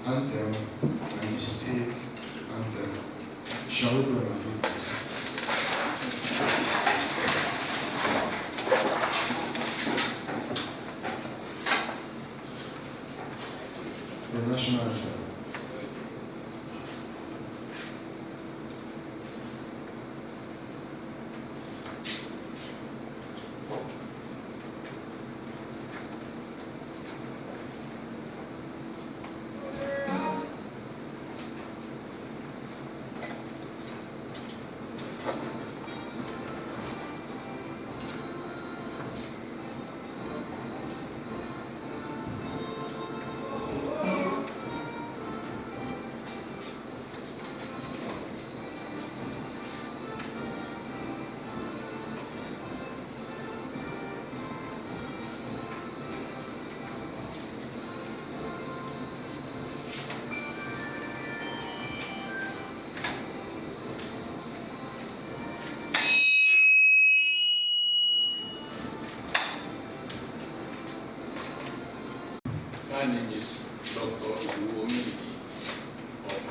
anthem and the state anthem. Shall we go on our feet, please? The national anthem. My name is Dr. Remi of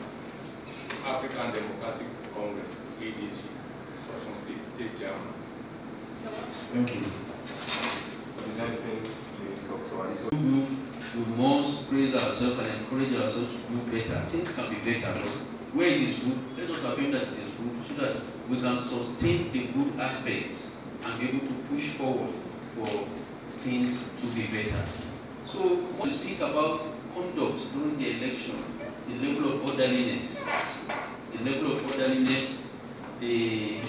African Democratic Congress, ADC, Osun State Chairman. Thank you. Presenting the Dr. We must praise ourselves and encourage ourselves to do better. Things can be better, but where it is good, let us affirm that it is good so that we can sustain the good aspects and be able to push forward for things to be better. So, when we speak about conduct during the election, the level of orderliness, the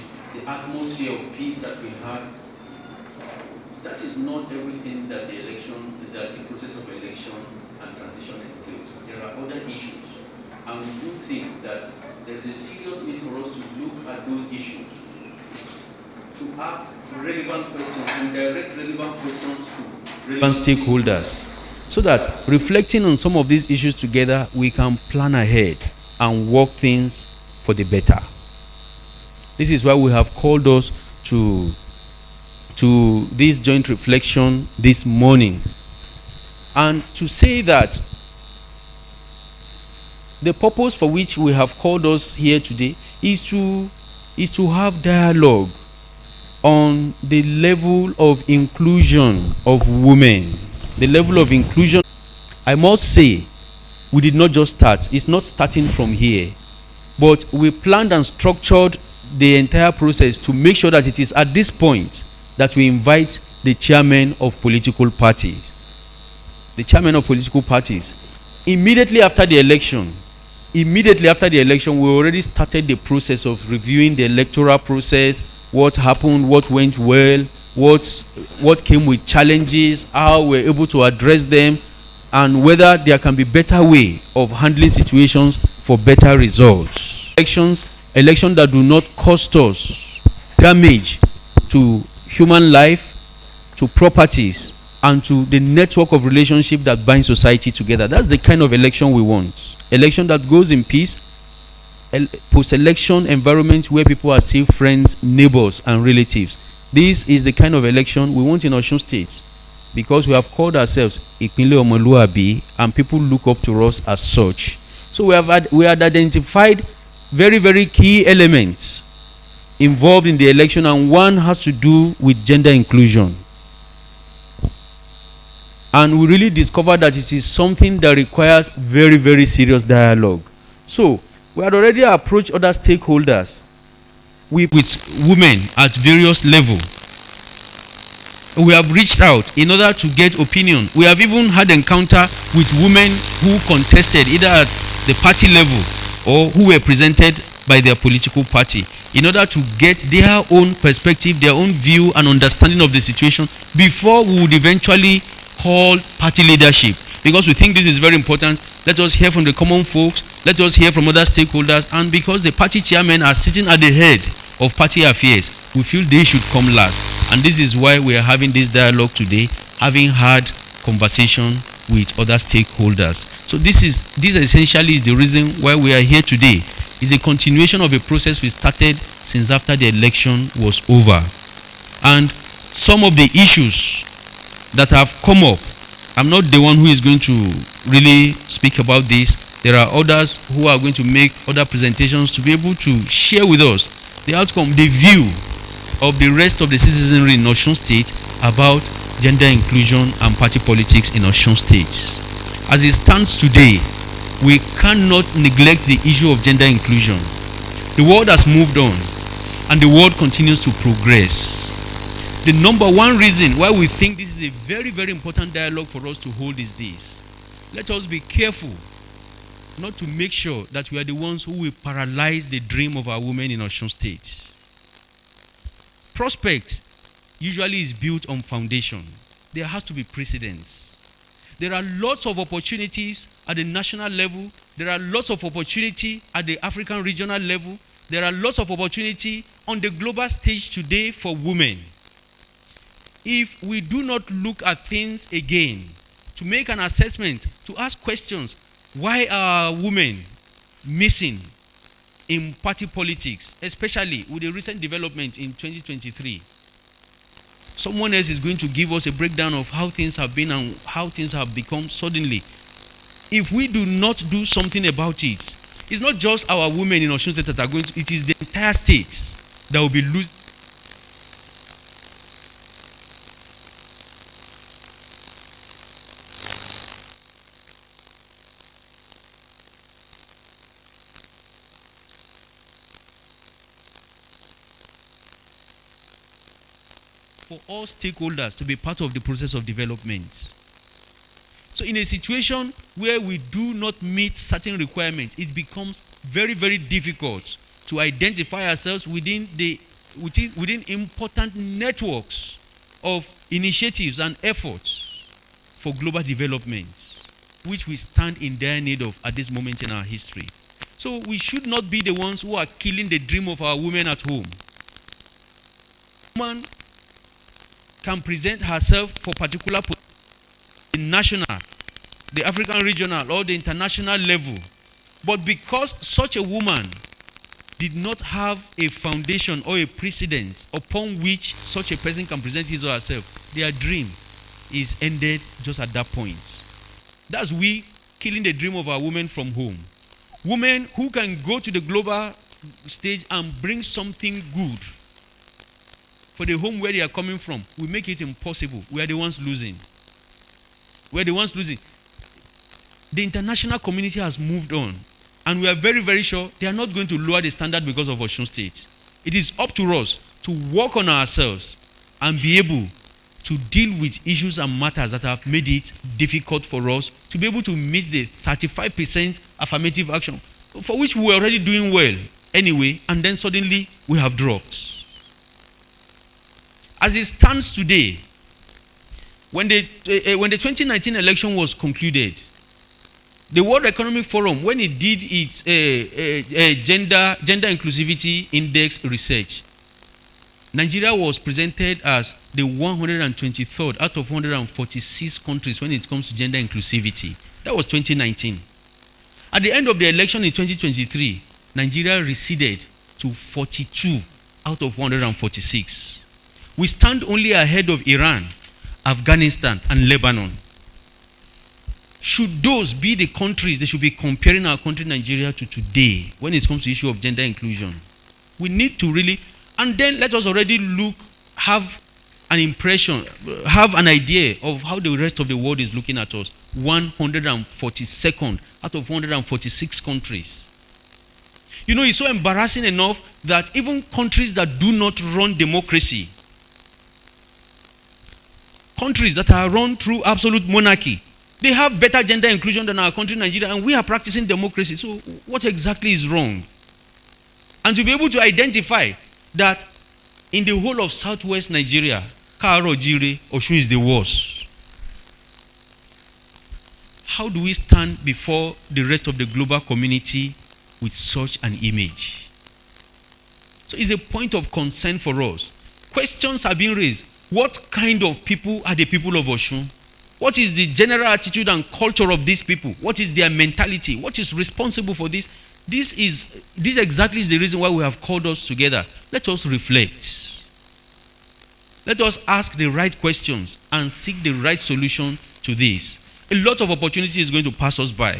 atmosphere of peace that we had, that is not everything that the process of election and transition entails. There are other issues, and we do think that there is a serious need for us to look at those issues, to ask relevant questions and direct relevant questions to relevant stakeholders, so that reflecting on some of these issues together, we can plan ahead and work things for the better. This is why we have called us to this joint reflection this morning, and to say that the purpose for which we have called us here today is to have dialogue on the level of inclusion of women. The level of inclusion, I must say, we did not just start. It's not starting from here, but we planned and structured the entire process to make sure that it is at this point that we invite the chairmen of political parties. The chairmen of political parties. Immediately after the election, we already started the process of reviewing the electoral process, what happened, what went well, what came with challenges, how we're able to address them, and whether there can be better way of handling situations for better results. Elections that do not cost us damage to human life, to properties, and to the network of relationship that binds society together. That's the kind of election we want. Election that goes in peace, post-election environment where people are still friends, neighbors, and relatives. This is the kind of election we want in Osun State, because we have called ourselves Ipinle Omoluabi, and people look up to us as such. So we had identified very, very key elements involved in the election, and one has to do with gender inclusion. And we really discovered that it is something that requires very, very serious dialogue. So we had already approached other stakeholders with women at various levels. We have reached out in order to get opinion. We have even had encounter with women who contested either at the party level or who were presented by their political party, in order to get their own perspective, their own view and understanding of the situation before we would eventually call party leadership. Because we think this is very important, let us hear from the common folks, let us hear from other stakeholders, and because the party chairmen are sitting at the head of party affairs, we feel they should come last. And this is why we are having this dialogue today, having had conversation with other stakeholders. So this essentially is the reason why we are here today. It's a continuation of a process we started since after the election was over. And some of the issues that have come up, I'm not the one who is going to really speak about this. There are others who are going to make other presentations to be able to share with us the outcome, the view of the rest of the citizenry in Osun State about gender inclusion and party politics in Osun State. As it stands today, we cannot neglect the issue of gender inclusion. The world has moved on, and the world continues to progress. The number one reason why we think this is a very, very important dialogue for us to hold is this. Let us be careful not to make sure that we are the ones who will paralyze the dream of our women in Osun State. Prospect usually is built on foundation. There has to be precedence. There are lots of opportunities at the national level. There are lots of opportunity at the African regional level. There are lots of opportunity on the global stage today for women. If we do not look at things again, to make an assessment, to ask questions, why are women missing in party politics, especially with the recent development in 2023? Someone else is going to give us a breakdown of how things have been and how things have become suddenly. If we do not do something about it, it's not just our women in Osun State that are going to, it is the entire state that will be losing. For all stakeholders to be part of the process of development. So in a situation where we do not meet certain requirements, it becomes very, very difficult to identify ourselves within important networks of initiatives and efforts for global development, which we stand in dire need of at this moment in our history. So we should not be the ones who are killing the dream of our women at home. Woman can present herself for particular the national, the African regional, or the international level. But because such a woman did not have a foundation or a precedence upon which such a person can present his or herself, their dream is ended just at that point. That's we killing the dream of our women from home. Women who can go to the global stage and bring something good for the home where they are coming from, we make it impossible. We are the ones losing. We are the ones losing. The international community has moved on, and we are very, very sure they are not going to lower the standard because of Osun State. It is up to us to work on ourselves and be able to deal with issues and matters that have made it difficult for us to be able to meet the 35% affirmative action, for which we were already doing well anyway, and then suddenly we have dropped. As it stands today, when the 2019 election was concluded, the World Economic Forum, when it did its gender inclusivity index research, Nigeria was presented as the 123rd out of 146 countries when it comes to gender inclusivity. That was 2019. At the end of the election in 2023, Nigeria receded to 42 out of 146. We stand only ahead of Iran, Afghanistan, and Lebanon. Should those be the countries they should be comparing our country Nigeria to today when it comes to the issue of gender inclusion? We need to really, and then let us already have an impression, have an idea of how the rest of the world is looking at us. 142nd out of 146 countries. You know, it's so embarrassing enough that even countries that do not run democracy, countries that are run through absolute monarchy, they have better gender inclusion than our country, Nigeria, and we are practicing democracy. So what exactly is wrong? And to be able to identify that in the whole of southwest Nigeria, Karo Jire, Osun is the worst. How do we stand before the rest of the global community with such an image? So it's a point of concern for us. Questions are being raised. What kind of people are the people of Osun? What is the general attitude and culture of these people? What is their mentality? What is responsible for this? This exactly is the reason why we have called us together. Let us reflect. Let us ask the right questions and seek the right solution to this. A lot of opportunity is going to pass us by.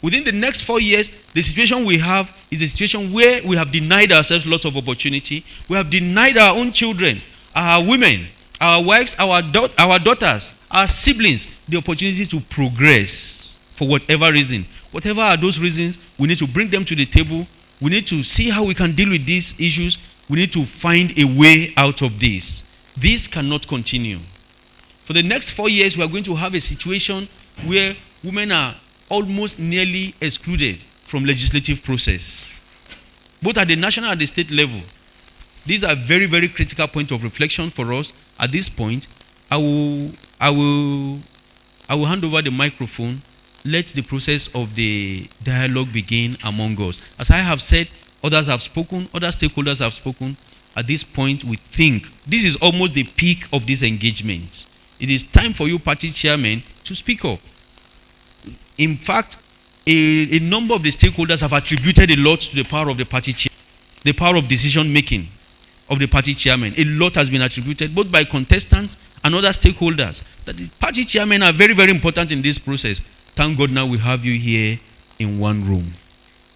within the next 4 years, the situation we have is a situation where we have denied ourselves lots of opportunity. We have denied our own children, our women, our wives, our daughters, our siblings, the opportunity to progress for whatever reason. Whatever are those reasons, we need to bring them to the table. We need to see how we can deal with these issues. We need to find a way out of this. This cannot continue. For the next 4 years, we are going to have a situation where women are almost nearly excluded from legislative process, both at the national and the state level. These are very, very critical points of reflection for us. At this point, I will hand over the microphone. Let the process of the dialogue begin among us. As I have said, others have spoken, other stakeholders have spoken. At this point, we think this is almost the peak of this engagement. It is time for you party chairmen to speak up. In fact, a number of the stakeholders have attributed a lot to the power of the party chair, the power of decision making of the party chairman. A lot has been attributed both by contestants and other stakeholders that the party chairmen are very, very important in this process. Thank God now we have you here in one room.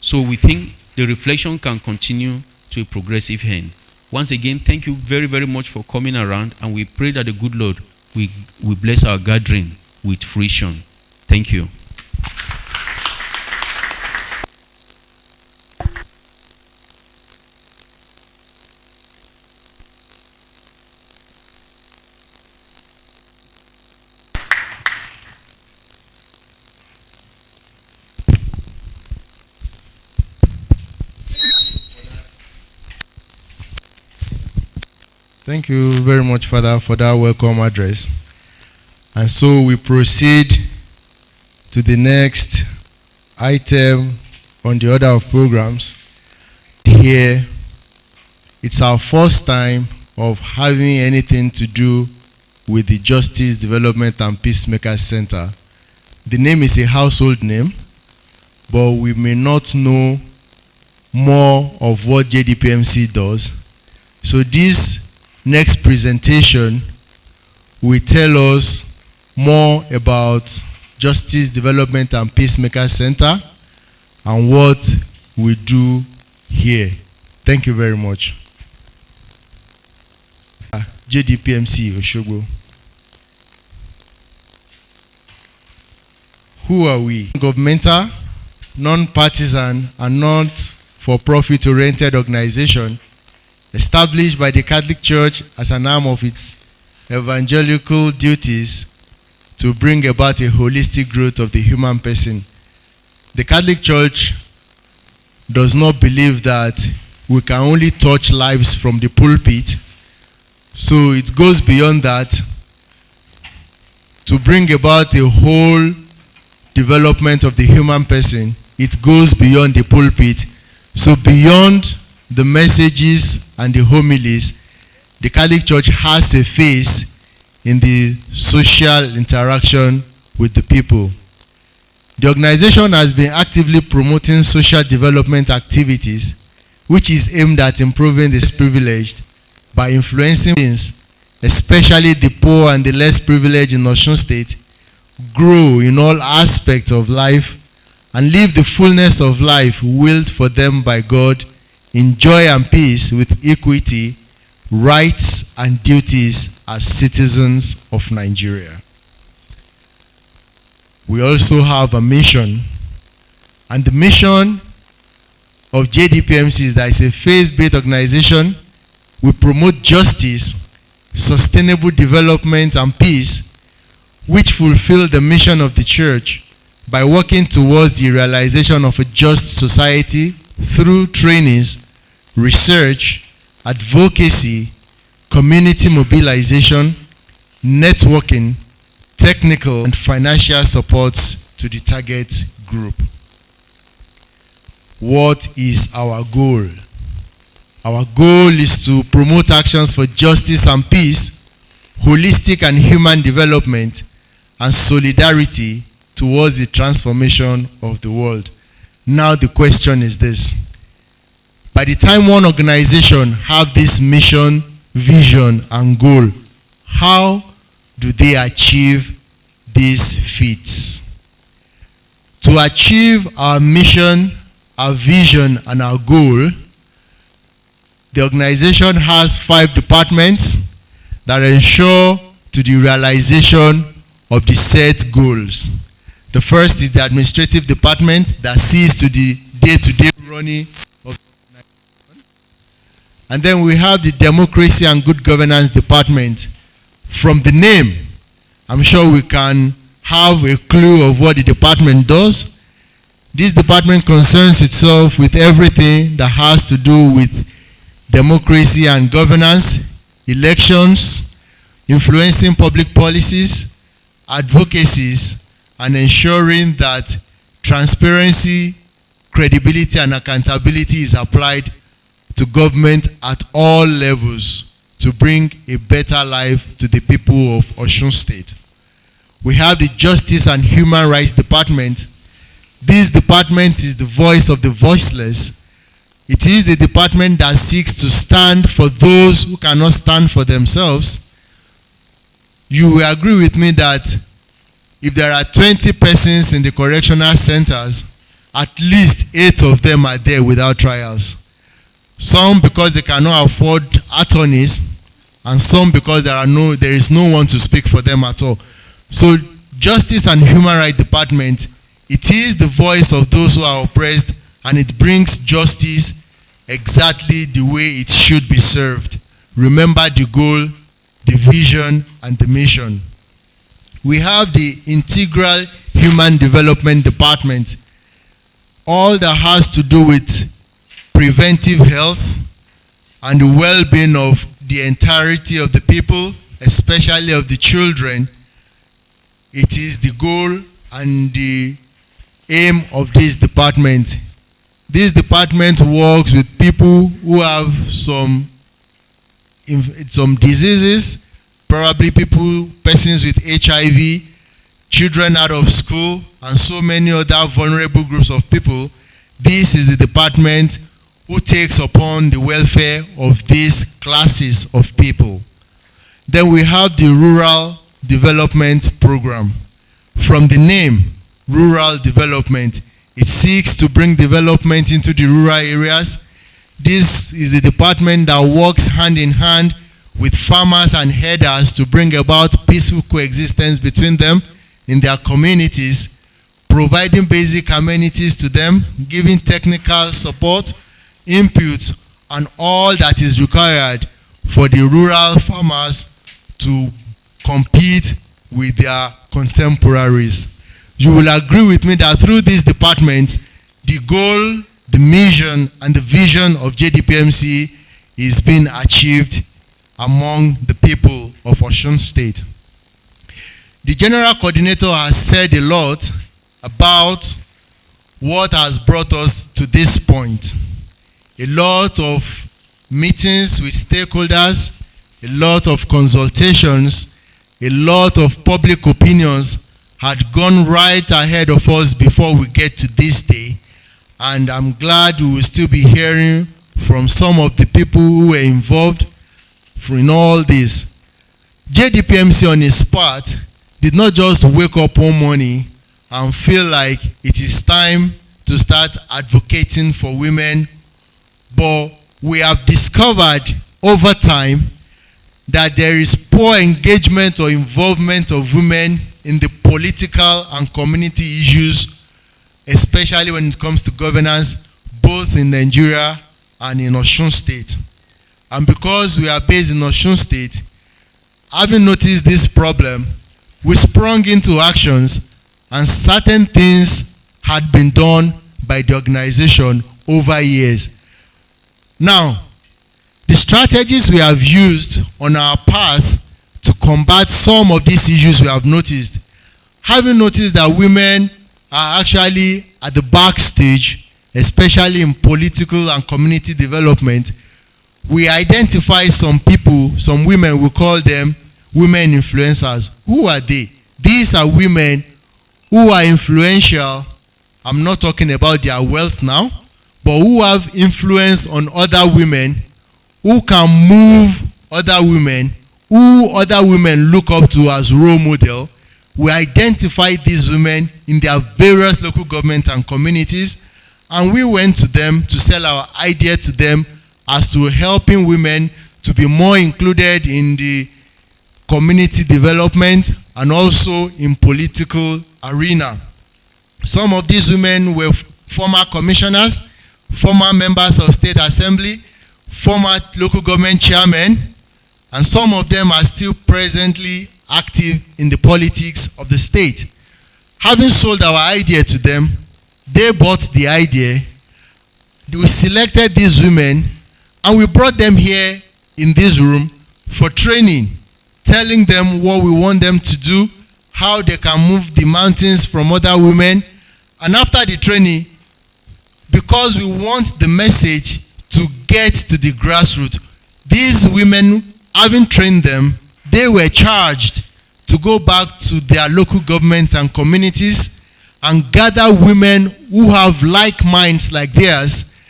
So we think the reflection can continue to a progressive end. Once again, thank you very, very much for coming around, and we pray that the good Lord will bless our gathering with fruition. Thank you. Thank you very much, Father, for that welcome address. And so we proceed to the next item on the order of programs. Here, it's our first time of having anything to do with the Justice Development and Peacemaker Center. The name is a household name, but we may not know more of what JDPMC does. So this next presentation will tell us more about Justice Development and Peacemaker Center and what we do here. Thank you very much. JDPMC Osogbo. Who are we? Governmental, non-partisan, and not-for-profit oriented organization established by the Catholic Church as an arm of its evangelical duties to bring about a holistic growth of the human person. The Catholic Church does not believe that we can only touch lives from the pulpit, so it goes beyond that to bring about a whole development of the human person. It goes beyond the pulpit. So beyond the messages and the homilies, the Catholic Church has a face in the social interaction with the people. The organization has been actively promoting social development activities, which is aimed at improving the less privileged by influencing things, especially the poor and the less privileged in Osun State, grow in all aspects of life and live the fullness of life willed for them by God in joy and peace with equity, rights and duties as citizens of Nigeria. We also have a mission, and the mission of JDPMC is that it's a faith-based organization. We promote justice, sustainable development and peace, which fulfill the mission of the church by working towards the realization of a just society through trainings, research, advocacy, community mobilization, networking, technical and financial supports to the target group. What is our goal? Our goal is to promote actions for justice and peace, holistic and human development, and solidarity towards the transformation of the world. Now the question is this: by the time one organization have this mission, vision, and goal, how do they achieve these feats? To achieve our mission, our vision, and our goal, the organization has 5 departments that ensure to the realization of the set goals. The first is the administrative department that sees to the day-to-day running of the organization. And then we have the democracy and good governance department. From the name, I'm sure we can have a clue of what the department does. This department concerns itself with everything that has to do with democracy and governance, elections, influencing public policies, advocacies, and ensuring that transparency, credibility, and accountability is applied to government at all levels to bring a better life to the people of Osun State. We have the Justice and Human Rights Department. This department is the voice of the voiceless. It is the department that seeks to stand for those who cannot stand for themselves. You will agree with me that if there are 20 persons in the correctional centers, at least 8 of them are there without trials. Some because they cannot afford attorneys, and some because there is no one to speak for them at all. So Justice and Human Rights Department, it is the voice of those who are oppressed, and it brings justice exactly the way it should be served. Remember the goal, the vision, and the mission. We have the Integral Human Development Department. All that has to do with preventive health and the well-being of the entirety of the people, especially of the children. It is the goal and the aim of this department. This department works with people who have some diseases, probably persons with HIV, children out of school, and so many other vulnerable groups of people. This is the department who takes upon the welfare of these classes of people. Then we have the Rural Development Program. From the name, Rural Development, it seeks to bring development into the rural areas. This is a department that works hand in hand with farmers and herders to bring about peaceful coexistence between them in their communities, providing basic amenities to them, giving technical support, input, and all that is required for the rural farmers to compete with their contemporaries. You will agree with me that through these departments, the goal, the mission, and the vision of JDPMC is being achieved among the people of Osun State. The General Coordinator has said a lot about what has brought us to this point. A lot of meetings with stakeholders, a lot of consultations, a lot of public opinions had gone right ahead of us before we get to this day. And I'm glad we will still be hearing from some of the people who were involved in all this. JDPMC on its part did not just wake up one morning and feel like it is time to start advocating for women, but we have discovered over time that there is poor engagement or involvement of women in the political and community issues, especially when it comes to governance, both in Nigeria and in Osun State. And because we are based in Osun State, having noticed this problem, we sprung into actions, and certain things had been done by the organization over years. Now, the strategies we have used on our path to combat some of these issues we have noticed, having noticed that women are actually at the backstage, especially in political and community development, we identify some people, some women, we call them women influencers. Who are they? These are women who are influential. I'm not talking about their wealth now, but who have influence on other women, who can move other women, who other women look up to as role model. we identified these women in their various local government and communities, and we went to them to sell our idea to them as to helping women to be more included in the community development and also in political arena. Some of these women were former commissioners, former members of state assembly, former local government chairmen, and some of them are still presently active in the politics of the state. Having sold our idea to them, they bought the idea, we selected these women, and we brought them here in this room for training, telling them what we want them to do, how they can move the mountains from other women. And after the training, because we want the message to get to the grassroots, these women, having trained them, they were charged to go back to their local government and communities and gather women who have like minds like theirs,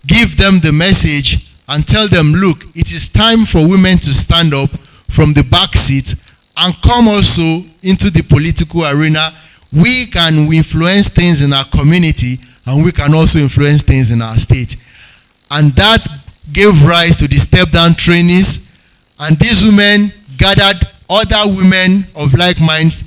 give them the message and tell them, look, it is time for women to stand up from the back seat and come also into the political arena. We can influence things in our community, and we can also influence things in our state. And that gave rise to the step-down trainees, and these women gathered other women of like minds.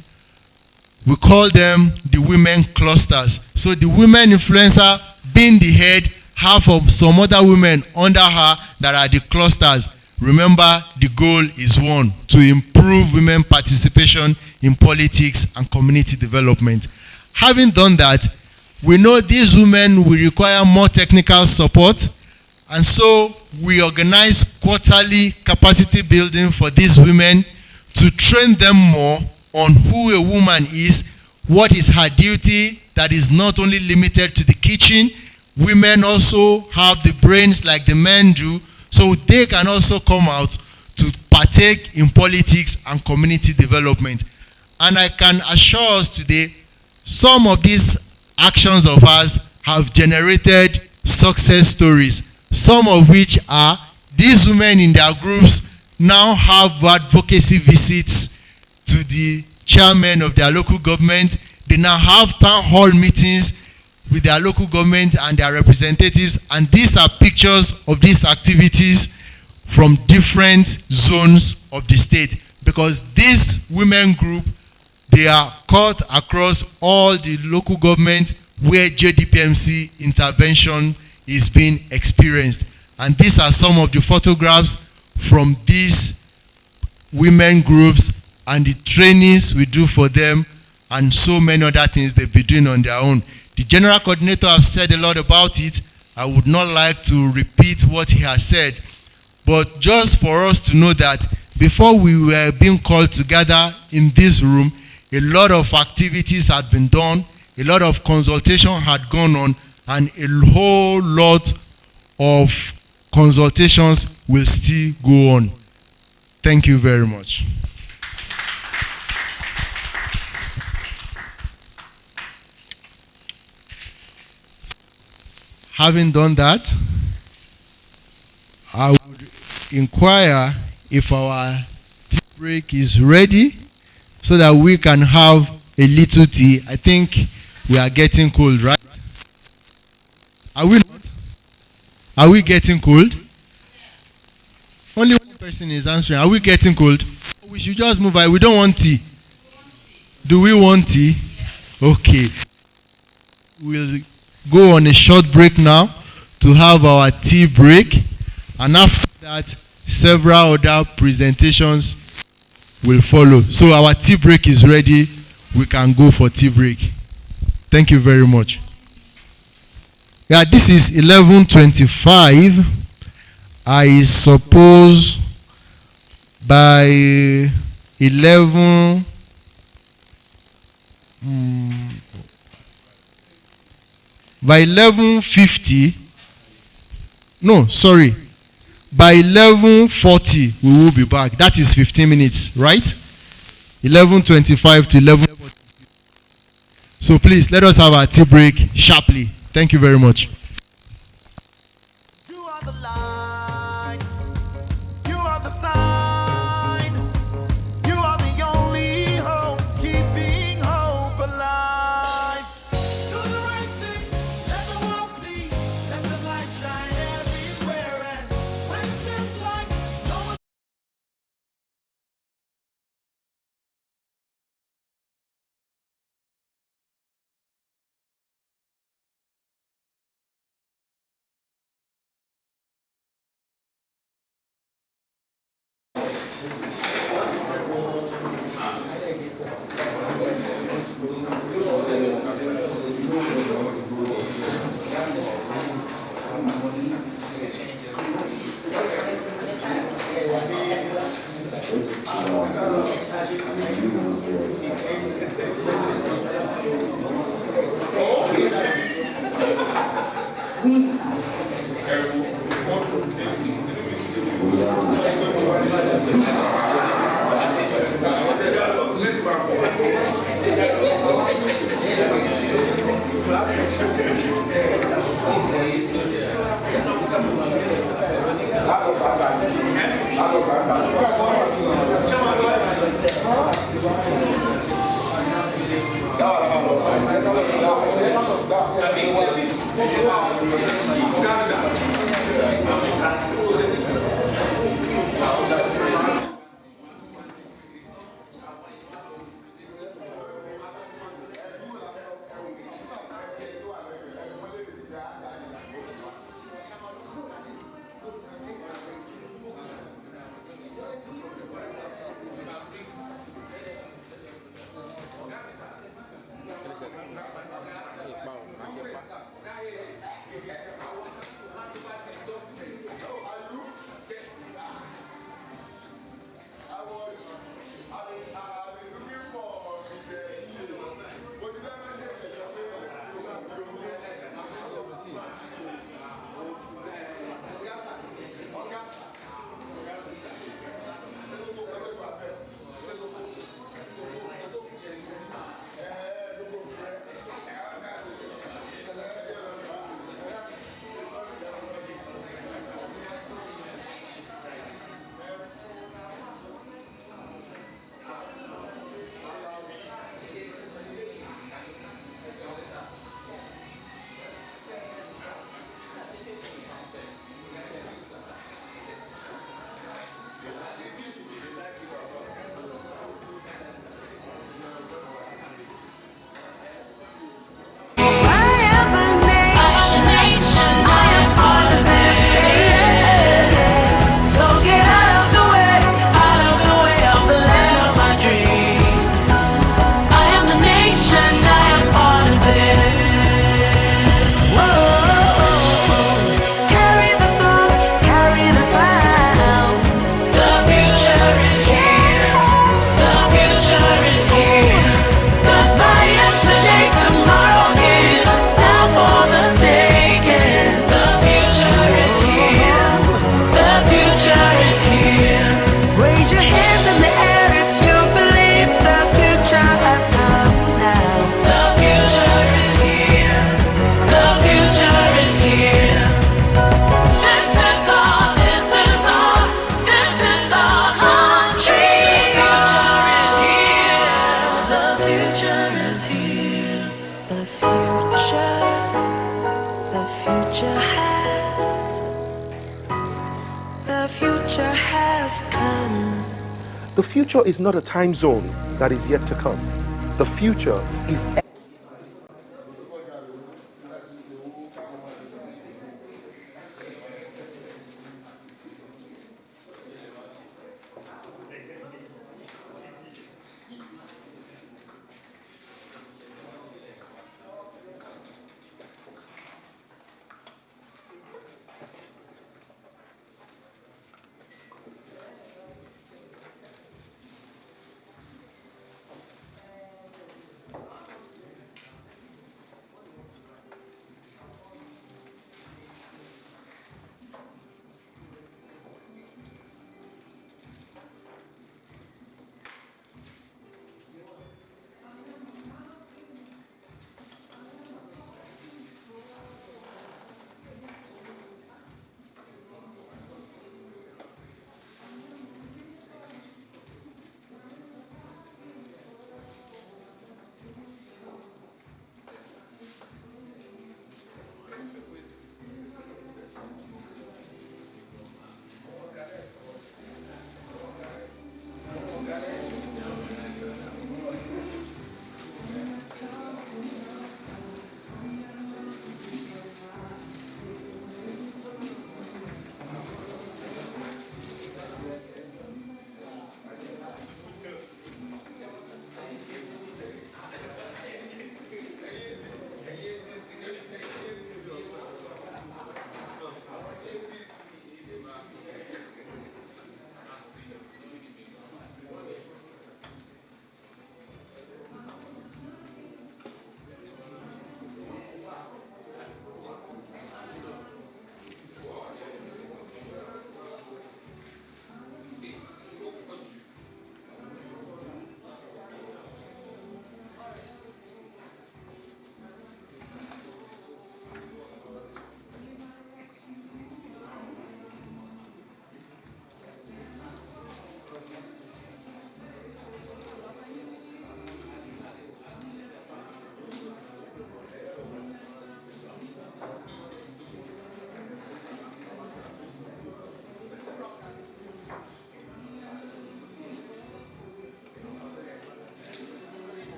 We call them the women clusters. So the women influencer being the head, half of some other women under her that are the clusters. Remember, the goal is one, to improve women participation in politics and community development. Having done that, we know these women will require more technical support, and so we organize quarterly capacity building for these women to train them more on who a woman is, what is her duty that is not only limited to the kitchen. Women also have the brains like the men do, so they can also come out to partake in politics and community development. And I can assure us today, some of these actions of ours have generated success stories, some of which are these women in their groups now have advocacy visits to the chairmen of their local government. They now have town hall meetings with their local government and their representatives, and these are pictures of these activities from different zones of the state, because this women group, they are cut across all the local government where JDPMC intervention is being experienced. And these are some of the photographs from these women groups and the trainings we do for them, and so many other things they've been doing on their own. The general coordinator has said a lot about it. I would not like to repeat what he has said, but just for us to know that before we were being called together in this room, a lot of activities had been done, a lot of consultation had gone on, and a whole lot of consultations will still go on. Thank you very much. Having done that, I would inquire if our tea break is ready so that we can have a little tea. I think we are getting cold, right? Are we not? Are we getting cold? Only one person is answering. Are we getting cold? We should just move on. We don't want tea. Do we want tea? Okay. We'll go on a short break now to have our tea break, and after that several other presentations will follow. So our tea break is ready. We can go for tea break. Thank you very much. Yeah, this is 11:25. I suppose by 11 by 11:50, no, sorry, by 11:40 we will be back. That is 15 minutes, right? 11:25 to 11:40. So please, let us have our tea break sharply. Thank you very much. You are the light, you are the sign, you are the only hope keeping The future is not a time zone that is yet to come. The future is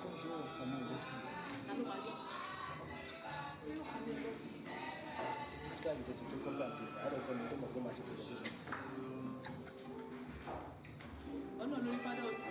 kọ́ ṣé ọmọ ìlú sí i. Ta ló máa yọ? Nígbà tí tẹ̀sí tó kọ́ bá àti àdọ̀kọ́ ni tó mọ̀ pé máa ṣe presentation. Ọ̀nà lórí fádà òsì.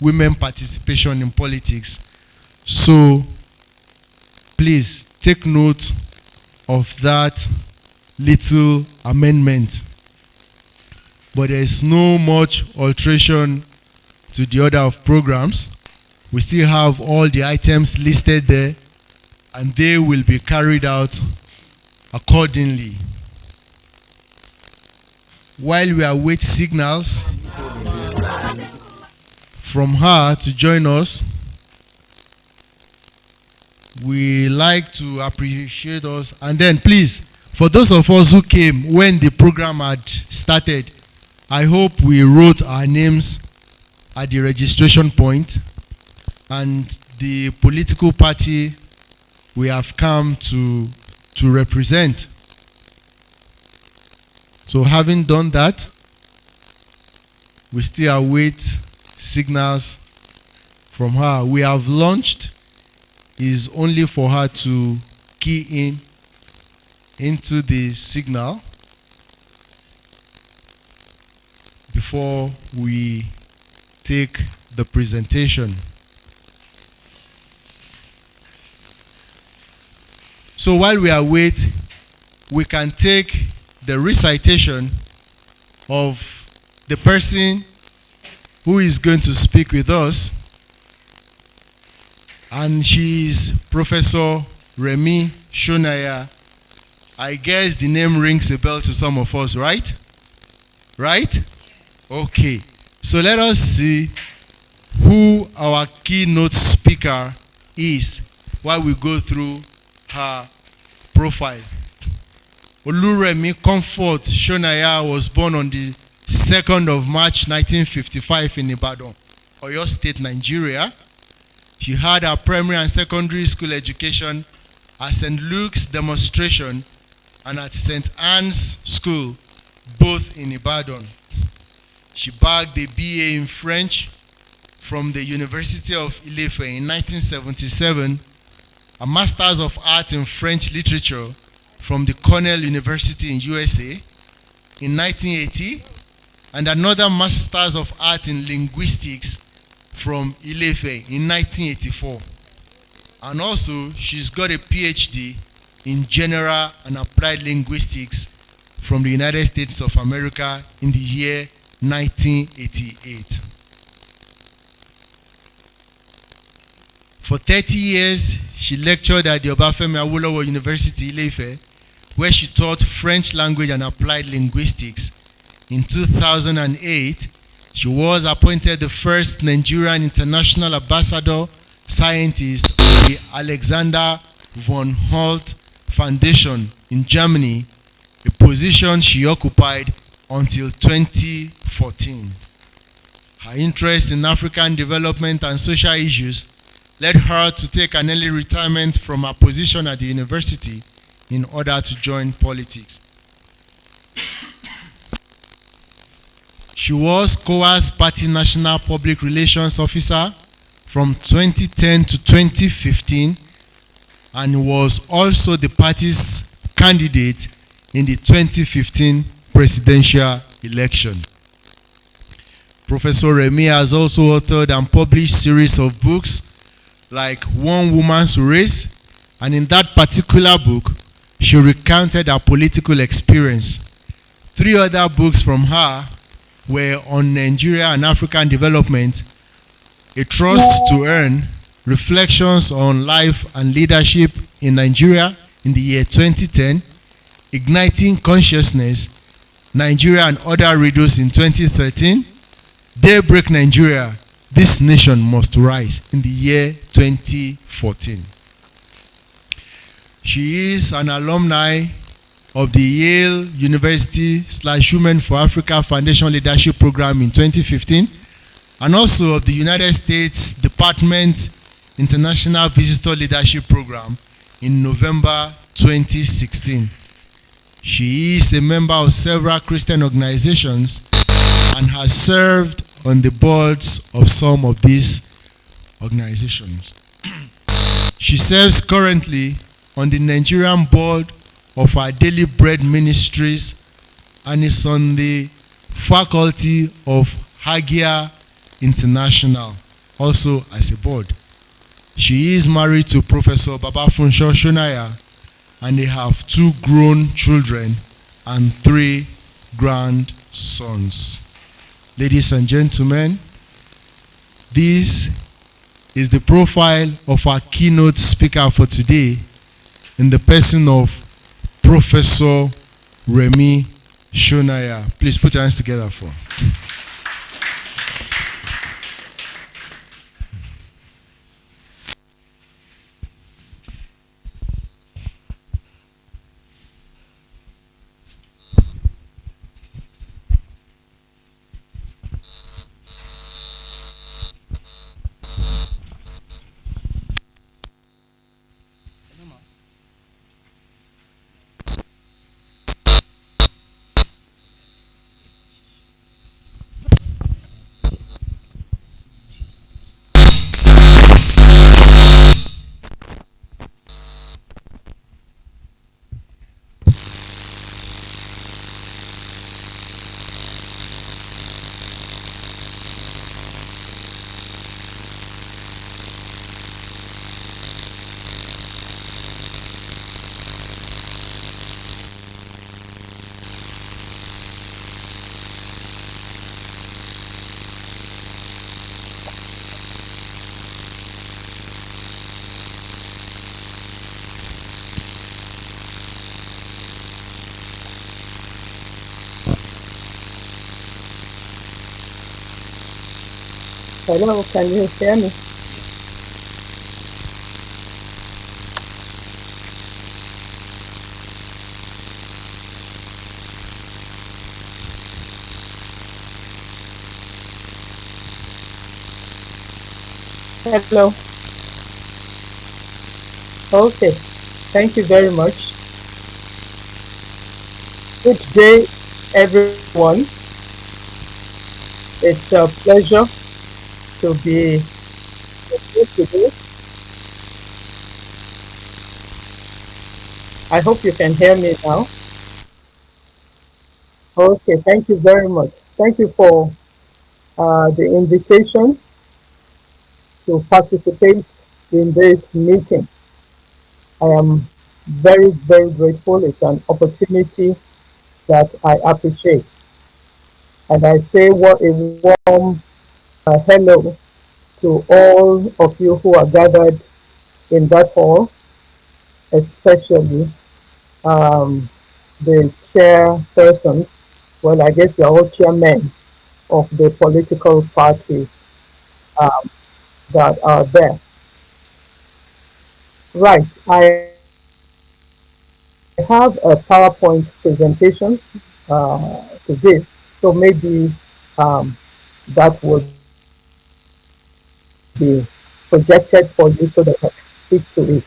women participation in politics. So please take note of that little amendment. But there is no much alteration to the order of programs. We still have all the items listed there, and they will be carried out accordingly. While we await signals from her to join us, we like to appreciate us. And then please, for those of us who came when the program had started, I hope we wrote our names at the registration point, and the political party we have come to represent. So having done that, we still await signals from her. We have launched, is only for her to key into the signal before we take the presentation. So while we await, we can take the recitation of the person who is going to speak with us, and she is Professor Remi Sonaiya. I guess the name rings a bell to some of us, right? Right? Okay. So let us see who our keynote speaker is while we go through her profile. Remi Comfort Sonaiya was born on the 2nd of March 1955 in Ibadan, Oyo State, Nigeria. She had her primary and secondary school education at St. Luke's Demonstration and at St. Anne's School, both in Ibadan. She bagged a BA in French from the University of Ile-Ife in 1977, a Master's of Art in French Literature from the Cornell University in USA in 1980, and another Master's of Art in Linguistics from Ile-Ife in 1984. And also, she's got a PhD in General and Applied Linguistics from the United States of America in the year 1988. For 30 years, she lectured at the Obafemi Awolowo University, Ile-Ife, where she taught French language and applied linguistics. In 2008, she was appointed the first Nigerian international ambassador scientist of the Alexander von Humboldt Foundation in Germany, a position she occupied until 2014. Her interest in African development and social issues led her to take an early retirement from her position at the university in order to join politics. She was COA's Party National Public Relations Officer from 2010 to 2015 and was also the party's candidate in the 2015 presidential election. Professor Remi has also authored and published series of books like One Woman's Race, and in that particular book, she recounted her political experience. 3 other books from her were on Nigeria and African development, A Trust to Earn, Reflections on Life and Leadership in Nigeria in the year 2010, Igniting Consciousness, Nigeria and Other Riddles in 2013, Daybreak Nigeria, This Nation Must Rise in the year 2014. She is an alumni of the Yale University / Women for Africa Foundation Leadership Program in 2015, and also of the United States Department International Visitor Leadership Program in November 2016. She is a member of several Christian organizations and has served on the boards of some of these organizations. She serves currently on the Nigerian board of our Daily Bread Ministries and is on the faculty of Hagia International. also as a board. She is married to Professor Babafunsho Sonaiya, and they have 2 grown children and 3 grandsons. Ladies and gentlemen, this is the profile of our keynote speaker for today in the person of Professor Remi Sonaiya. Please put your hands together for. Hello, can you hear me? Hello. Okay, thank you very much. Good day, everyone. It's a pleasure to be with you today. I hope you can hear me now. Okay, thank you very much. Thank you for the invitation to participate in this meeting. I am very, very grateful. It's an opportunity that I appreciate. And I say what a warm hello to all of you who are gathered in that hall, especially the chairpersons. Well, I guess you're all chairmen of the political parties um, that are there. Right, I have a PowerPoint presentation to give, so maybe that would be projected for you so that I can speak to it.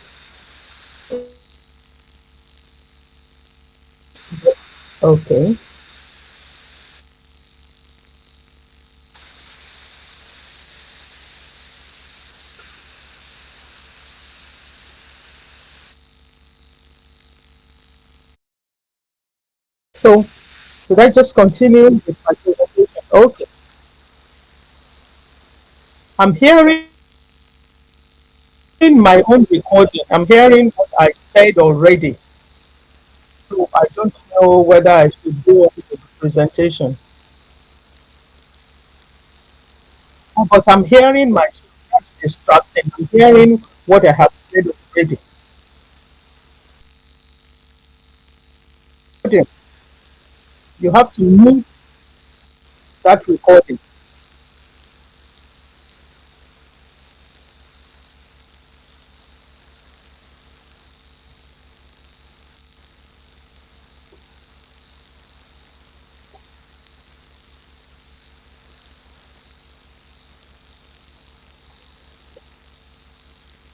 Okay. So, should I just continue with my presentation? Okay. I'm hearing my own recording. I'm hearing what I said already. So I don't know whether I should go on with the presentation. Oh, but I'm hearing myself. That's distracting. I'm hearing what I have said already. You have to mute that recording.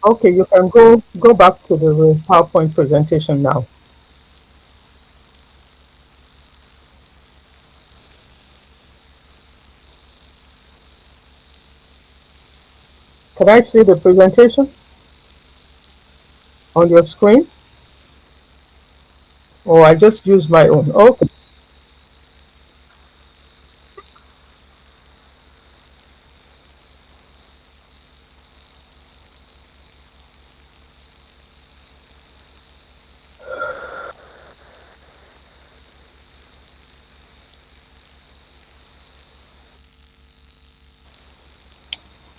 Okay, you can go back to the PowerPoint presentation now. Can I see the presentation on your screen? Or I just use my own? Okay.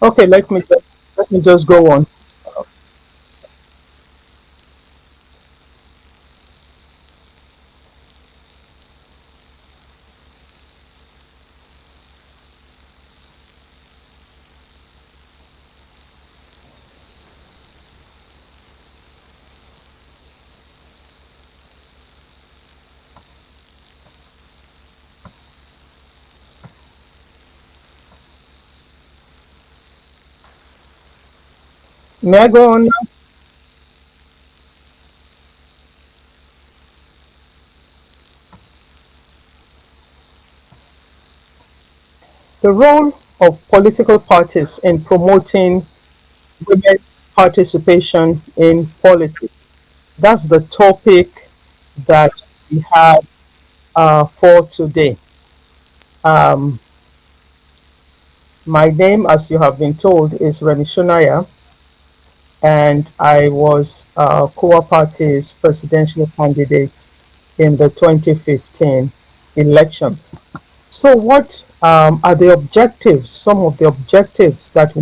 Okay, let me just go on. May I go on now? The role of political parties in promoting women's participation in politics. That's the topic that we have for today. Um, my name, as you have been told, is Remi, and I was Kowa Party's presidential candidate in the 2015 elections. So, what are the objectives? Some of the objectives that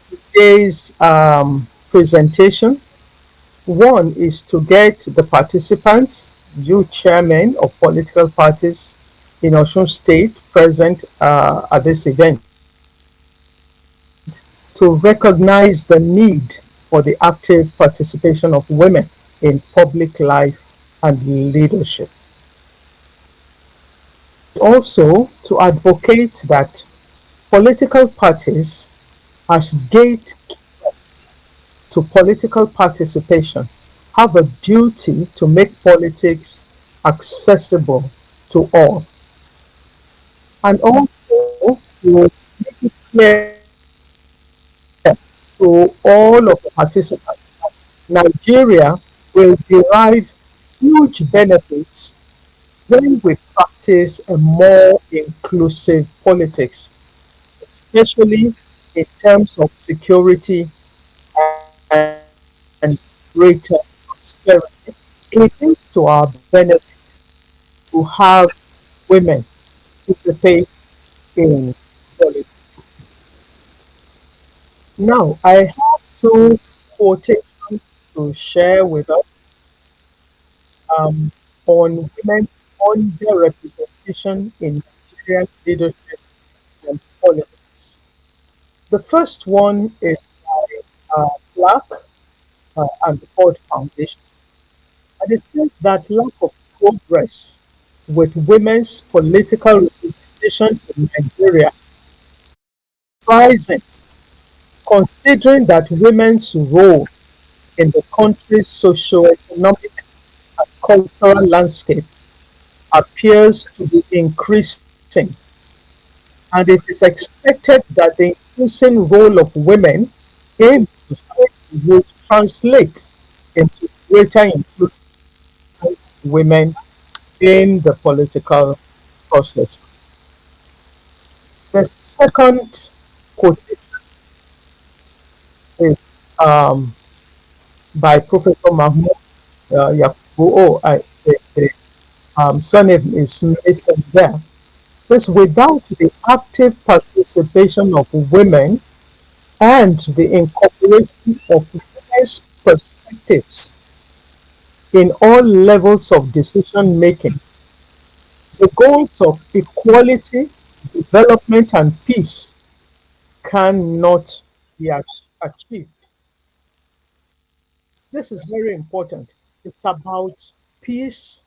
today's presentation. One is to get the participants, you chairmen of political parties in Osun State present at this event, to recognize the need for the active participation of women in public life and leadership. Also, to advocate that political parties as gatekeepers to political participation have a duty to make politics accessible to all. And also to make it clear to all of the participants that Nigeria will derive huge benefits when we practice a more inclusive politics, especially in terms of security and greater prosperity. It is to our benefit to have women participate in politics. Now, I have two quotations to share with us on women's underrepresentation in Nigeria's leadership and politics. The first one is by Black and the Ford Foundation. And it says that lack of progress with women's political representation in Nigeria, rising, considering that women's role in the country's socio-economic and cultural landscape appears to be increasing, and it is expected that the increasing role of women in society will translate into greater inclusion of women in the political process. The second quotation is by Professor Mahmoud Yakubu. The surname is missing there. This without the active participation of women and the incorporation of women's perspectives in all levels of decision making, the goals of equality, development, and peace cannot be achieved. This is very important. It's about peace.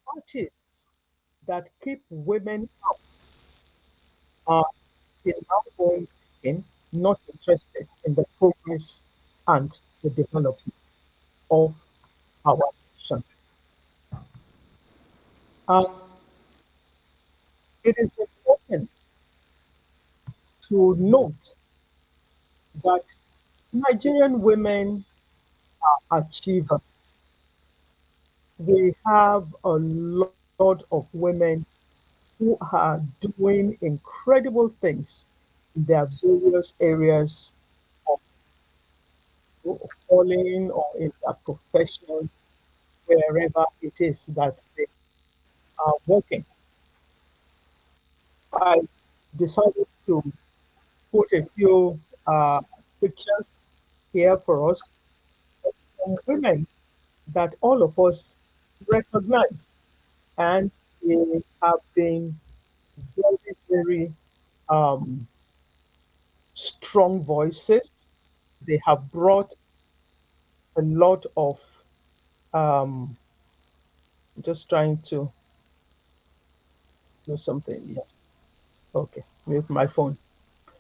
Parties that keep women out are in outgoing thinking not interested in the progress and the development of our nation. Um, it is important to note that Nigerian women are achievers. We have a lot of women who are doing incredible things in their various areas of calling or in their profession, wherever it is that they are working. I decided to put a few pictures here for us from women that all of us recognize, and they have been very, very um, strong voices. They have brought a lot of, um, just trying to do something. Yes. Okay. With my phone.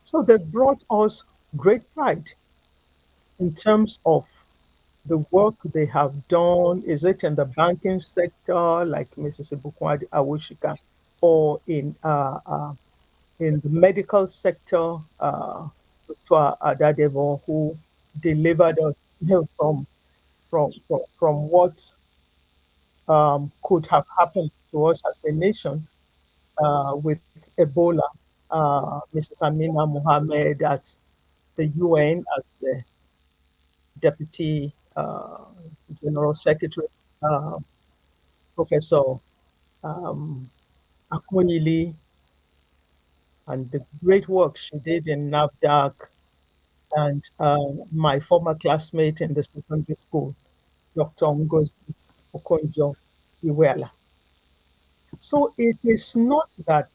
So they brought us great pride in terms of the work they have done. Is it in the banking sector, like Mrs. Ibukwadi Awushika, or in the medical sector, Dr. Adadevo, who delivered us from what could have happened to us as a nation with Ebola. Mrs. Amina Mohammed at the UN as the Deputy General Secretary, uh, Professor um, Akoyili, and the great work she did in NAFDAC, and my former classmate in the secondary school, Dr. Ngozi Okonjo Iweala. So it is not that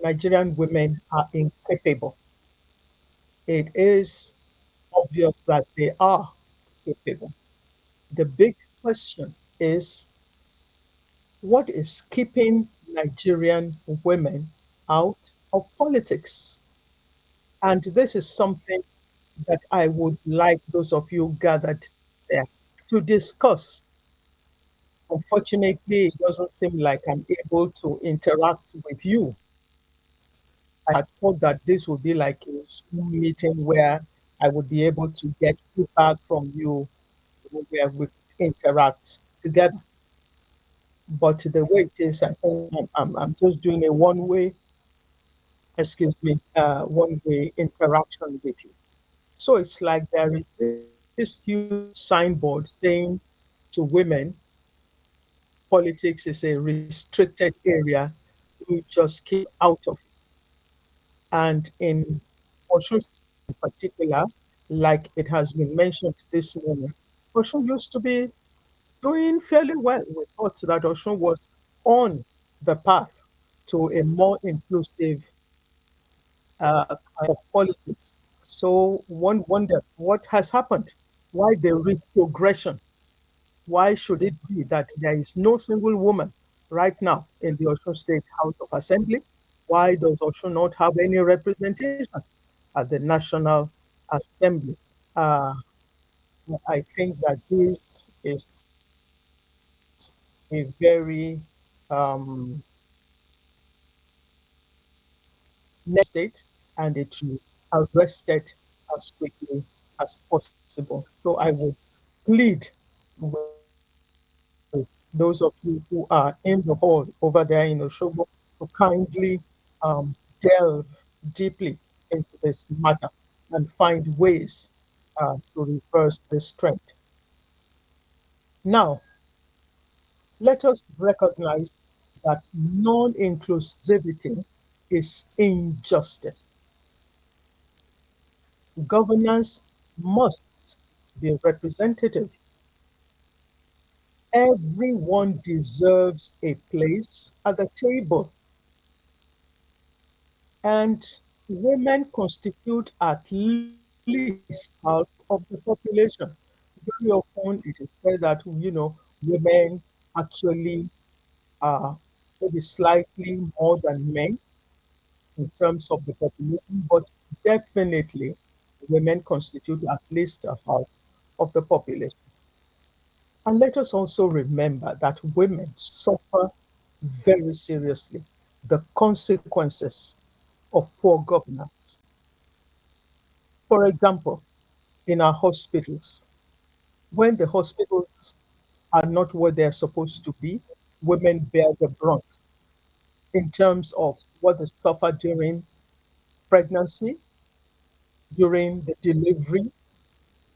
Nigerian women are incapable. It is obvious that they are capable. The big question is, what is keeping Nigerian women out of politics? And this is something that I would like those of you gathered there to discuss. Unfortunately, it doesn't seem like I'm able to interact with you. I had thought that this would be like a Zoom meeting where I would be able to get feedback from you, where we interact together. But the way it is, I think I'm just doing a one-way interaction with you. So it's like there is this huge signboard saying to women, politics is a restricted area. You just keep out of it. And in Osun in particular, like it has been mentioned this morning, Osun used to be doing fairly well. We thought that Osun was on the path to a more inclusive kind of politics. So one wonder what has happened, why the retrogression, why should it be that there is no single woman right now in the Osun State House of Assembly? Why does Osun not have any representation at the National Assembly? Uh, I think that this is a very state, and it should be arrested as quickly as possible. So I would plead with those of you who are in the hall over there in Osogbo to kindly delve deeply into this matter and find ways to reverse this trend. Now, let us recognize that non inclusivity is injustice. Governance must be representative. Everyone deserves a place at the table, and women constitute at least half of the population. Very often it is said that, women actually are maybe slightly more than men in terms of the population, but definitely women constitute at least a half of the population. And let us also remember that women suffer very seriously the consequences of poor governance. For example, in our hospitals, when the hospitals are not where they're supposed to be, women bear the brunt in terms of what they suffer during pregnancy, during the delivery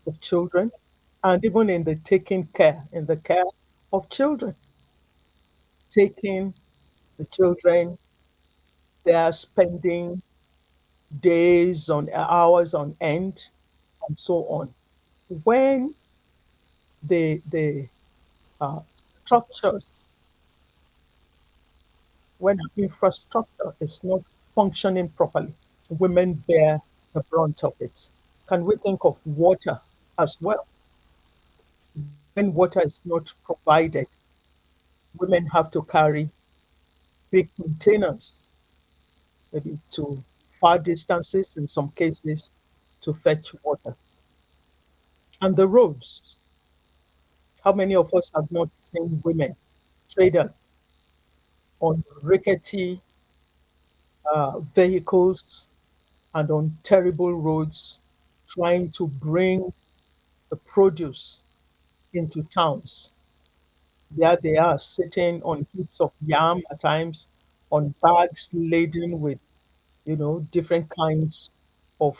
of children, and even in the in the care of children, taking the children They are spending days on hours on end and so on. When the uh, structures, when the infrastructure is not functioning properly, women bear the brunt of it. Can we think of water as well? When water is not provided, women have to carry big containers, maybe to far distances in some cases, to fetch water. And the roads, how many of us have not seen women traders on rickety vehicles and on terrible roads trying to bring the produce into towns? There they are sitting on heaps of yam at times, on bags laden with, different kinds of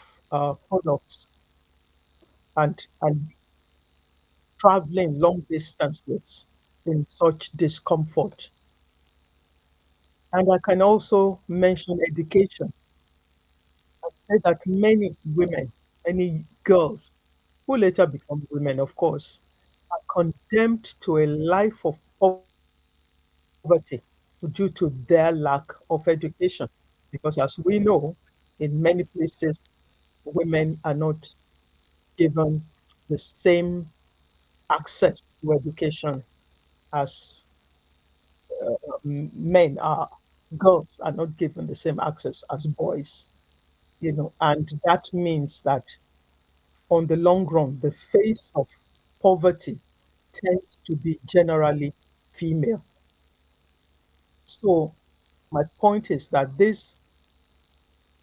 products, and traveling long distances in such discomfort. And I can also mention education. I say that many women, many girls who later become women, of course, are condemned to a life of poverty due to their lack of education. Because as we know, in many places, women are not given the same access to education as men are. Girls are not given the same access as boys, and that means that on the long run, the face of poverty tends to be generally female. So my point is that this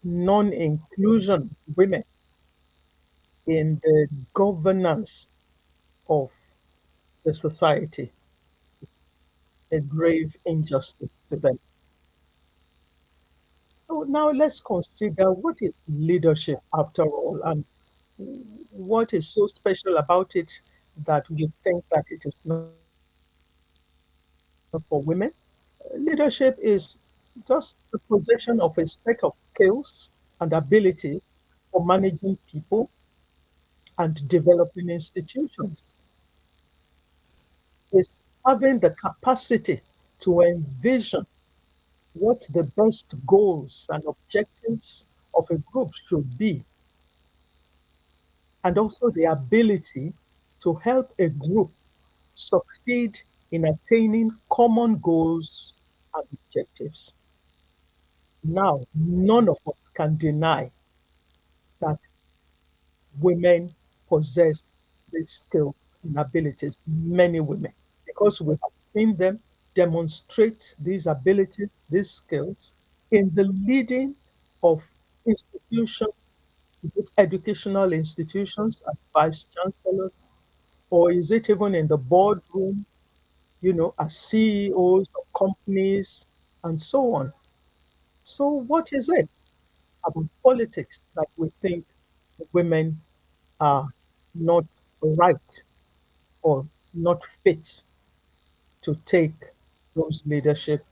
non-inclusion of women in the governance of the society, a grave injustice to them. So now let's consider what is leadership after all, and what is so special about it that we think that it is not for women. Leadership is just the possession of a set of skills and abilities for managing people and developing institutions. It's having the capacity to envision what the best goals and objectives of a group should be, and also the ability to help a group succeed in attaining common goals and objectives. Now, none of us can deny that women possess these skills and abilities, many women, because we have seen them demonstrate these abilities, these skills in the leading of institutions, is it educational institutions as vice chancellors, or is it even in the boardroom, as CEOs of companies and so on? So, what is it about politics that we think women are not right or not fit to take those leadership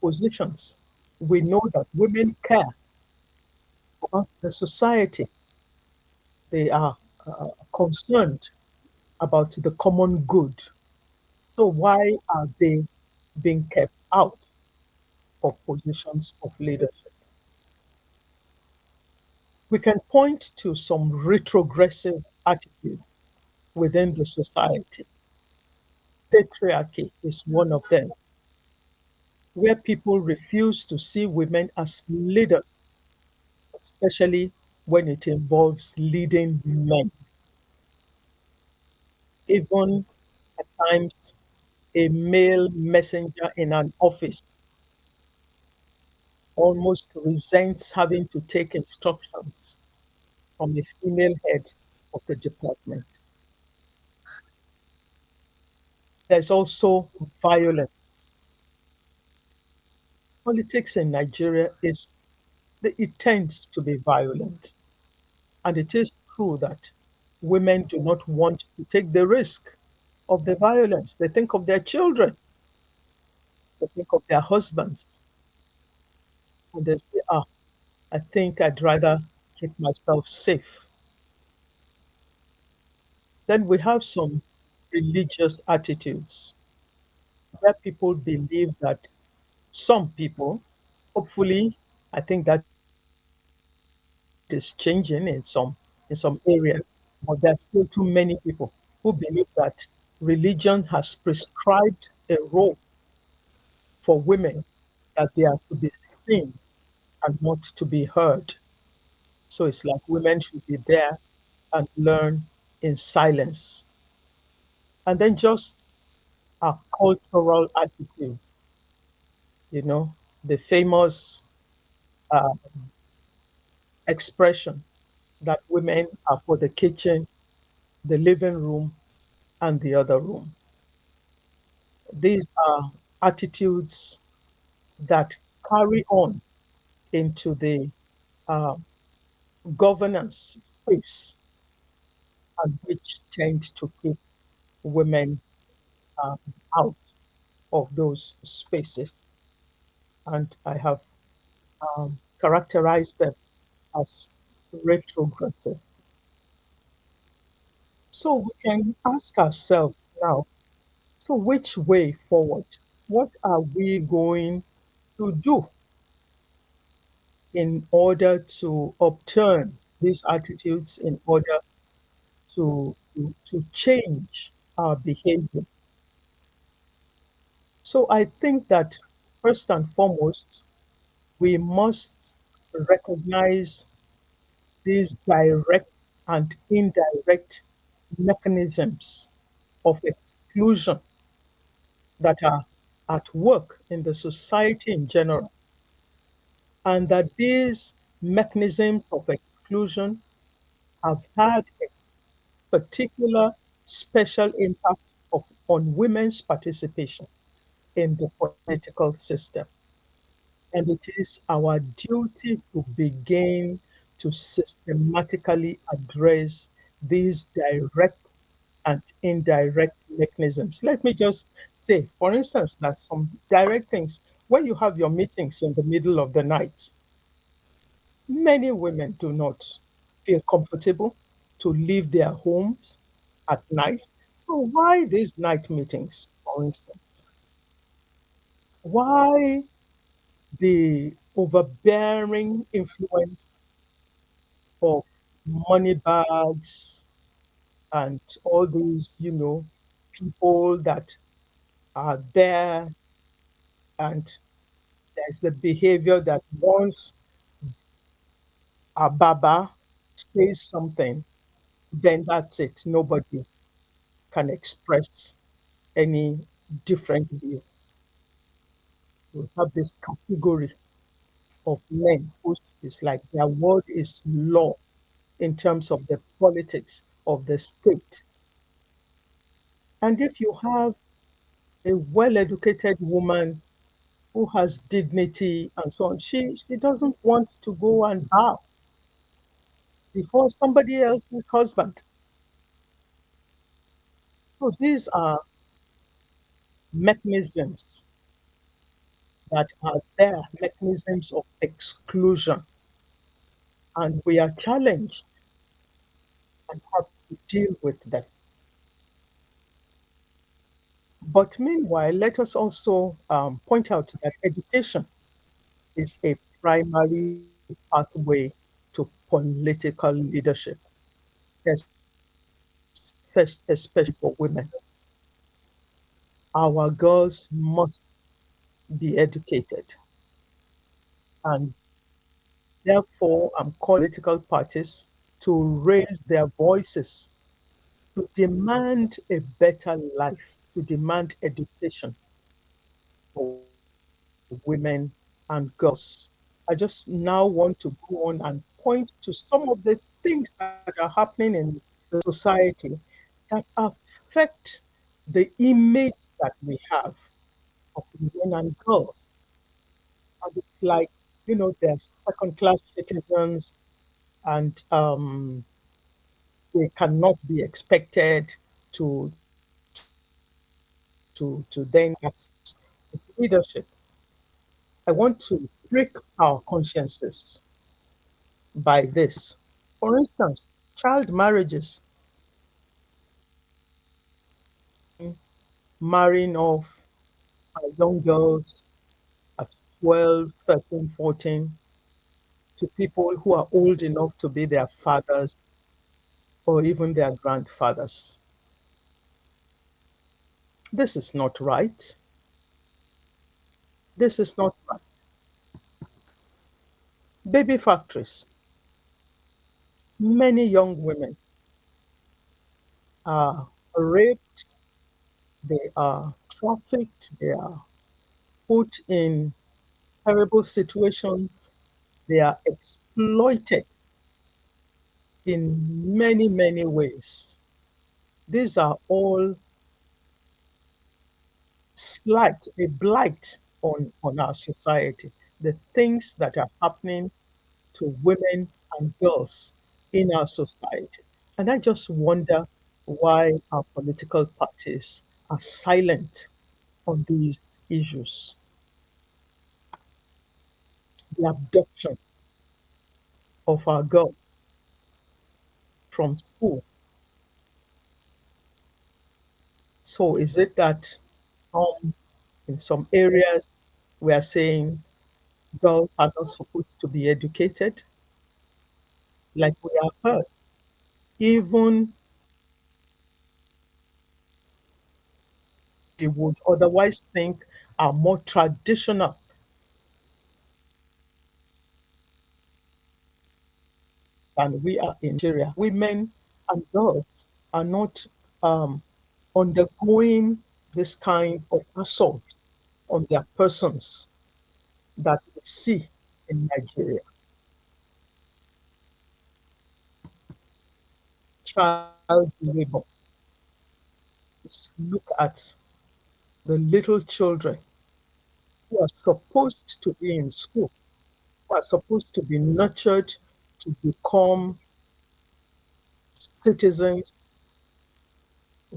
positions? We know that women care about the society, they are concerned about the common good. So, why are they being kept out of positions of leadership? We can point to some retrogressive attitudes within the society. Patriarchy is one of them, where people refuse to see women as leaders, especially when it involves leading men. Even at times, a male messenger in an office almost resents having to take instructions from a female head of the department. There's also violence. Politics in Nigeria it tends to be violent. And it is true that women do not want to take the risk of the violence. They think of their children, they think of their husbands. and they say, ah, I think I'd rather keep myself safe. Then we have some religious attitudes where people believe that some people, hopefully, I think that is changing in some areas, but there are still too many people who believe that religion has prescribed a role for women, that they are to be seen and not to be heard. So it's like women should be there and learn in silence. And then just our cultural attitudes, you know, the famous uh, expression that women are for the kitchen, the living room, and the other room. These are attitudes that carry on into the uh, governance space and which tend to keep women um, out of those spaces. And I have characterized them as retrogressive. So we can ask ourselves now, so which way forward? What are we going to do in order to upturn these attitudes, in order to change our behavior? So I think that first and foremost, we must recognize these direct and indirect mechanisms of exclusion that are at work in the society in general, and that these mechanisms of exclusion have had a particular special impact on women's participation in the political system. And it is our duty to begin to systematically address these direct and indirect mechanisms. Let me just say, for instance, that some direct things, when you have your meetings in the middle of the night, many women do not feel comfortable to leave their homes at night. So, why these night meetings, for instance? Why the overbearing influence of money bags and all these, people that are there, and there's the behavior that once a baba says something, then that's it. Nobody can express any different view. We have this category of men who is like their word is law in terms of the politics of the state. And if you have a well educated woman who has dignity and so on, she doesn't want to go and bow before somebody else's husband. So these are mechanisms that are there, mechanisms of exclusion, and we are challenged and have to deal with them. But meanwhile, let us also point out that education is a primary pathway to political leadership, especially for women. Our girls must be educated. And therefore, I'm calling political parties to raise their voices, to demand a better life, to demand education for women and girls. I just now want to go on and point to some of the things that are happening in the society that affect the image that we have of women and girls. And it's like, they're second class citizens, and they cannot be expected to then leadership. I want to prick our consciences by this. For instance, child marriages, marrying off young girls at 12, 13, 14 to people who are old enough to be their fathers or even their grandfathers. This is not right. This is not right. Baby factories. Many young women are raped, they are trafficked, they are put in terrible situations, they are exploited in many, many ways. These are all slight, a blight on our society. The things that are happening to women and girls in our society. And I just wonder why our political parties are silent on these issues. The abduction of our girls from school. So is it that um, in some areas we are saying girls are not supposed to be educated, like we have heard, even we would otherwise think are more traditional than we are in Nigeria. Women and girls are not um, undergoing this kind of assault on their persons that we see in Nigeria. Child labor. Just look at the little children who are supposed to be in school, who are supposed to be nurtured to become citizens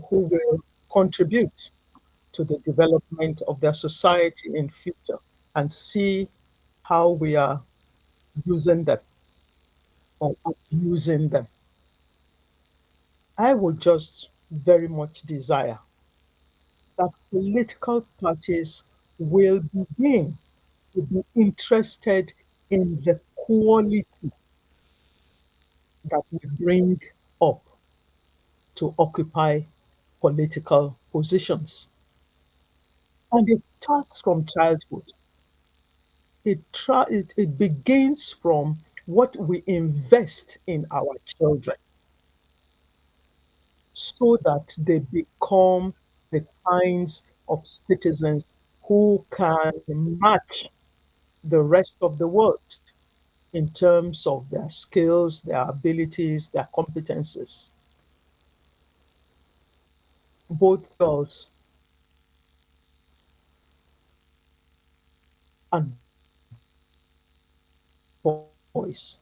who will contribute to the development of their society in future, and see how we are using them or abusing them. I would just very much desire that political parties will begin to be interested in the quality that we bring up to occupy political positions. And it starts from childhood. It begins from what we invest in our children so that they become the kinds of citizens who can match the rest of the world in terms of their skills, their abilities, their competences. Both girls and boys.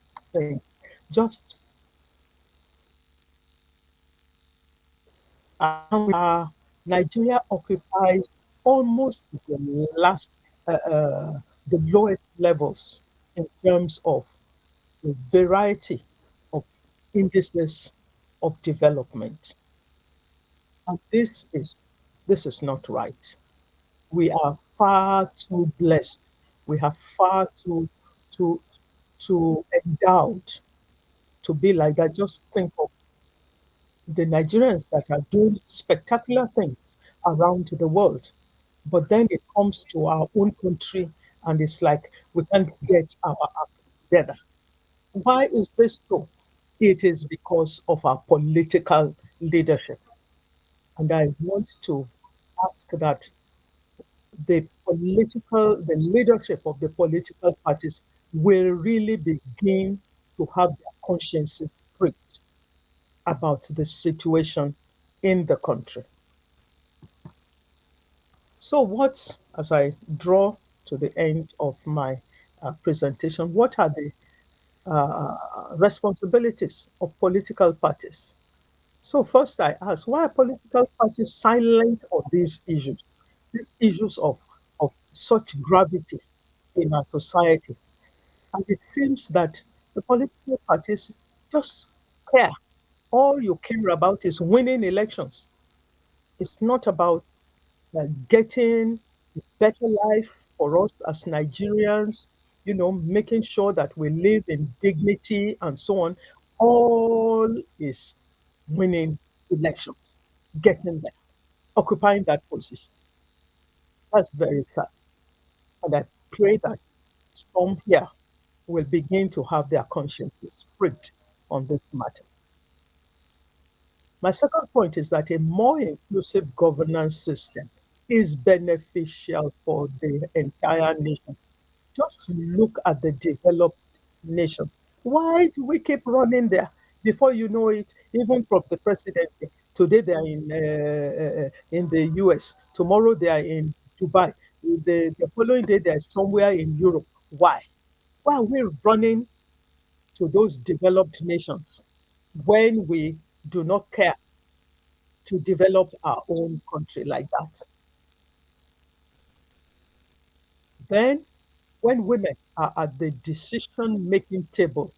Just Nigeria occupies almost the last, the lowest levels in terms of the variety of indices of development. And this is not right. We are far too blessed. We are far too too endowed to be like that. Just think of the Nigerians that are doing spectacular things around the world. But then it comes to our own country and it's like we can't get our act together. Why is this so? It is because of our political leadership. And I want to ask that the leadership of the political parties will really begin to have their consciences pricked about the situation in the country. So, as I draw to the end of my presentation, what are the responsibilities of political parties? So, first, I ask, why are political parties silent on these issues of such gravity? in our society. And it seems that the political parties just care. All you care about is winning elections. It's not about getting a better life for us as Nigerians, making sure that we live in dignity and so on. All is winning elections, getting there, occupying that position. That's very sad. And I pray that some here will begin to have their consciences pricked on this matter. My second point is that a more inclusive governance system is beneficial for the entire nation. Just look at the developed nations. Why do we keep running there? Before you know it, even from the presidency, today they are in the US, tomorrow they are in Dubai, the following day they are somewhere in Europe. Why? Why are we running to those developed nations when we do not care to develop our own country like that? Then, when women are at the decision making table,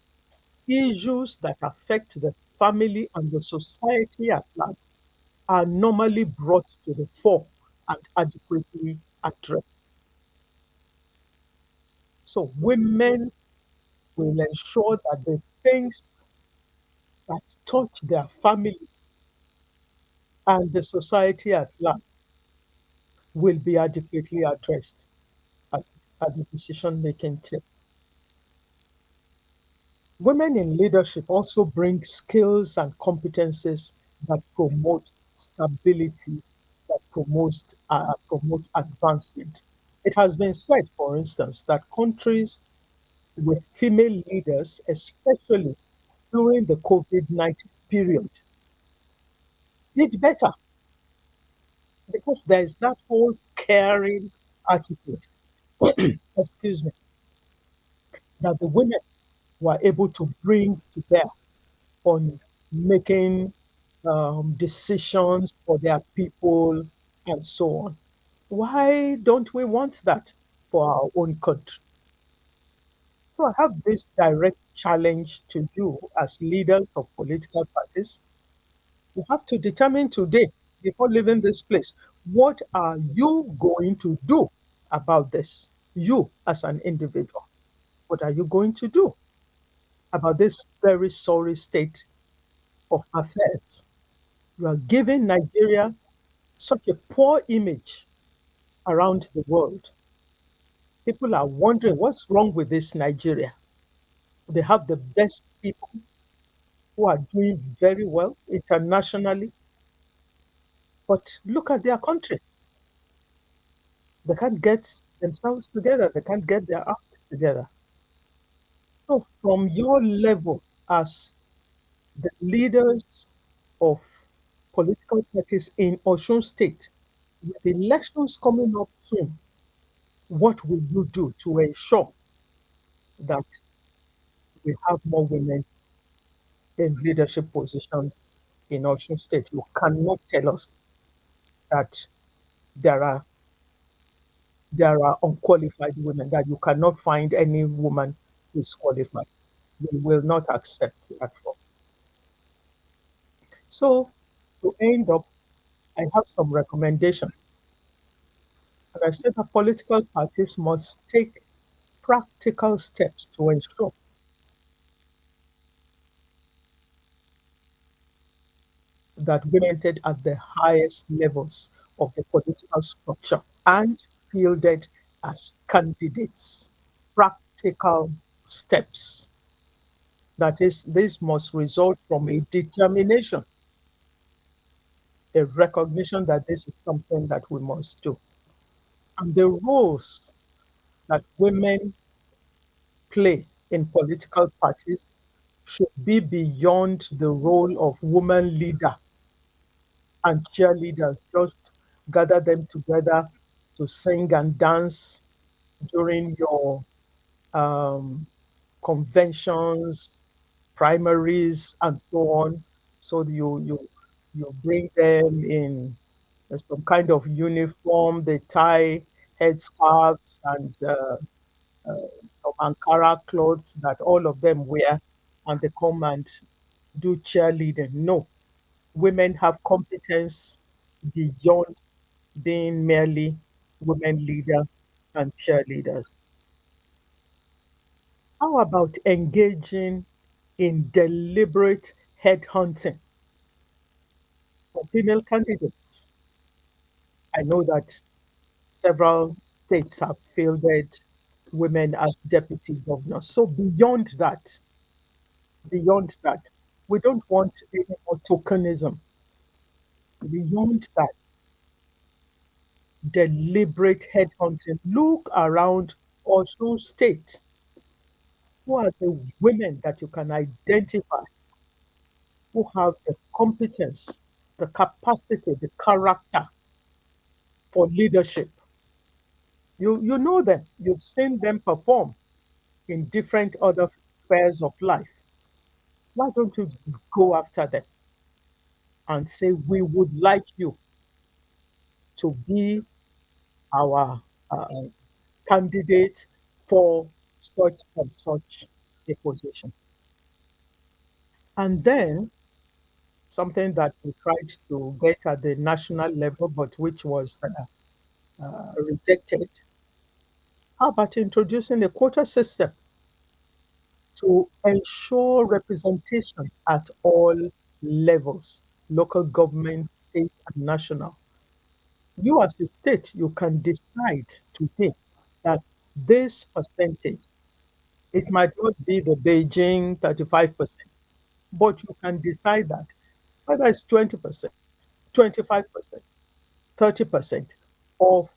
issues that affect the family and the society at large are normally brought to the fore and adequately addressed. So, women will ensure that the things that touch their family and the society at large will be adequately addressed at, at the decision making table. Women in leadership also bring skills and competences that promote stability, that promote advancement. It has been said, for instance, that countries with female leaders, especially during the COVID-19 period, did better because there is that whole caring attitude, excuse me, that the women were able to bring to bear on making decisions for their people and so on. Why don't we want that for our own country? So I have this direct challenge to you as leaders of political parties. You have to determine today, before leaving this place, what are you going to do about this? You as an individual, what are you going to do about this very sorry state of affairs? You are giving Nigeria such a poor image around the world. People are wondering what's wrong with this Nigeria. They have the best people who are doing very well internationally, but look at their country. They can't get themselves together, they can't get their act together. So, from your level as the leaders of political parties in Osun State, with elections coming up soon, what will you do to ensure that we have more women in leadership positions in Osun State? You cannot tell us that there are unqualified women, that you cannot find any woman who is qualified. We will not accept that. So, to end up, I have some recommendations. And I said that political parties must take practical steps to ensure that women at the highest levels of the political structure and fielded as candidates. Practical steps. That is, this must result from a determination, a recognition that this is something that we must do. And the roles that women play in political parties should be beyond the role of woman leader and cheerleaders. Just gather them together to sing and dance during your um, conventions, primaries, and so on. So you bring them in some kind of uniform. They tie headscarves and some Ankara clothes that all of them wear and they come and do cheerleading. No, women have competence beyond being merely women leaders and cheerleaders. How about engaging in deliberate headhunting for female candidates? I know that several states have fielded women as deputy governors. So beyond that, we don't want any more tokenism. Beyond that, deliberate headhunting. Look around Osun State. Who are the women that you can identify who have the competence, the capacity, the character for leadership? You know them. You've seen them perform in different other spheres of life. Why don't you go after them and say, we would like you to be our candidate for such and such a position? And then something that we tried to get at the national level, but which was rejected. How about introducing a quota system to ensure representation at all levels, local government, state, and national? You as a state, you can decide today that this percentage, it might not be the Beijing 35%, but you can decide that whether it's 20%, 25%, 30% of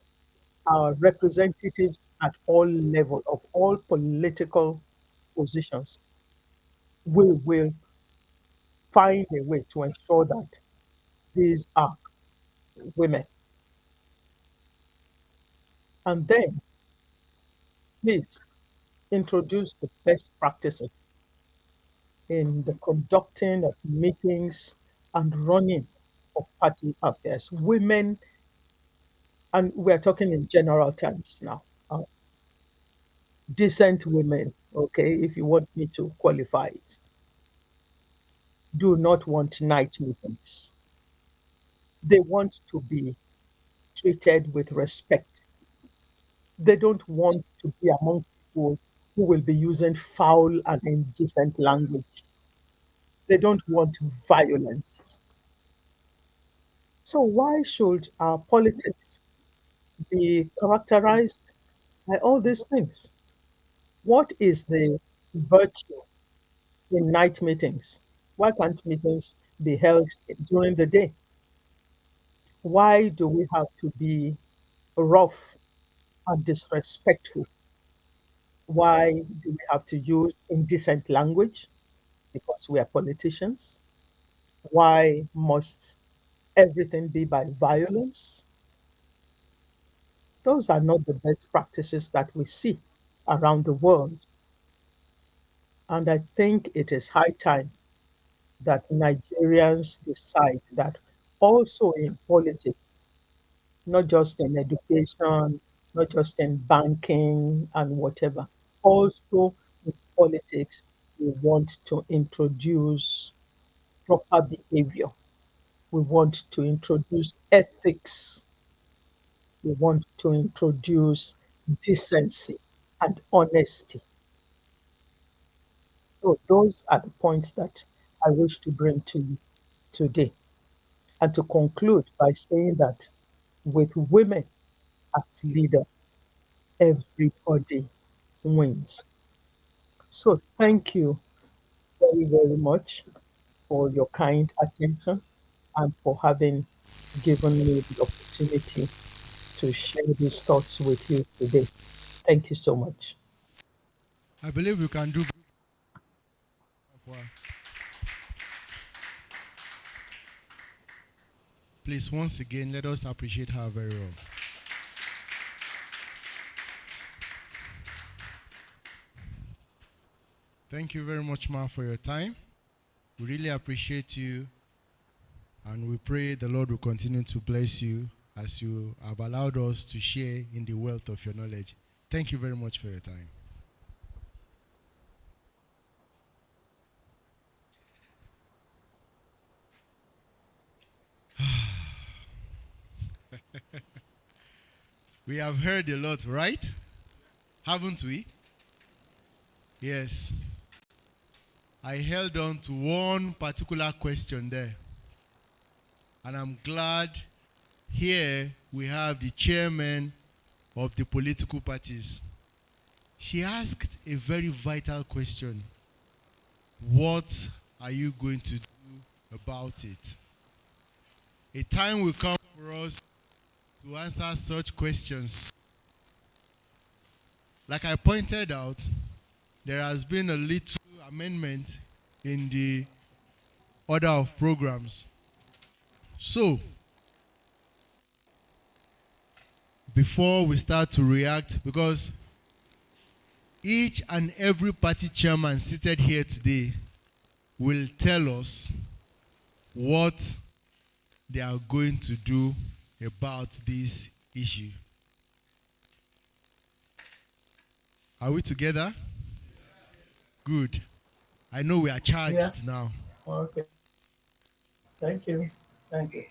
our representatives at all levels of all political positions, we will find a way to ensure that these are women. And then please introduce the best practices in the conducting of meetings and running of party affairs. Women, and we're talking in general terms now, decent women, okay, if you want me to qualify it, do not want night meetings. They want to be treated with respect. They don't want to be among people who will be using foul and indecent language. They don't want violence. So, why should our politics be characterized by all these things? What is the virtue in night meetings? Why can't meetings be held during the day? Why do we have to be rough and disrespectful? Why do we have to use indecent language? Because we are politicians. Why must everything be by violence? Those are not the best practices that we see around the world. And I think it is high time that Nigerians decide that also in politics, not just in education, not just in banking and whatever, also in politics, we want to introduce proper behavior. We want to introduce ethics. We want to introduce decency and honesty. So those are the points that I wish to bring to you today. And to conclude by saying that with women as leader, everybody wins. So thank you very, very much for your kind attention and for having given me the opportunity to share these thoughts with you today. Thank you so much. I believe we can do. Please, once again, let us appreciate her very well. Thank you very much, Ma, for your time. We really appreciate you, and we pray the Lord will continue to bless you as you have allowed us to share in the wealth of your knowledge. Thank you very much for your time. We have heard a lot, right? Haven't we? Yes. I held on to one particular question there. And I'm glad here we have the chairman of the political parties. She asked a very vital question. What are you going to do about it? A time will come for us to answer such questions. Like I pointed out, there has been a little amendment in the order of programs. So, before we start to react, because each and every party chairman seated here today will tell us what they are going to do about this issue. Are we together? Good. I know we are charged now. Okay. Thank you. Thank you.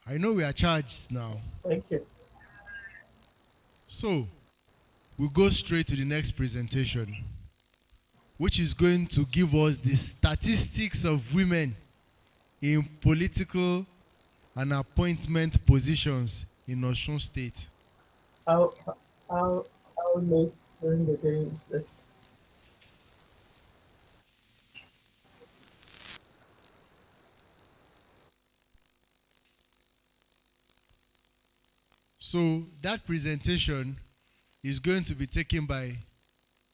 I know we are charged now. Thank you. So, we'll go straight to the next presentation, which is going to give us the statistics of women in political and appointment positions in Osun State. How, how late during the day is this? So, that presentation is going to be taken by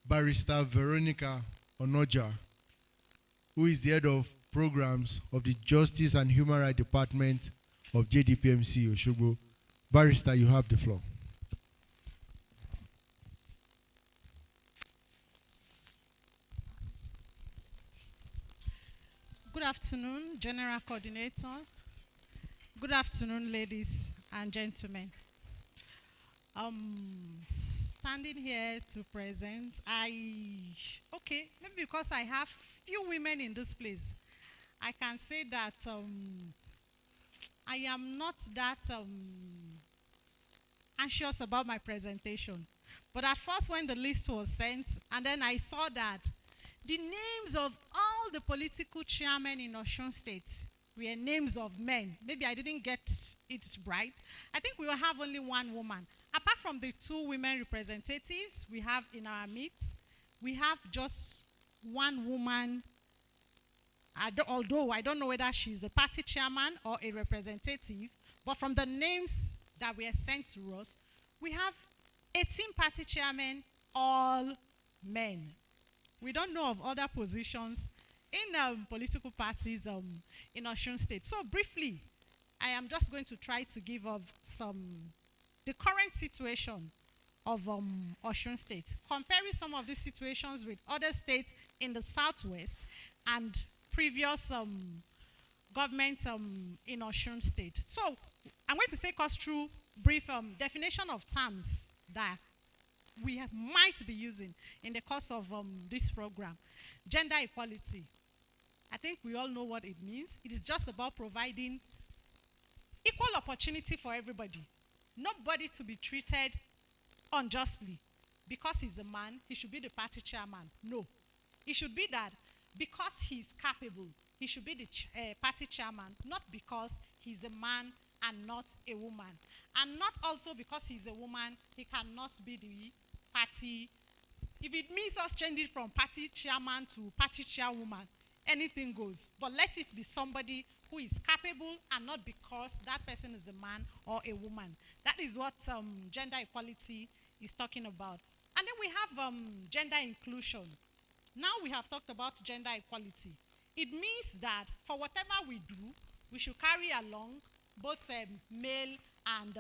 Barrister Veronica Onoja, who is the head of programs of the Justice and Human Rights Department of JDPMC Osogbo. Barrister, you have the floor. Good afternoon, General Coordinator. Good afternoon, ladies and gentlemen. Standing here to present, maybe because I have few women in this place, I can say that I am not that anxious about my presentation. But at first when the list was sent, and then I saw that the names of all the political chairmen in Osun State were names of men. Maybe I didn't get it right. I think we will have only one woman. Apart from the two women representatives we have in our midst, we have just one woman. Although I don't know whether she's the party chairman or a representative, but from the names that were sent to us, we have 18 party chairmen, all men. We don't know of other positions in political parties in Osun State. So briefly, I am just going to try to give of the current situation of Osun State, comparing some of these situations with other states in the southwest and previous government in Osun State. So I'm going to take us through brief definition of terms that we might be using in the course of this program. Gender equality. I think we all know what it means. It is just about providing equal opportunity for everybody. Nobody to be treated unjustly. Because he's a man, he should be the party chairman. No. It should be that because he's capable, he should be the party chairman, not because he's a man and not a woman. And not also because he's a woman, he cannot be the party. If it means us changing from party chairman to party chairwoman, anything goes. But let it be somebody who is capable and not because that person is a man or a woman. That is what gender equality is talking about. And then we have gender inclusion. Now we have talked about gender equality. It means that for whatever we do, we should carry along both male and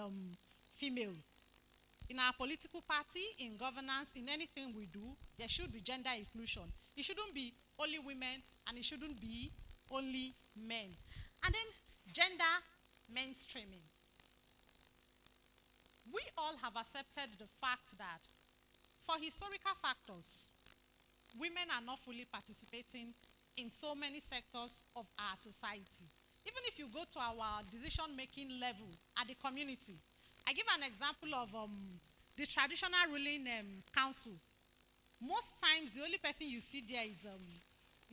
female. In our political party, in governance, in anything we do, there should be gender inclusion. It shouldn't be only women and it shouldn't be only men. And then gender mainstreaming. We all have accepted the fact that for historical factors, women are not fully participating in so many sectors of our society. Even if you go to our decision-making level at the community, I give an example of the traditional ruling council. Most times, the only person you see there is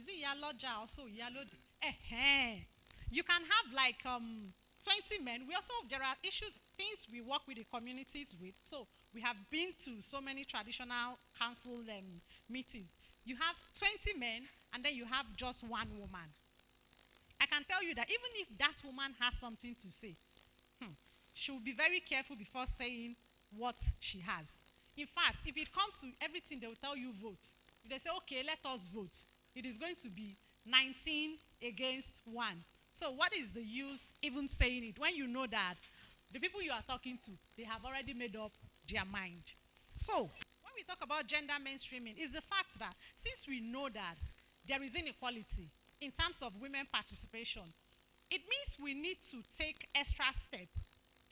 it Yaloja also Yalode? You can have like 20 men. We also, there are issues, things we work with the communities with. So we have been to so many traditional council meetings. You have 20 men and then you have just one woman. I can tell you that even if that woman has something to say, she will be very careful before saying what she has. In fact, if it comes to everything, they will tell you vote. If they say, okay, let us vote, it is going to be 19 against 1. So what is the use even saying it when you know that the people you are talking to, they have already made up their mind? So when we talk about gender mainstreaming, it's the fact that since we know that there is inequality in terms of women participation, it means we need to take extra steps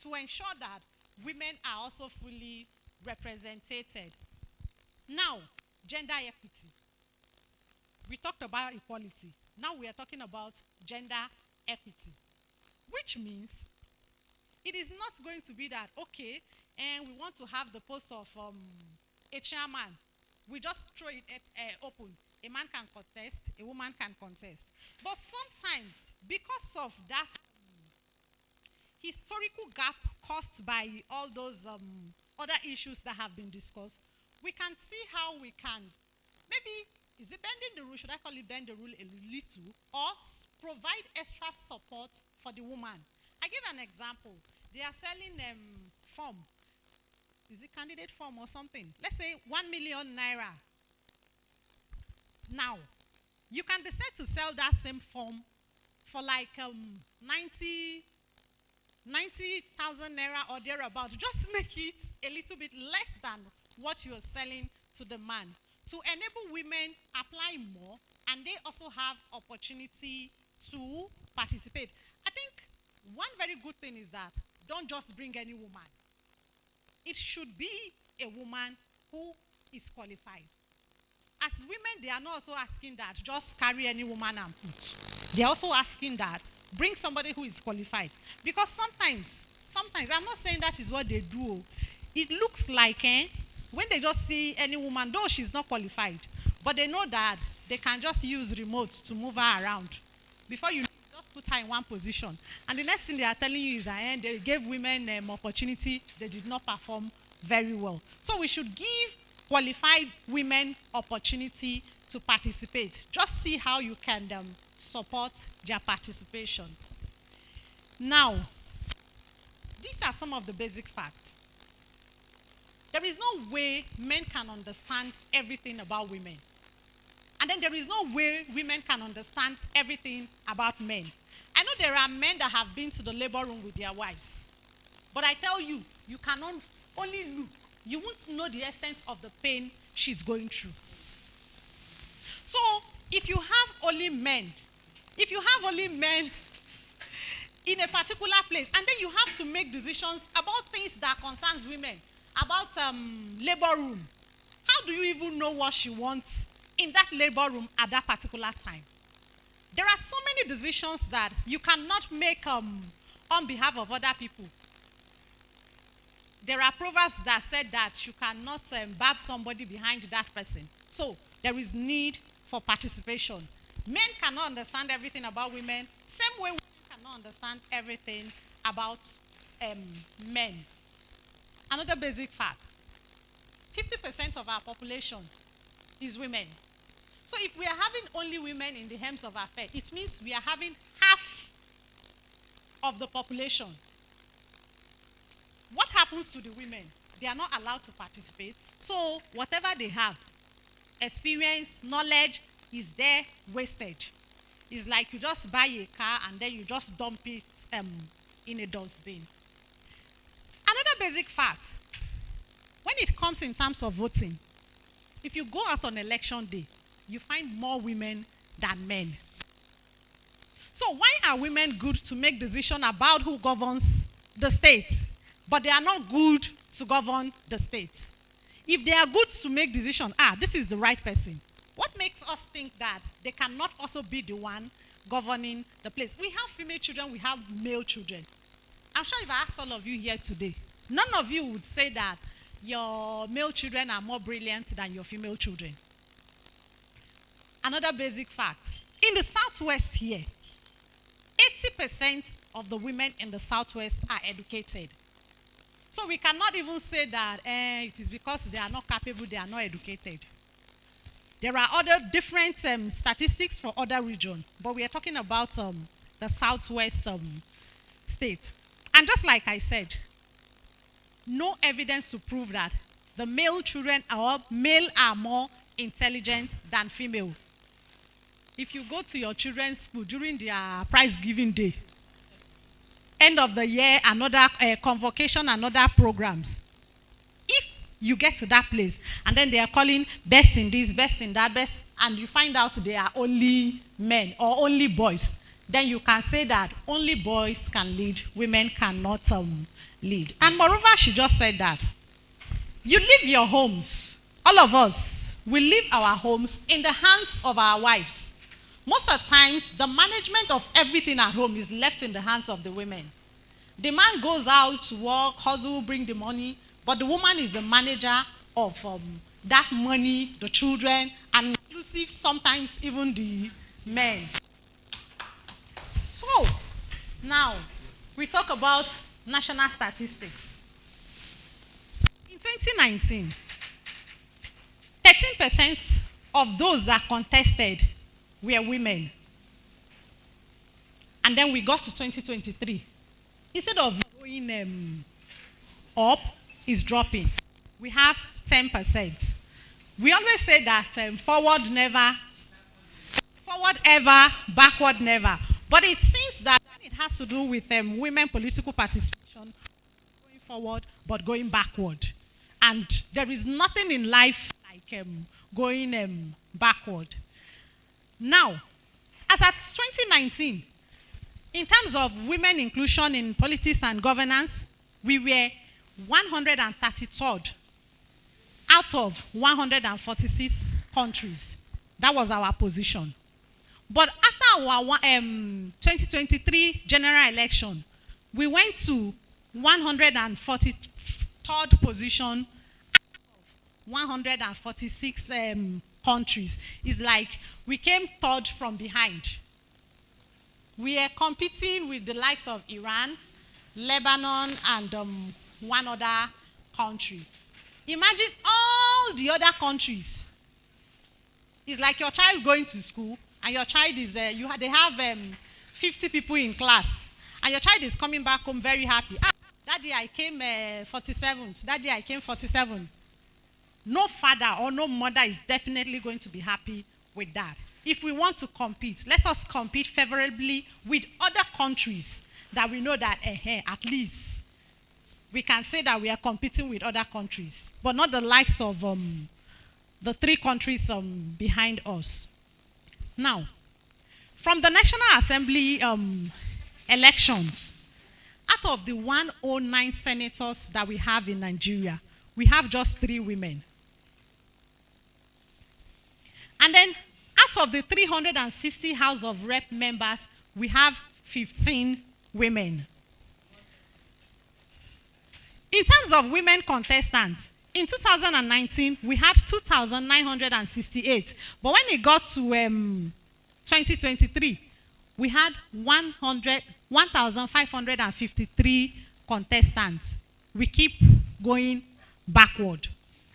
to ensure that women are also fully represented. Now, gender equity. We talked about equality. Now we are talking about gender equity, which means it is not going to be that, okay, and we want to have the post of a chairman. We just throw it open. A man can contest, a woman can contest. But sometimes, because of that historical gap caused by all those other issues that have been discussed, we can see how we can, maybe, is it bending the rule? Should I call it bend the rule a little? Or provide extra support for the woman. I give an example. They are selling form. Is it candidate form or something? Let's say 1 million naira. Now, you can decide to sell that same form for like 90,000 naira or thereabout. Just make it a little bit less than what you are selling to the man, to enable women apply more and they also have opportunity to participate. I think one very good thing is that don't just bring any woman. It should be a woman who is qualified. As women, they are not also asking that just carry any woman and put. They are also asking that bring somebody who is qualified. Because sometimes, I'm not saying that is what they do. It looks like when they just see any woman, though she's not qualified, but they know that they can just use remote to move her around. Before you just put her in one position. And the next thing they are telling you is that they gave women opportunity, they did not perform very well. So we should give qualified women opportunity to participate. Just see how you can support their participation. Now, these are some of the basic facts. There is no way men can understand everything about women. And then there is no way women can understand everything about men. I know there are men that have been to the labor room with their wives. But I tell you, you cannot only look. You won't know the extent of the pain she's going through. So, if you have only men in a particular place, and then you have to make decisions about things that concerns women, about labor room, how do you even know what she wants in that labor room at that particular time? There are so many decisions that you cannot make on behalf of other people. There are proverbs that said that you cannot barb somebody behind that person. So there is need for participation. Men cannot understand everything about women, same way women cannot understand everything about men. Another basic fact, 50% of our population is women. So if we are having only women in the helms of affairs, it means we are having half of the population. What happens to the women? They are not allowed to participate. So whatever they have, experience, knowledge, is there wasted. It's like you just buy a car and then you just dump it in a dustbin. Another basic fact, when it comes in terms of voting, if you go out on election day, you find more women than men. So why are women good to make decisions about who governs the state, but they are not good to govern the state? If they are good to make decisions, this is the right person, what makes us think that they cannot also be the one governing the place. We have female children, we have male children. I'm sure if I ask all of you here today, none of you would say that your male children are more brilliant than your female children. Another basic fact, in the Southwest here, 80% of the women in the Southwest are educated. So we cannot even say that it is because they are not capable, they are not educated. There are other different statistics for other regions, but we are talking about the Southwest state. And just like I said, no evidence to prove that the male children or male are more intelligent than female. If you go to your children's school during their prize giving day, end of the year, another convocation, another programs, if you get to that place and then they are calling best in this, best in that, best, and you find out they are only men or only boys, then you can say that only boys can lead, women cannot lead. And moreover, she just said that you leave your homes, all of us, we leave our homes in the hands of our wives. Most of the times, the management of everything at home is left in the hands of the women. The man goes out to work, hustle, bring the money, but the woman is the manager of that money, the children, and inclusive sometimes even the men. So, now, we talk about national statistics. In 2019, 13% of those that contested were women. And then we got to 2023. Instead of going up, it's dropping. We have 10%. We always say that forward ever, backward never. But it seems that it has to do with women political participation, going forward, but going backward. And there is nothing in life like going backward. Now, as at 2019, in terms of women inclusion in politics and governance, we were 133rd out of 146 countries. That was our position. But after our 2023 general election, we went to 143rd position out of 146 countries. It's like we came third from behind. We are competing with the likes of Iran, Lebanon, and one other country. Imagine all the other countries. It's like your child going to school, and your child is, they have 50 people in class, and your child is coming back home very happy. Ah, that day I came 47th. That day I came 47th. No father or no mother is definitely going to be happy with that. If we want to compete, let us compete favorably with other countries that we know that at least we can say that we are competing with other countries, but not the likes of the three countries behind us. Now, from the National Assembly elections, out of the 109 senators that we have in Nigeria, we have just 3 women. And then out of the 360 House of Rep members, we have 15 women. In terms of women contestants, in 2019, we had 2,968. But when it got to 2023, we had 1,553 contestants. We keep going backward.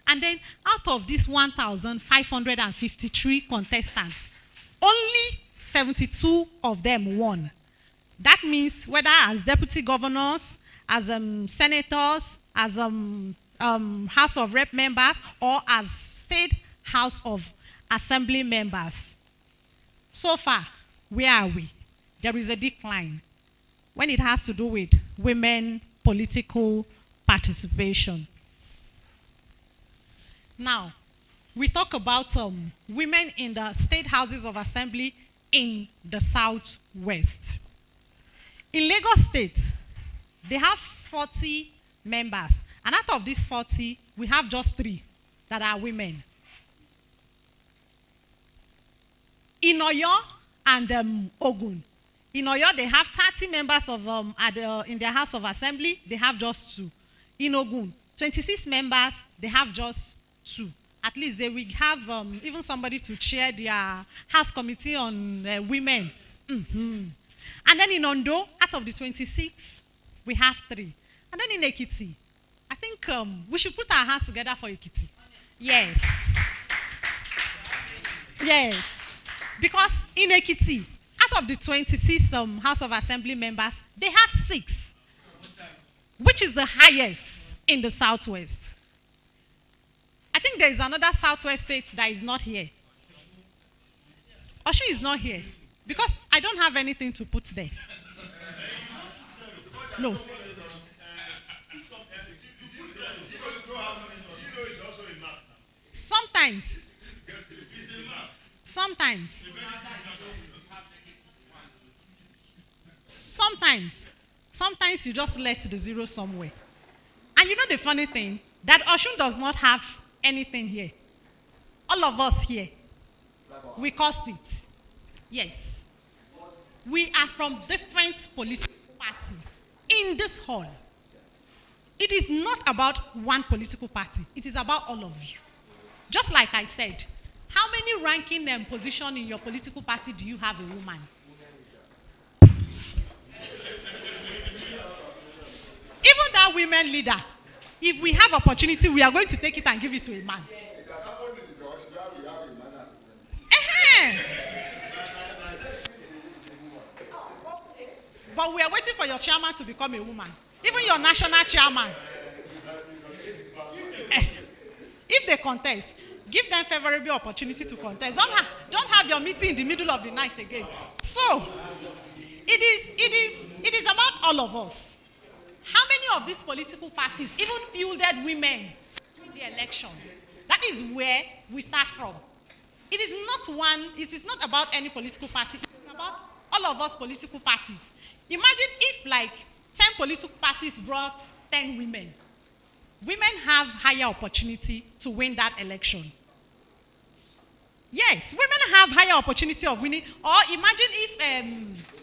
And then out of these 1,553 contestants, only 72 of them won. That means whether as deputy governors, as senators, as House of Rep members, or as State House of Assembly members. So far, where are we? There is a decline when it has to do with women political participation. Now, we talk about women in the state houses of assembly in the Southwest. In Lagos State, they have 40 members. And out of these 40, we have just 3 that are women. In Oyo, and Ogun. In Oyo, they have 30 members of in their House of Assembly. They have just 2. In Ogun, 26 members. They have just 2. At least they will have even somebody to chair their House Committee on Women. And then in Ondo, out of the 26, we have 3. And then in Ekiti, I think we should put our hands together for Ekiti. Yes. Yes. Because in Ekiti, out of the 26 House of Assembly members, they have 6, which is the highest in the Southwest. I think there is another Southwest state that is not here. Osun is not here because I don't have anything to put there. No. Sometimes. Sometimes you just let the zero somewhere. And you know the funny thing? That Osun does not have anything here. All of us here, we caused it. Yes. We are from different political parties in this hall. It is not about one political party. It is about all of you. Just like I said, how many ranking position in your political party do you have a woman? Even that women leader, if we have opportunity, we are going to take it and give it to a man. But we are waiting for your chairman to become a woman. Even your national chairman. If they contest, give them favorable opportunity to contest. Don't have your meeting in the middle of the night again. So, it is about all of us. How many of these political parties even fielded women in the election? That is where we start from. It is not about any political party. It is about all of us political parties. Imagine if like 10 political parties brought 10 women. Women have higher opportunity to win that election. Yes, women have higher opportunity of winning. Or imagine if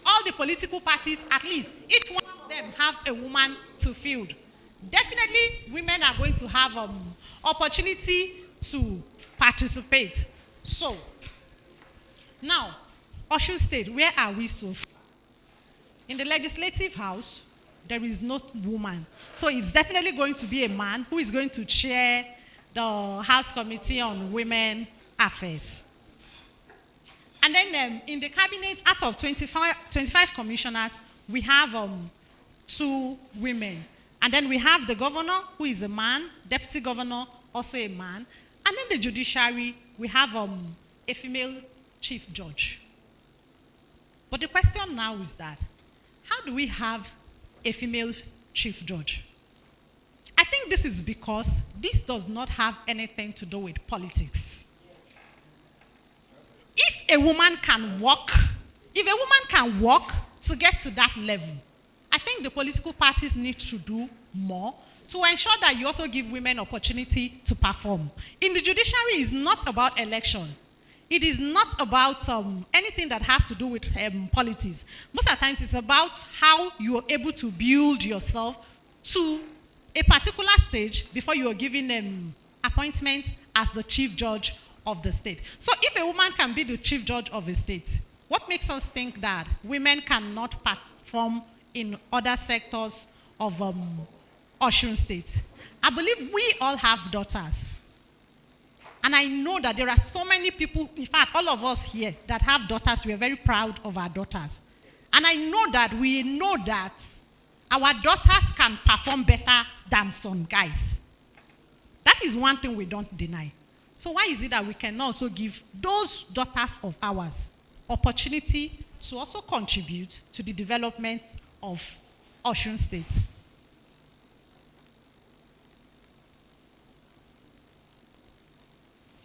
all the political parties, at least each one of them have a woman to field. Definitely, women are going to have opportunity to participate. So, now, Osun State, where are we so far? In the Legislative House, there is no woman. So it's definitely going to be a man who is going to chair the House Committee on Women Affairs. And then in the cabinet, out of 25 commissioners, we have 2 women. And then we have the governor, who is a man, deputy governor, also a man. And then the judiciary, we have a female chief judge. But the question now is that, how do we have a female chief judge? I think this is because this does not have anything to do with politics. If a woman can walk to get to that level, I think the political parties need to do more to ensure that you also give women opportunity to perform. In the judiciary, it's not about election. It is not about anything that has to do with politics. Most of the times, it's about how you are able to build yourself to a particular stage before you are given appointment as the chief judge of the state. So if a woman can be the chief judge of a state, what makes us think that women cannot perform in other sectors of Osun State? I believe we all have daughters. And I know that there are so many people, in fact, all of us here that have daughters, we are very proud of our daughters. And I know that we know that our daughters can perform better than some guys. That is one thing we don't deny. So why is it that we can also give those daughters of ours opportunity to also contribute to the development of Osun State?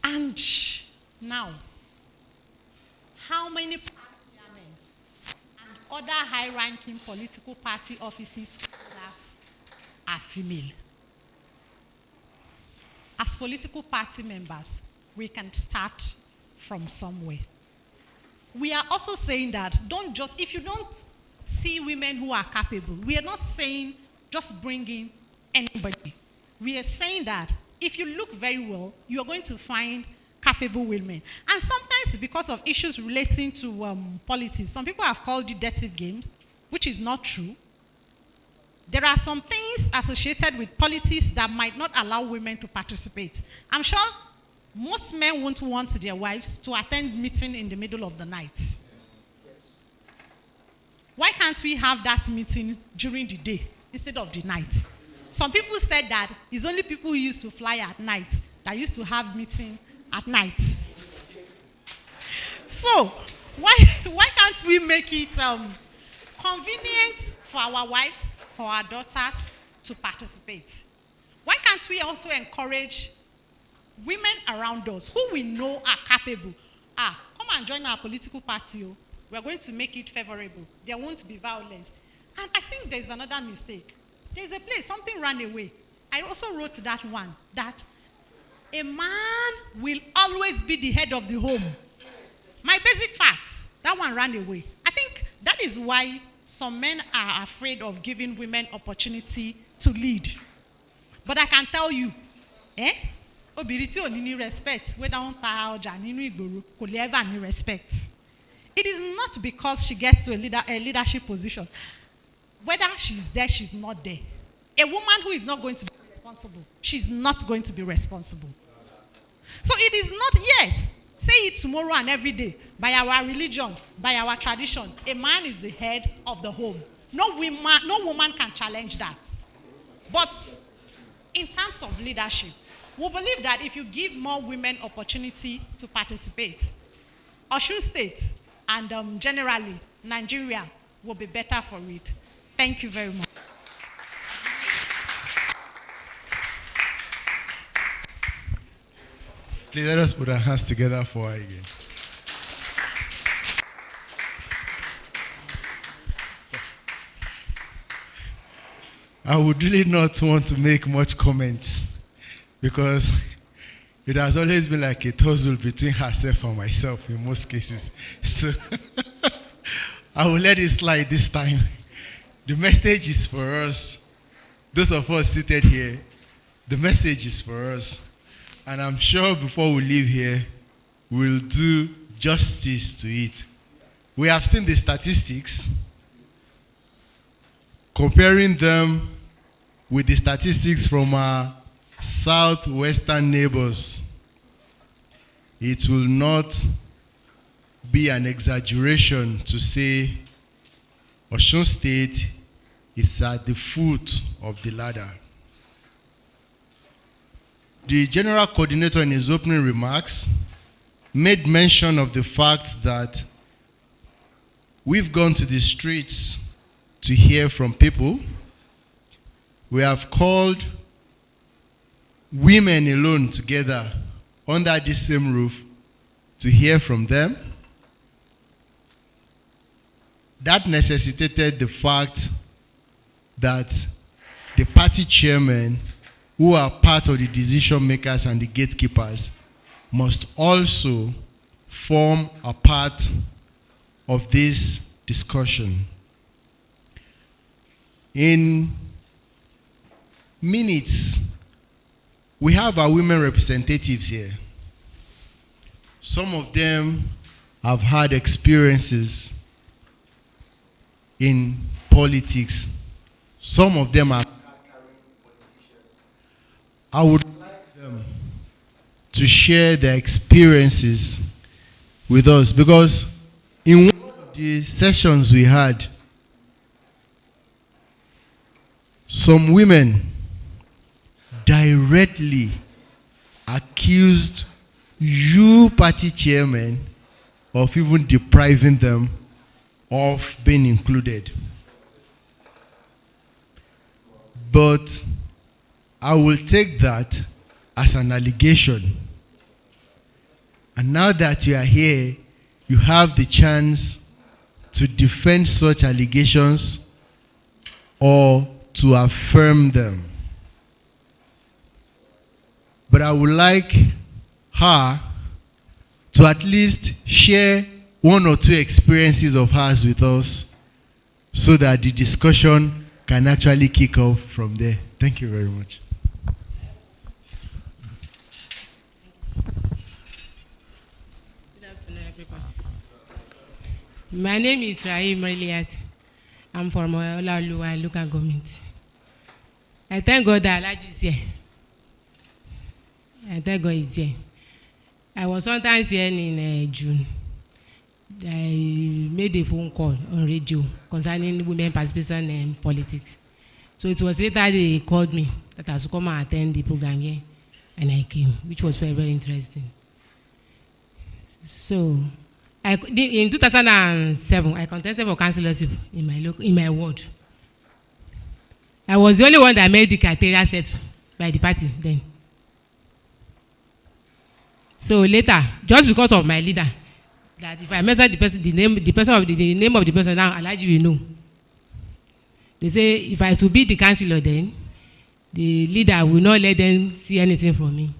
And now, how many chairmen and other high-ranking political party offices holders are female? As political party members, we can start from somewhere. we are also saying that don't just, if you don't see women who are capable, we are not saying just bring in anybody. We are saying that if you look very well, you are going to find capable women. And sometimes because of issues relating to politics, some people have called it dirty games, which is not true. There are some things associated with politics that might not allow women to participate. I'm sure most men won't want their wives to attend meeting in the middle of the night. Why can't we have that meeting during the day instead of the night? Some people said that it's only people who used to fly at night that used to have meeting at night. So why can't we make it convenient for our wives, for our daughters to participate? Why can't we also encourage women around us who we know are capable? Come and join our political party. We're going to make it favorable. There won't be violence. And I think there's another mistake. There's a place, something ran away. I also wrote that one, that a man will always be the head of the home. My basic facts, that one ran away. I think that is why some men are afraid of giving women opportunity to lead. But I can tell you, obiriti o ni respect, whether on ta oja ninu igboro, kò lè ever ni respect. It is not because she gets to a leadership position. Whether she's there, she's not there. A woman who is not going to be responsible, she's not going to be responsible. So it is not, yes, say it tomorrow and every day, by our religion, by our tradition, a man is the head of the home. No woman can challenge that. But in terms of leadership, we believe that if you give more women opportunity to participate, Osun State and generally Nigeria will be better for it. Thank you very much. Please let us put our hands together for her again. I would really not want to make much comments because it has always been like a tussle between herself and myself in most cases. So I will let it slide this time. The message is for us. Those of us seated here, the message is for us. And I'm sure before we leave here, we'll do justice to it. We have seen the statistics, comparing them with the statistics from our southwestern neighbors. It will not be an exaggeration to say Osun State is at the foot of the ladder. The general coordinator in his opening remarks made mention of the fact that we've gone to the streets to hear from people. We have called women alone together under this same roof to hear from them. That necessitated the fact that the party chairmen, who are part of the decision makers and the gatekeepers, must also form a part of this discussion. In minutes, we have our women representatives here. Some of them have had experiences in politics. Some of them are. I would like them to share their experiences with us, because in one of the sessions we had, some women directly accused you party chairman of even depriving them of being included. But I will take that as an allegation. And now that you are here, you have the chance to defend such allegations or to affirm them. But I would like her to at least share one or two experiences of hers with us so that the discussion can actually kick off from there. Thank you very much. Good afternoon, everybody. My name is Remi. I'm from Olaoluwa local government. I thank God that Alhaji is here. I thank God he's here. I was sometimes here in June. I made a phone call on radio concerning women participation in politics. So it was later they called me that I should come and attend the program here, and I came, which was very, very interesting. So in 2007, I contested for councillorship in my ward. I was the only one that made the criteria set by the party then. So later, just because of my leader, that if I mention the person, the name of the person now, Alhaji will know. They say if I should be the councillor, then the leader will not let them see anything from me.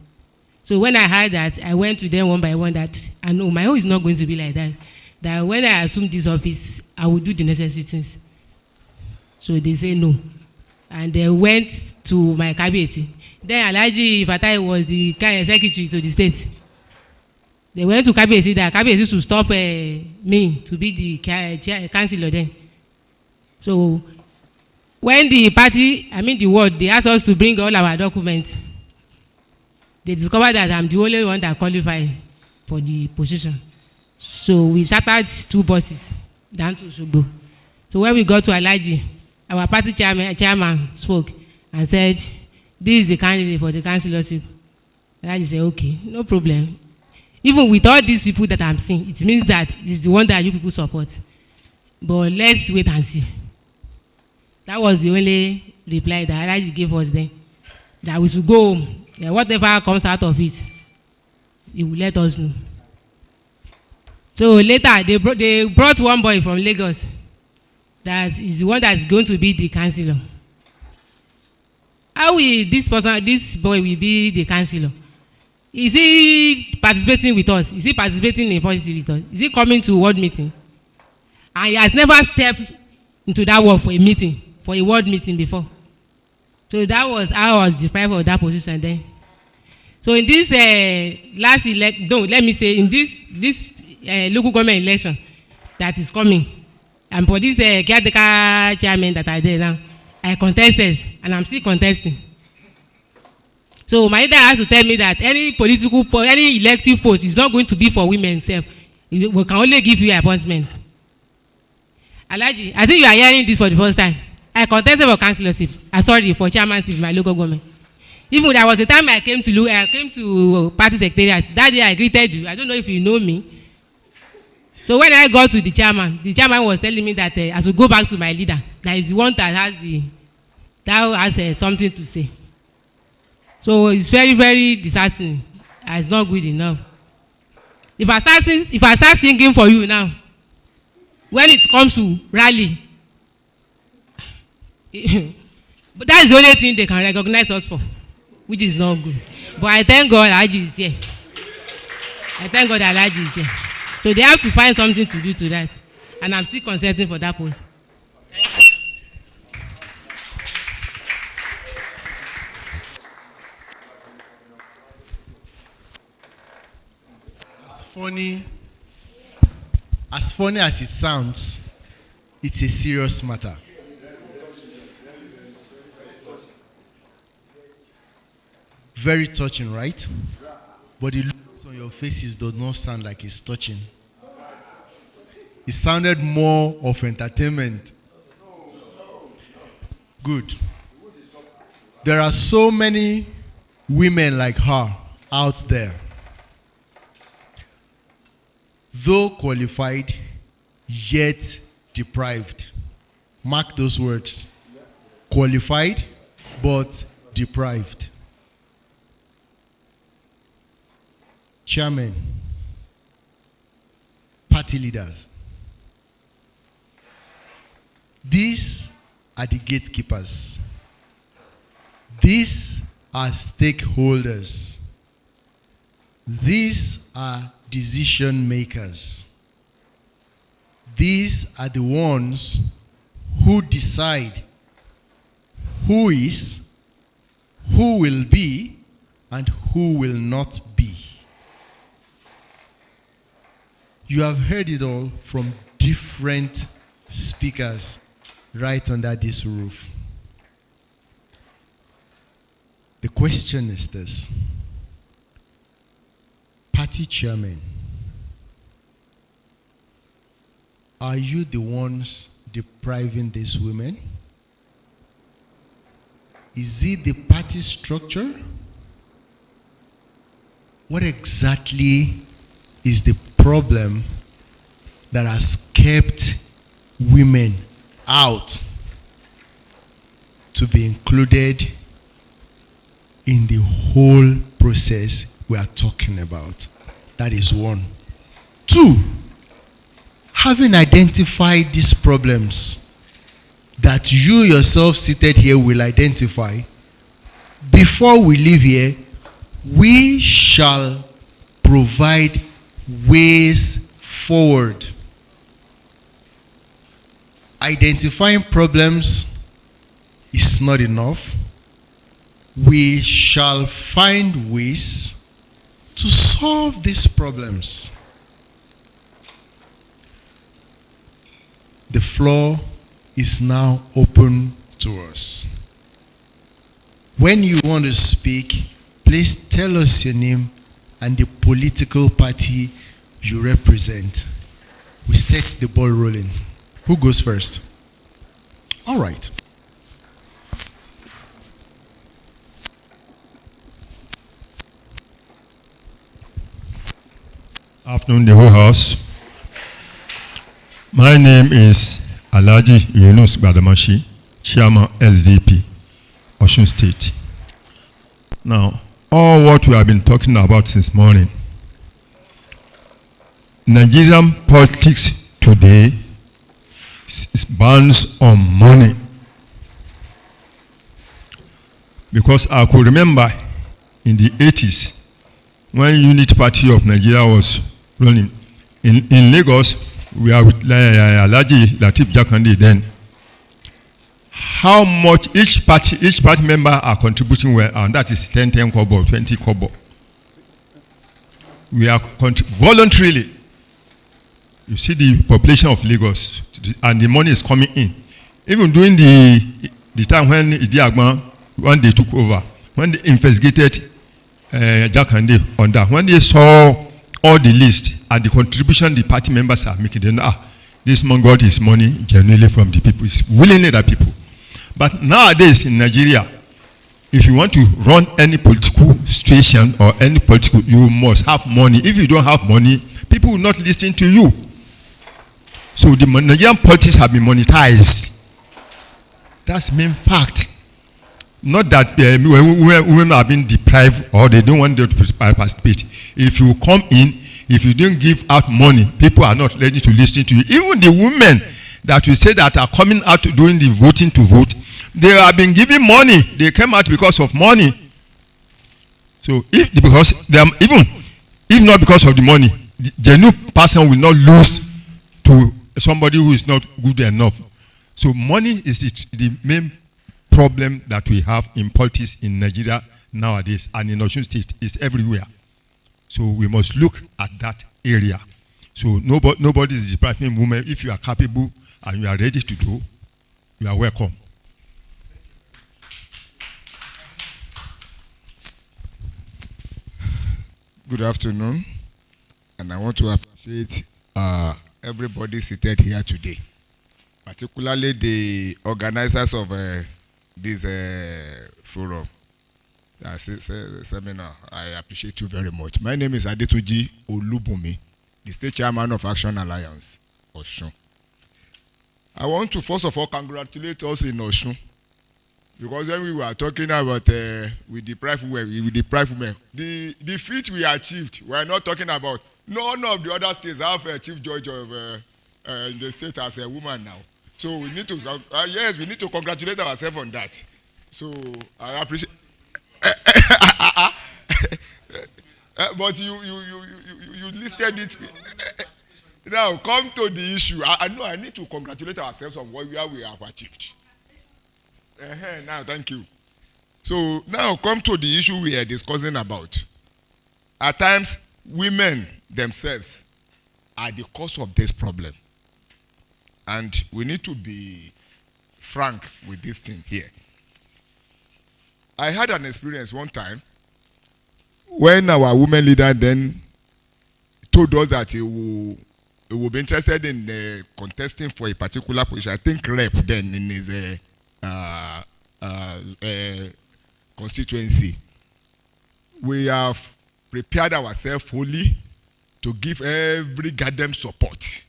So when I heard that, I went to them one by one that I know my own is not going to be like that. That when I assume this office, I will do the necessary things. So they say no. And they went to my cabinet. Then Alhaji Fatai was the secretary to the state. They went to cabinet that cabinet should stop me to be the councillor then. So when the party, the ward, they asked us to bring all our documents. They discovered that I'm the only one that qualified for the position. So we chartered 2 buses down to Osogbo. So when we got to Alhaji, our party chairman spoke and said, this is the candidate for the councillorship. Alhaji said, okay, no problem. Even with all these people that I'm seeing, it means that it's the one that you people support. But let's wait and see. That was the only reply that Alhaji gave us then. That we should go home. Whatever comes out of it, he will let us know. So later, they brought one boy from Lagos that is the one that is going to be the councillor. How will this boy will be the councillor? Is he participating with us? Is he participating in policy with us? Is he coming to ward meeting? And he has never stepped into that ward for a ward meeting before. So that was how I was deprived of that position then. So in this last election, let me say in this local government election that is coming, and for this caretaker chairman that are there now, I contested and I'm still contesting. So my leader has to tell me that any elective post is not going to be for women self. We can only give you appointment. Alhaji, I think you are hearing this for the first time. I contested for councillorship. For chairmanship in my local government. Even there was a time I came to party secretariat. That day I greeted you. I don't know if you know me. So when I got to the chairman was telling me that I should go back to my leader. That is the one that has something to say. So it's very, very disheartening. It's not good enough. If I start singing for you now, when it comes to rally, but that is the only thing they can recognize us for, which is not good. But I thank God Alhaji is here. So they have to find something to do to that. And I'm still consenting for that post. As funny as it sounds, it's a serious matter. Very touching, right? But the looks on your faces does not sound like it's touching. It sounded more of entertainment. Good. There are so many women like her out there. Though qualified, yet deprived. Mark those words. Qualified, but deprived. Chairmen, party leaders. These are the gatekeepers. These are stakeholders. These are decision makers. these are the ones who decide who is, who will be, and who will not be. You have heard it all from different speakers right under this roof. The question is this: party chairman, are you the ones depriving these women? Is it the party structure? What exactly is the problem that has kept women out to be included in the whole process we are talking about? That is one. Two, having identified these problems that you yourself seated here will identify, before we leave here, we shall provide ways forward. Identifying problems is not enough. We shall find ways to solve these problems. The floor is now open to us. When you want to speak, please tell us your name and the political party you represent. We set the ball rolling. Who goes first? All right. Afternoon, the whole house. My name is Alhaji Yunus Badamashi, Chairman SDP, Osun State. Now, all what we have been talking about since morning, Nigerian politics today is bound on money. Because I could remember in the 80s, when Unity Party of Nigeria was running, in Lagos, we are with Alhaji Latif Jakande then. How much each party member are contributing, well, and that is 10 kobo, 20 kobo. We are voluntarily. You see the population of Lagos, and the money is coming in. Even during the time when Idiagman, when they took over, when they investigated Jakande on that, when they saw all the list and the contribution the party members are making, then this man got his money genuinely from the people. It's willingly the people. But nowadays in Nigeria, if you want to run any political situation or any political, you must have money. If you don't have money, people will not listen to you. So the Nigerian politics have been monetized. That's main fact. Not that women are being deprived or they don't want them to participate. If you come in, if you don't give out money, people are not ready to listen to you. Even the women that we say that are coming out doing the voting to vote, they have been given money. They came out because of money. So if not because of the money, the new person will not lose to somebody who is not good enough. So money is the main problem that we have in politics in Nigeria nowadays, and in Osun State is everywhere. So we must look at that area. So nobody is depriving women. If you are capable and you are ready to do, you are welcome. Good afternoon, and I want to appreciate everybody seated here today, particularly the organizers of this forum, seminar. I appreciate you very much. My name is Adetuji Olubumi, the State Chairman of Action Alliance, Osun. I want to first of all congratulate us in Osun, because when we were talking about we deprive women, the feat we achieved, we are not talking about. None of the other states have a chief judge of in the state as a woman now. So we need to yes, we need to congratulate ourselves on that. So I appreciate. But you listed it. Now come to the issue. I know I need to congratulate ourselves on what we have achieved. Now, thank you. So now come to the issue we are discussing about. At times, women themselves are the cause of this problem. And we need to be frank with this thing here. I had an experience one time when our women leader then told us that he will be interested in contesting for a particular position. I think rep then in his constituency. We have prepared ourselves fully to give every goddamn support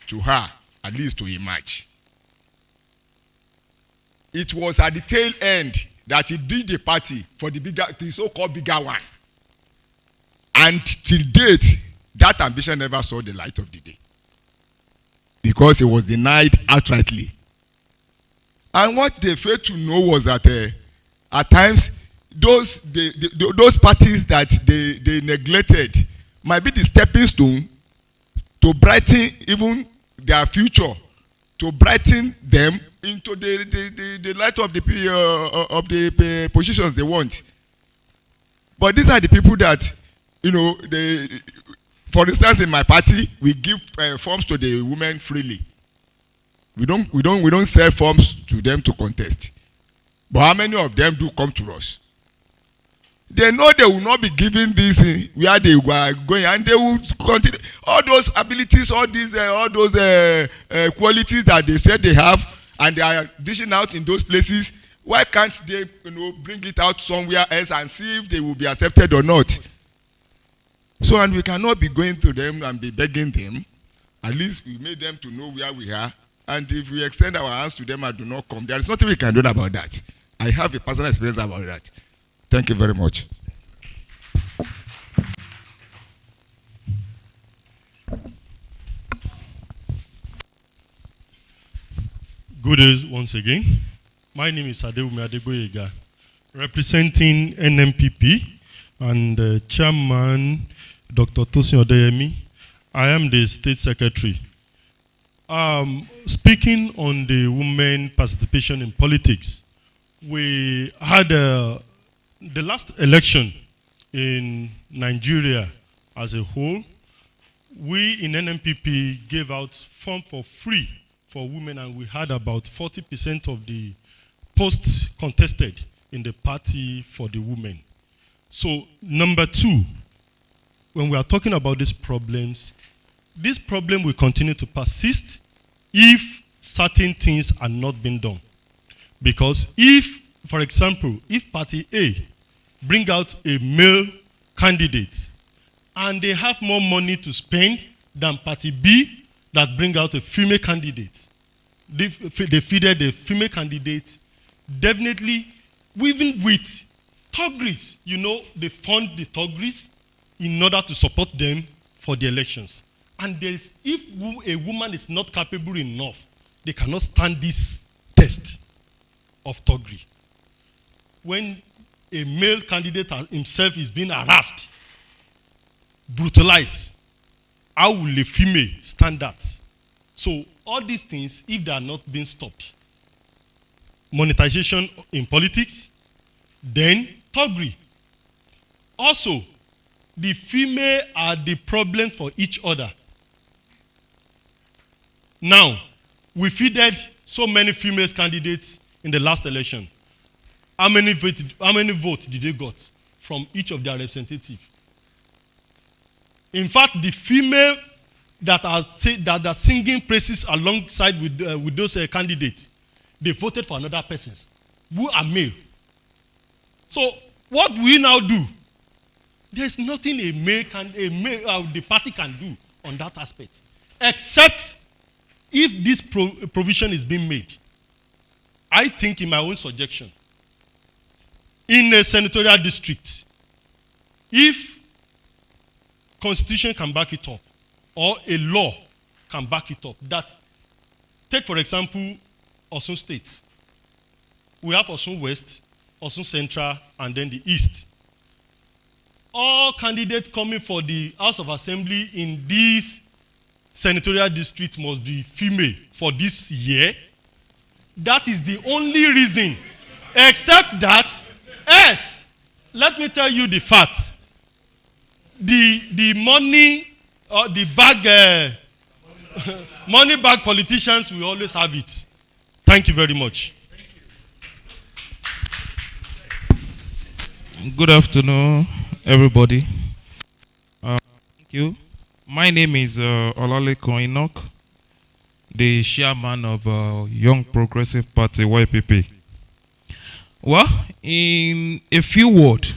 to her, at least to emerge. It was at the tail end that he did the party for the so-called bigger one. And till date, that ambition never saw the light of the day. Because it was denied outrightly. And what they failed to know was that at times, those parties that they neglected might be the stepping stone to brighten even their future, to brighten them into the light of the positions they want. But these are the people that, you know, for instance, in my party, we give forms to the women freely. We don't sell forms to them to contest. But how many of them do come to us? They know they will not be giving this where they were going, and they will continue. All those abilities, all those qualities that they said they have, and they are dishing out in those places. Why can't they, bring it out somewhere else and see if they will be accepted or not? So, and we cannot be going to them and be begging them. At least we made them to know where we are. And if we extend our hands to them and do not come, there is nothing we can do about that. I have a personal experience about that. Thank you very much. Good day once again. My name is Adewumi Adegboyega, representing NMPP and Chairman Dr. Tosin Odeyemi. I am the State Secretary. Speaking on the women participation in politics, we had the last election in Nigeria as a whole. We in NMPP gave out form for free for women, and we had about 40% of the posts contested in the party for the women. So number two, when we are talking about these problems, this problem will continue to persist if certain things are not being done. Because if, for example, if party A bring out a male candidate and they have more money to spend than party B that bring out a female candidate, they feeded the female candidate, definitely, even with Togris, they fund the Togris in order to support them for the elections. And if a woman is not capable enough, they cannot stand this test of Togri. When a male candidate himself is being harassed, brutalized, how will a female stand that? So all these things, if they are not being stopped, monetization in politics, then Togri. Also, the female are the problem for each other. Now, we fielded so many female candidates in the last election. How many votes did they got from each of their representatives? In fact, the female that are singing praises alongside with those candidates, they voted for another person who are male. So what we now do? There's nothing the party can do on that aspect, except if this provision is being made. I think, in my own suggestion, in a senatorial district, if constitution can back it up, or a law can back it up, that, take for example, Osun State. We have Osun West, Osun Central, and then the East. all candidates coming for the House of Assembly in this senatorial district must be female for this year. That is the only reason. Except that, yes, let me tell you the fact. The money, or the bag, money bag politicians will always have it. Thank you very much. Good afternoon, everybody. Thank you. My name is Olaleko Enoch, the chairman of Young Progressive Party, YPP. Well, in a few words,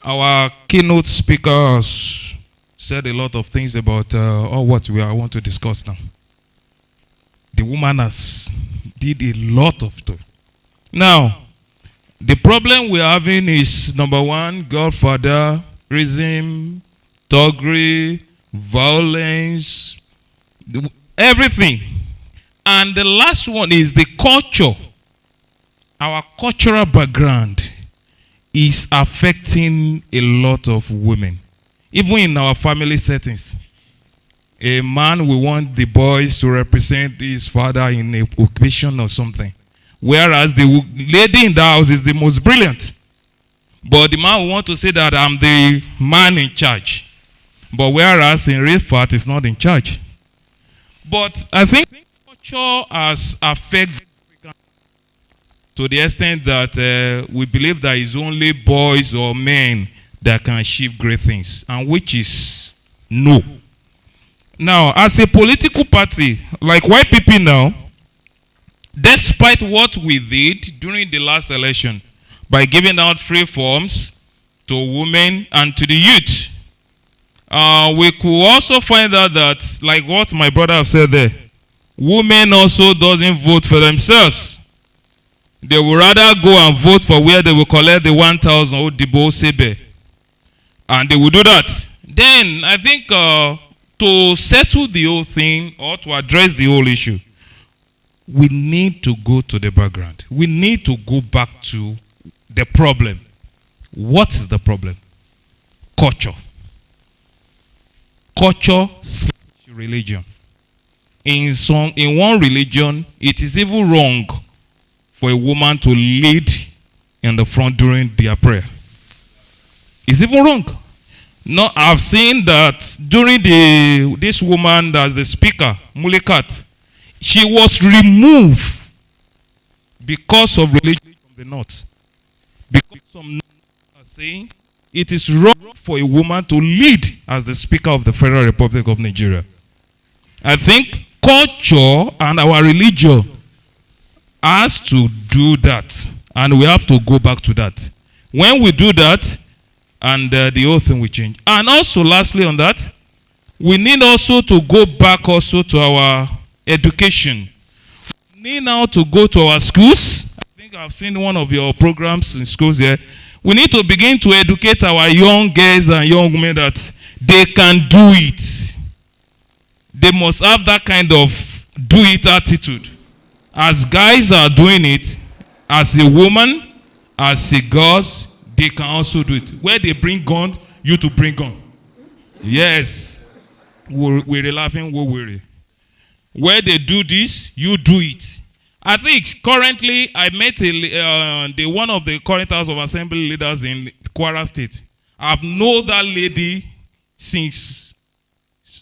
our keynote speaker has said a lot of things about what we want to discuss now. The woman has did a lot of stuff. Now, the problem we're having is, number one, godfatherism, thuggery, violence, everything. And the last one is the culture. Our cultural background is affecting a lot of women. Even in our family settings. A man will want the boys to represent his father in a occasion or something. Whereas the lady in the house is the most brilliant. But the man will want to say that I'm the man in charge. But whereas in real fact, he's not in charge. But I think culture has affected to the extent that we believe that it's only boys or men that can achieve great things. And which is no. Now, as a political party, like YPP now, despite what we did during the last election by giving out free forms to women and to the youth, we could also find out that, like what my brother have said there, women also doesn't vote for themselves. They would rather go and vote for where they will collect the 1,000 Odibo Sebe. And they will do that. Then, I think to settle the whole thing or to address the whole issue, we need to go to the background. We need to go back to the problem. What is the problem? Culture. Culture / religion. In one religion, it is even wrong for a woman to lead in the front during their prayer. It's even wrong. No, I've seen that during this woman as the speaker, Mulikat, she was removed because of religion from the north. Because some are saying it is wrong for a woman to lead as the Speaker of the Federal Republic of Nigeria. I think culture and our religion has to do that. And we have to go back to that. When we do that, and the whole thing will change. And also, lastly on that, we need also to go back also to our education. We need now to go to our schools. I think I've seen one of your programs in schools here. We need to begin to educate our young girls and young women that they can do it. They must have that kind of do-it attitude. As guys are doing it, as a woman, as a girl, they can also do it. Where they bring gun, you to bring gun. Yes. We're laughing, we're weary. Where they do this, you do it. I think currently I met one of the current House of Assembly leaders in Kwara State. I've known that lady since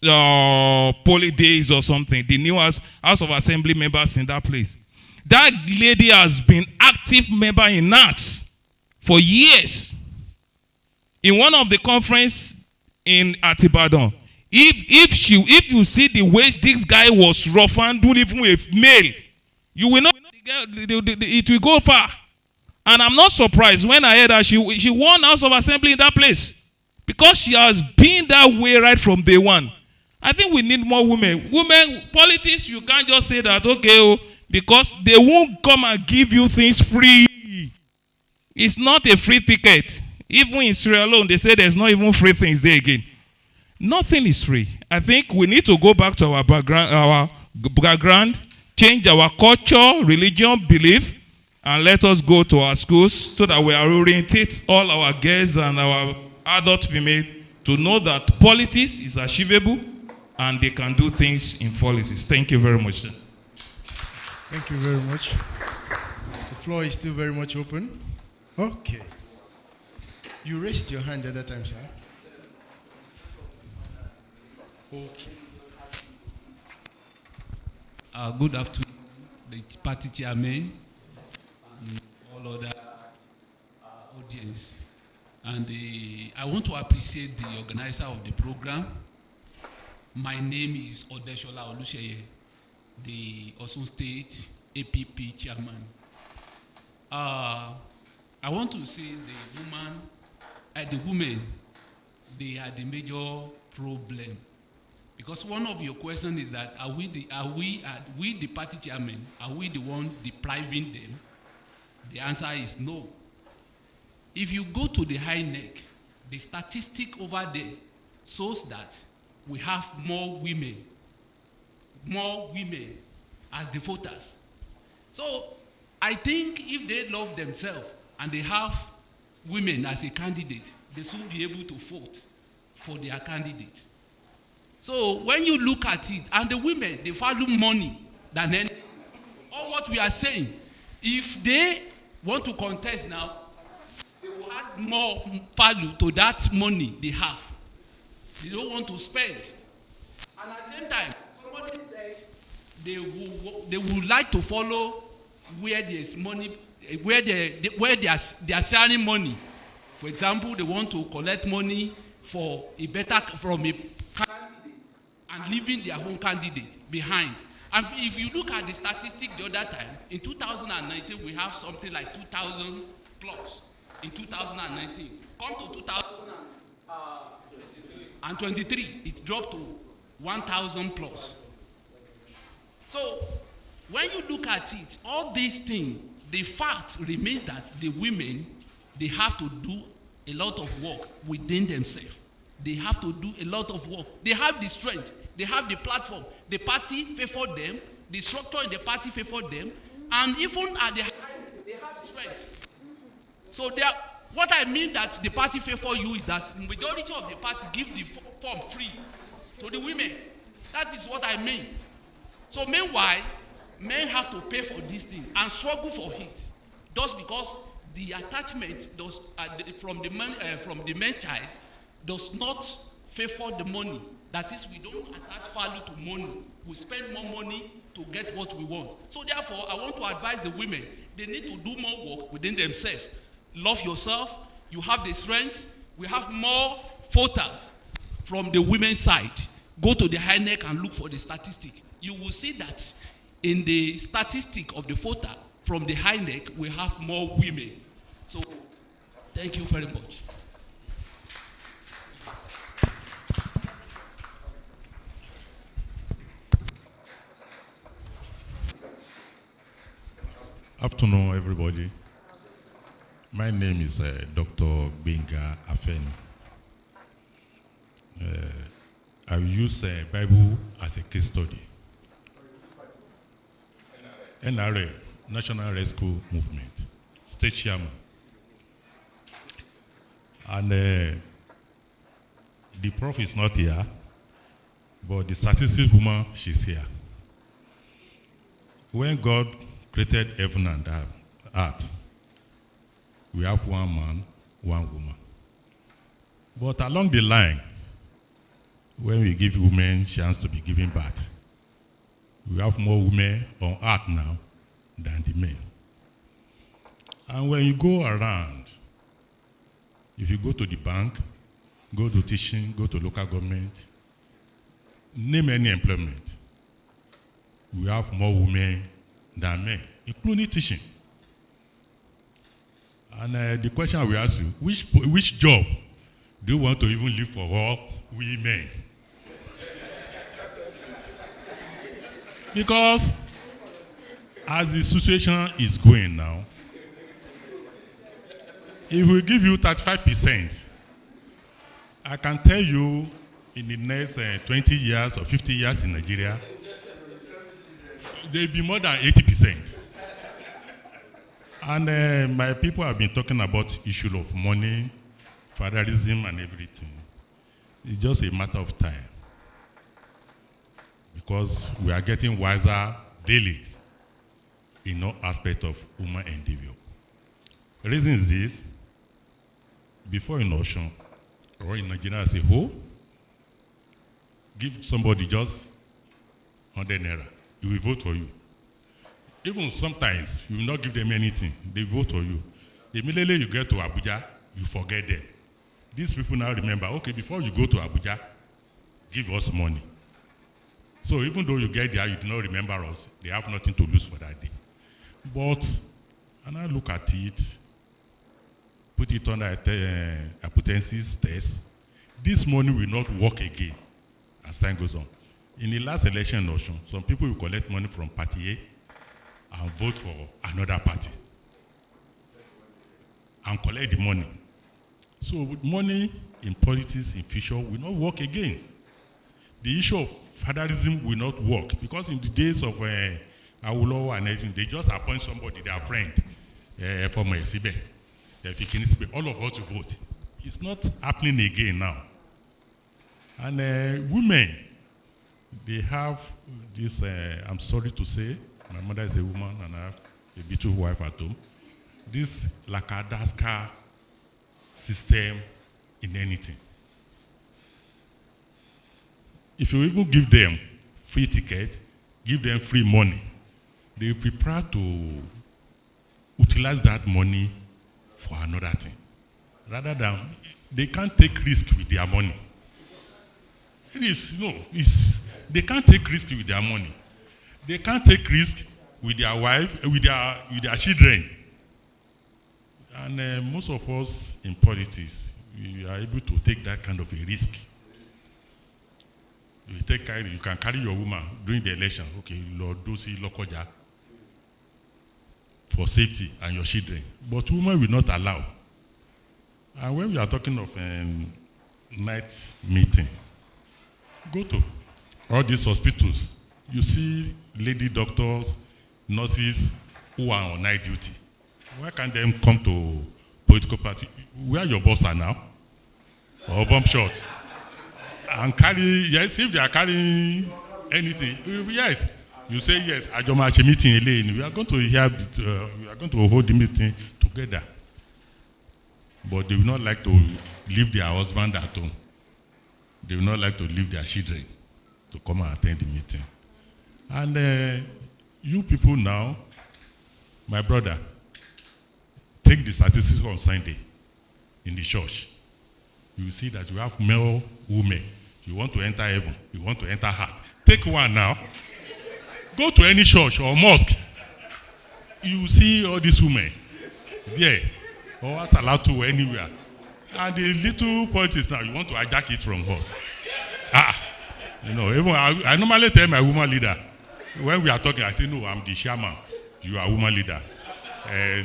poly days or something. The new House of Assembly members in that place. That lady has been active member in NATS for years. In one of the conference at Ibadan, if you see the way this guy was rough and doing even with male, you will not, it will go far. And I'm not surprised when I heard that she won House of Assembly in that place. Because she has been that way right from day one. I think we need more women. Women, politics, you can't just say that, okay, because they won't come and give you things free. It's not a free ticket. Even in Sierra Leone, they say there's not even free things there again. Nothing is free. I think we need to go back to our background, change our culture, religion, belief, And let us go to our schools so that we orientate all our girls and our adult female to know that politics is achievable and they can do things in policies. Thank you very much, sir. Thank you very much. The floor is still very much open. Okay. You raised your hand the other time, sir. Okay. Good afternoon, the party chairman and all other audience. And I want to appreciate the organizer of the program. My name is Odeshola Olusheye, the Osun State APP chairman. I want to say the women, they are the major problem. Because one of your questions is that are we the party chairman, are we the one depriving them? The answer is no. If you go to the high neck, the statistic over there shows that we have more women as the voters. So I think if they love themselves and they have women as a candidate, they should be able to vote for their candidate. So when you look at it, and the women, they value money than anything. All what we are saying, if they want to contest now, they will add more value to that money they have. They don't want to spend. And at the same time, somebody says they would like to follow where there's money, where they are selling money. For example, they want to collect money for a better from a candidate and leaving their own candidate behind. And if you look at the statistic the other time, in 2019 we have something like 2,000 plus. In 2019, come to 2023, it dropped to 1,000 plus. So when you look at it, all these things, the fact remains that the women, they have to do a lot of work within themselves. They have to do a lot of work. They have the strength. They have the platform. The party favor them. The structure in the party favor them. And even at the high, they have strength. So what I mean that the party favor you is that majority of the party give the form free to the women. That is what I mean. So meanwhile, men have to pay for this thing and struggle for it. Just because the attachment does, from the man child does not favor the money. That is, we don't attach value to money. We spend more money to get what we want. So therefore, I want to advise the women, they need to do more work within themselves. Love yourself. You have the strength. We have more voters from the women's side. Go to the high neck and look for the statistic. You will see that in the statistic of the voter from the high neck, we have more women. So thank you very much. Afternoon, everybody. My name is Dr. Benga Afeni. I use Bible as a case study. NRA, National Rescue Movement, State Chairman. And the Prof is not here, but the statistics woman, she's here. When God created heaven and earth, we have one man, one woman. But along the line, when we give women chance to be given birth, we have more women on earth now than the men. And when you go around, if you go to the bank, go to teaching, go to local government, name any employment, we have more women than men, including teaching. And the question we ask you, which job do you want to even leave for all women? Because as the situation is going now, if we give you 35%, I can tell you in the next 20 years or 50 years in Nigeria, there will be more than 80%. And my people have been talking about issue of money, fatherism, and everything. It's just a matter of time, because we are getting wiser daily in all aspects of human endeavor. The reason is this: before in Osun or in Nigeria as a whole, give somebody just 100 naira, he will vote for you. Even sometimes you will not give them anything, they vote for you. Immediately you get to Abuja, you forget them. These people now remember, okay, before you go to Abuja, give us money. So even though you get there, you do not remember us, they have nothing to lose for that day. But, and I look at it, put it on hypothesis test, this money will not work again as time goes on. In the last election in Osun, some people will collect money from party A and vote for another party and collect the money. So with money in politics in future will not work again. The issue of fatherism will not work, because in the days of Awolowo and everything, they just appoint somebody, their friend, from Sibe, all of us to vote. It's not happening again now. And women, they have this, I'm sorry to say, my mother is a woman and I have a beautiful wife at home, this Lakadaska system in anything. If you even give them free ticket, give them free money, they prepare to utilize that money for another thing. Rather than, they can't take risk with their money. It is, no, they can't take risk with their money. They can't take risk with their wife, with their children. And most of us in politics, we are able to take that kind of a risk. You can carry your woman during the election, okay, Lord Dosi Lokoja, for safety and your children. But women will not allow. And when we are talking of night meeting, go to all these hospitals. You see lady doctors, nurses who are on night duty. Why can't they come to political party? Where your boss are now? Or bomb shot? And carry, yes, if they are carrying anything, yes. You say yes, Ajomache meeting Elaine. We are going to we are going to hold the meeting together. But they will not like to leave their husband at home. They will not like to leave their children to come and attend the meeting. And you people now, my brother, take the statistics on Sunday in the church. You will see that you have male women. You want to enter heaven, you want to enter heart. Take one now. Go to any church or mosque. You see all these women there, or Salatu anywhere. And the little politics now, you want to hijack it from us. You know, even I normally tell my woman leader, when we are talking, I say, no, I'm the chairman. You are woman leader.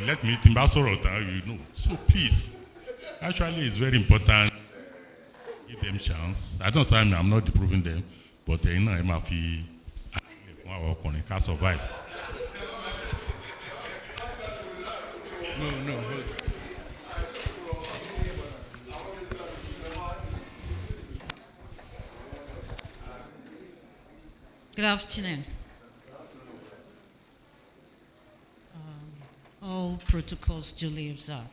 Let me Timbasoro, you know. So please, actually it's very important. Give them chance. I don't say I'm not disproving them, but you know, I'm happy. Can survive. No. Good afternoon. All protocols duly observed.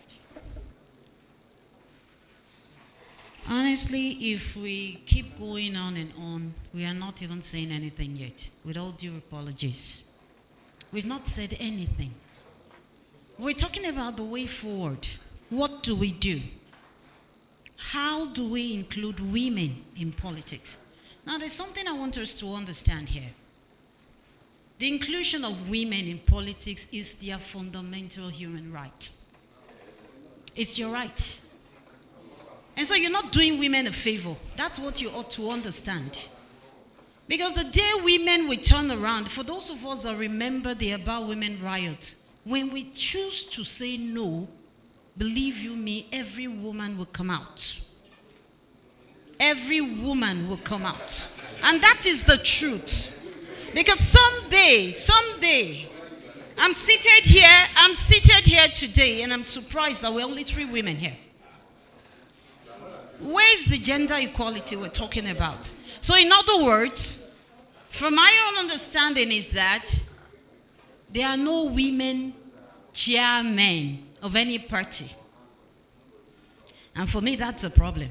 Honestly, if we keep going on and on, we are not even saying anything yet, with all due apologies. We've not said anything. We're talking about the way forward. What do we do? How do we include women in politics? Now, there's something I want us to understand here. The inclusion of women in politics is their fundamental human right. It's your right. And so you're not doing women a favor. That's what you ought to understand. Because the day women will turn around, for those of us that remember the About Women riot, when we choose to say no, believe you me, every woman will come out. Every woman will come out. And that is the truth. Because someday, I'm seated here today, and I'm surprised that we're only 3 women here. Where's the gender equality we're talking about? So in other words, from my own understanding is that there are no women chairmen of any party. And for me, that's a problem.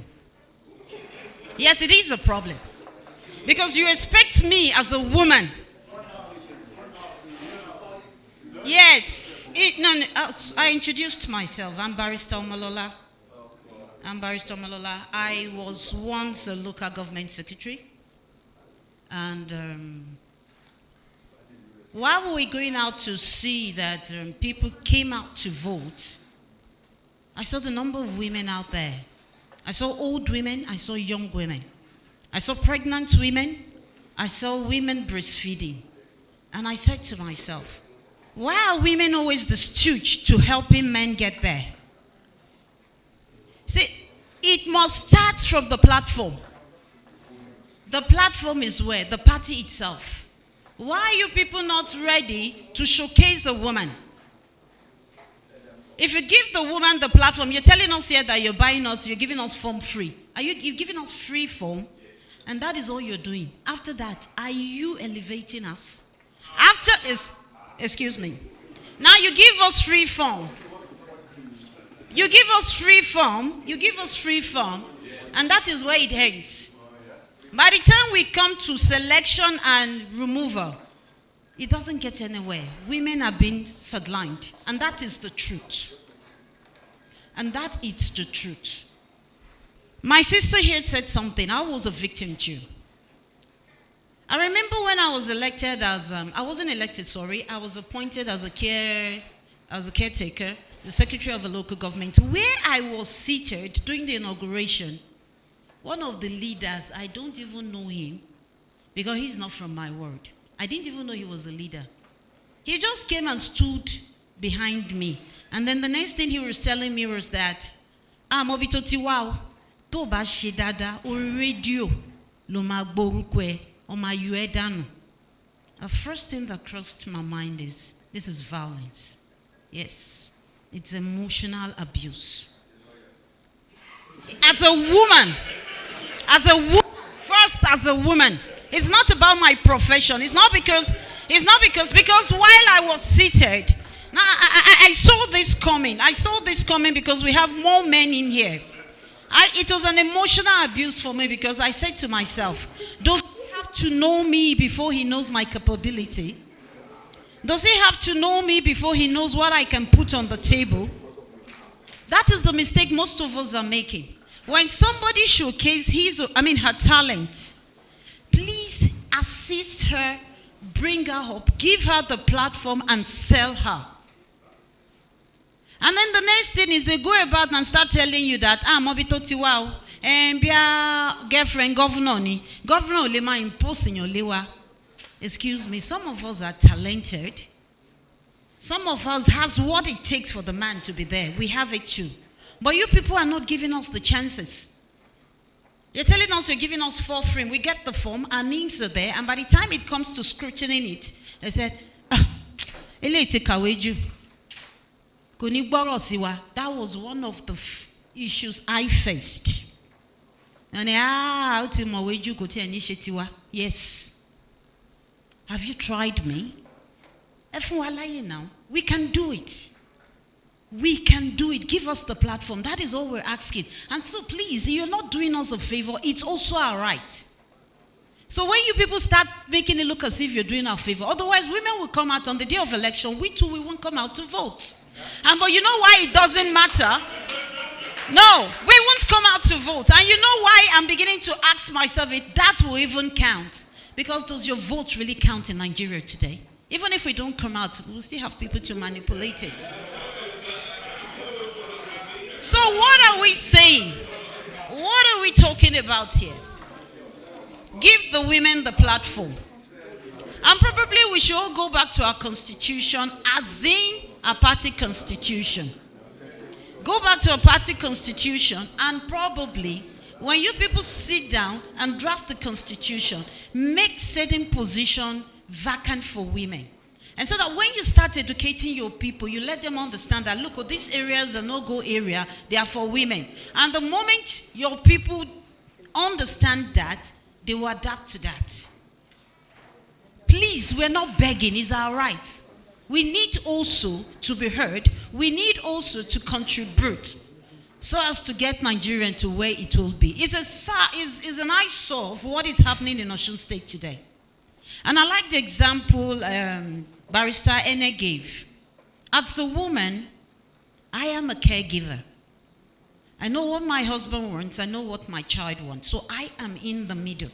Yes, it is a problem. Because you expect me as a woman. Yes. I introduced myself. I'm Barrister Omolola. I was once a local government secretary. And while we were going out to see that people came out to vote, I saw the number of women out there. I saw old women, I saw young women. I saw pregnant women, I saw women breastfeeding. And I said to myself, why are women always the stooge to helping men get there? See, it must start from the platform. The platform is where? The party itself. Why are you people not ready to showcase a woman? If you give the woman the platform, you're telling us here that you're buying us, you're giving us form free. You're giving us free form, and that is all you're doing. After that, are you elevating us? Excuse me. Now you give us free form. You give us free form, and that is where it ends. By the time we come to selection and removal, it doesn't get anywhere. Women are being sidelined, and that is the truth. And that is the truth. My sister here said something. I was a victim too. I remember when I was elected as, I wasn't elected, sorry. I was appointed as a caretaker, the secretary of a local government, where I was seated during the inauguration. One of the leaders, I don't even know him because he's not from my ward. I didn't even know he was a leader. He just came and stood behind me. And then the next thing he was telling me was that, Mobito Tiwao, to ba se dada, o radio, lo ma gborukwe, o ma yọ ẹ́ dànù. The first thing that crossed my mind is, this is violence. Yes, it's emotional abuse. As a woman, first as a woman, it's not about my profession. It's not because while I was seated, now I saw this coming. I saw this coming because we have more men in here. It was an emotional abuse for me because I said to myself, does he have to know me before he knows my capability? Does he have to know me before he knows what I can put on the table? That is the mistake most of us are making. When somebody showcases her talent, please assist her, bring her up, give her the platform and sell her. And then the next thing is they go about and start telling you that, Mobito Tiwao, girlfriend, governor lema imposing your lewa. Excuse me, some of us are talented. Some of us has what it takes for the man to be there. We have it too. But you people are not giving us the chances. You're telling us you're giving us for free. We get the form, our names are there, and by the time it comes to scrutinizing it, they said, that was one of the issues I faced. Yes. Have you tried me? We can do it. We can do it. Give us the platform. That is all we're asking. And so please, you're not doing us a favor. It's also our right. So when you people start making it look as if you're doing our favor, otherwise women will come out on the day of election. We too, we won't come out to vote. But you know why it doesn't matter? No, we won't come out to vote. And you know why I'm beginning to ask myself if that will even count? Because does your vote really count in Nigeria today? Even if we don't come out, we'll still have people to manipulate it. So what are we saying? What are we talking about here? Give the women the platform. And probably we should all go back to our constitution, as in a party constitution. Go back to a party constitution, and probably when you people sit down and draft the constitution, make certain position vacant for women. And so that when you start educating your people, you let them understand that, look, these areas are no-go area, they are for women. And the moment your people understand that, they will adapt to that. Please, we're not begging, it's our right. We need also to be heard. We need also to contribute so as to get Nigeria to where it will be. It's an eyesore of what is happening in Osun State today. And I like the example Barrister Ene gave. As a woman, I am a caregiver. I know what my husband wants. I know what my child wants. So I am in the middle.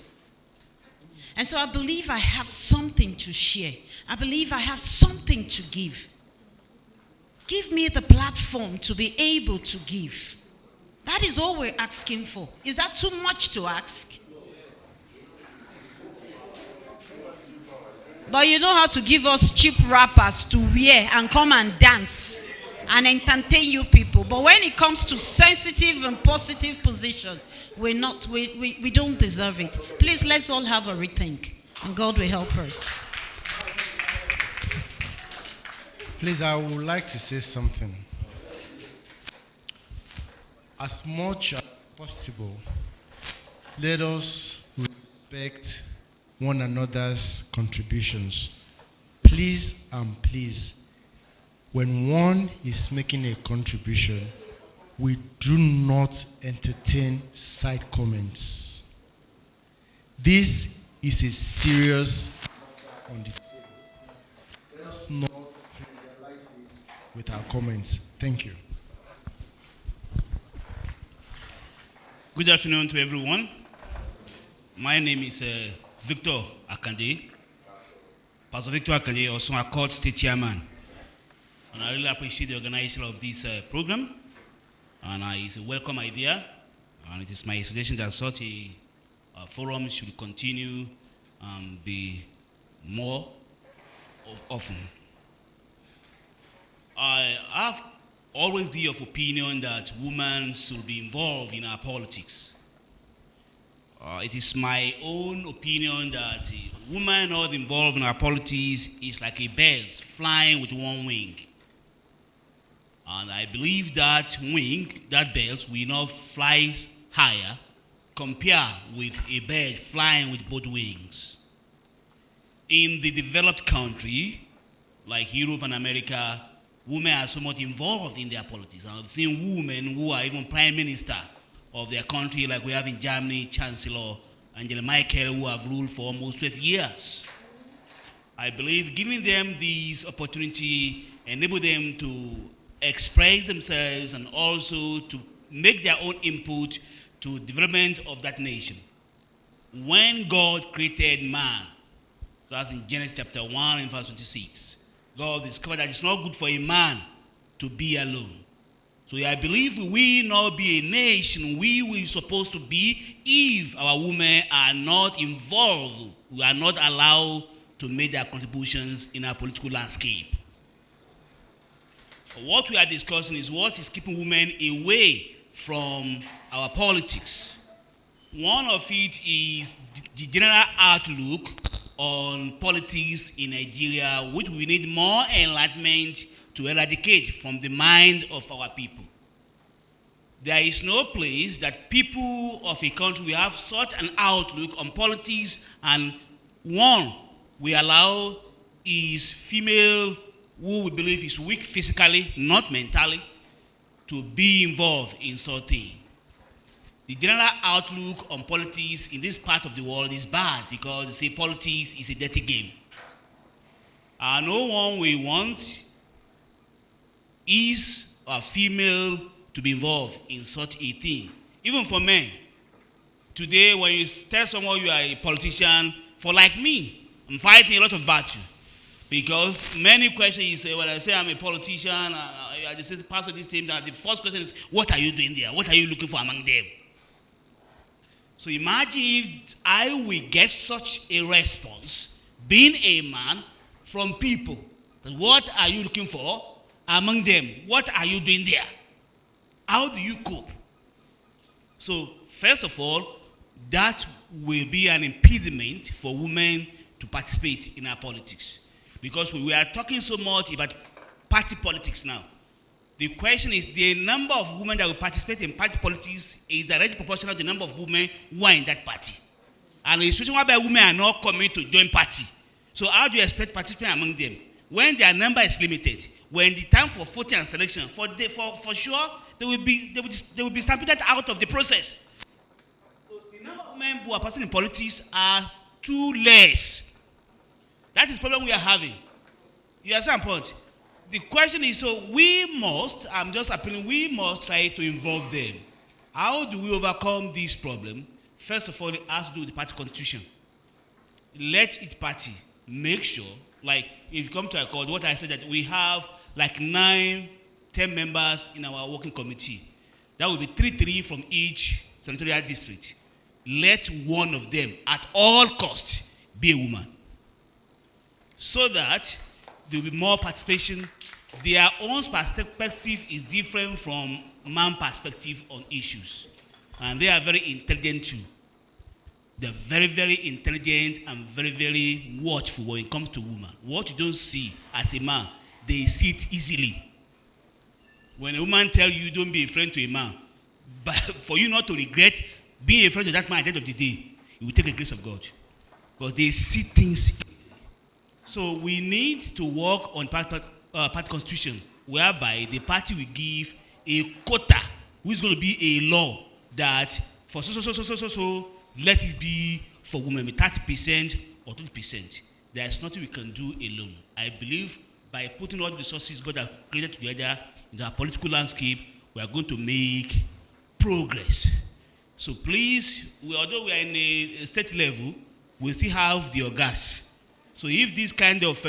And so I believe I have something to share. I believe I have something to give. Give me the platform to be able to give. That is all we're asking for. Is that too much to ask? But you know how to give us cheap wrappers to wear and come and dance and entertain you people. But when it comes to sensitive and positive position, we don't deserve it. Please, let's all have a rethink, and God will help us. Please, I would like to say something. As much as possible, let us respect one another's contributions. Please and please, when one is making a contribution, we do not entertain side comments. This is a serious on the table. Let's not trivialize this with our comments. Thank you. Good afternoon to everyone. My name is Victor Akande, Pastor Victor Akande, Osun Accord State Chairman. And I really appreciate the organization of this program. And it's a welcome idea. And it is my suggestion that such a forum should continue and be more often. I have always been of opinion that women should be involved in our politics. It is my own opinion that women not involved in our politics is like a bird flying with one wing. And I believe that wing, that bird, will not fly higher compared with a bird flying with both wings. In the developed country, like Europe and America, women are somewhat involved in their politics. I've seen women who are even prime minister of their country, like we have in Germany, Chancellor Angela Merkel, who have ruled for almost 12 years. I believe giving them this opportunity enable them to express themselves and also to make their own input to development of that nation. When God created man, that's in Genesis chapter 1 and verse 26, God discovered that it's not good for a man to be alone. So I believe we will not be a nation we were supposed to be if our women are not involved, we are not allowed to make their contributions in our political landscape. What we are discussing is what is keeping women away from our politics. One of it is the general outlook on politics in Nigeria, which we need more enlightenment to eradicate from the mind of our people. There is no place that people of a country will have such an outlook on politics, and one we allow is female who we believe is weak physically, not mentally, to be involved in something. The general outlook on politics in this part of the world is bad because they say politics is a dirty game. No one we want is a female to be involved in such a thing. Even for men. Today, when you tell someone you are a politician, for like me, I'm fighting a lot of battle. Because many questions you say, when I say I'm a politician, I just say pastor this team, that the first question is, what are you doing there? What are you looking for among them? So imagine if I will get such a response, being a man, from people. What are you looking for among them? What are you doing there? How do you cope? So first of all, that will be an impediment for women to participate in our politics. because we are talking so much about party politics now. The question is the number of women that will participate in party politics is directly proportional to the number of women who are in that party. And the situation whereby women are not coming to join party. So how do you expect participation among them? When their number is limited, when the time for voting and selection, for sure, they will be stampeded out of the process. So the number of women who are participating in politics are too less. That is the problem we are having. You understand the point? The question is, so we must, I'm just appealing, we must try to involve them. How do we overcome this problem? First of all, it has to do with the party constitution. Let each party make sure, like if you come to a court, what I said that we have like 9, 10 members in our working committee. That will be 3 from each senatorial district. Let one of them, at all costs, be a woman. So that there will be more participation. Their own perspective is different from man's perspective on issues. And they are very intelligent too. They're very, very intelligent and very, very watchful when it comes to women. What you don't see as a man, they see it easily. When a woman tells you don't be a friend to a man, but for you not to regret being a friend to that man at the end of the day, you will take the grace of God. Because they see things. So we need to work on party constitution, whereby the party will give a quota, which is going to be a law that for so, let it be for women, 30% or 20%. There is nothing we can do alone. I believe by putting all the resources God has created together in our political landscape, we are going to make progress. So please, although we are in a state level, we still have the orgas. So if this kind of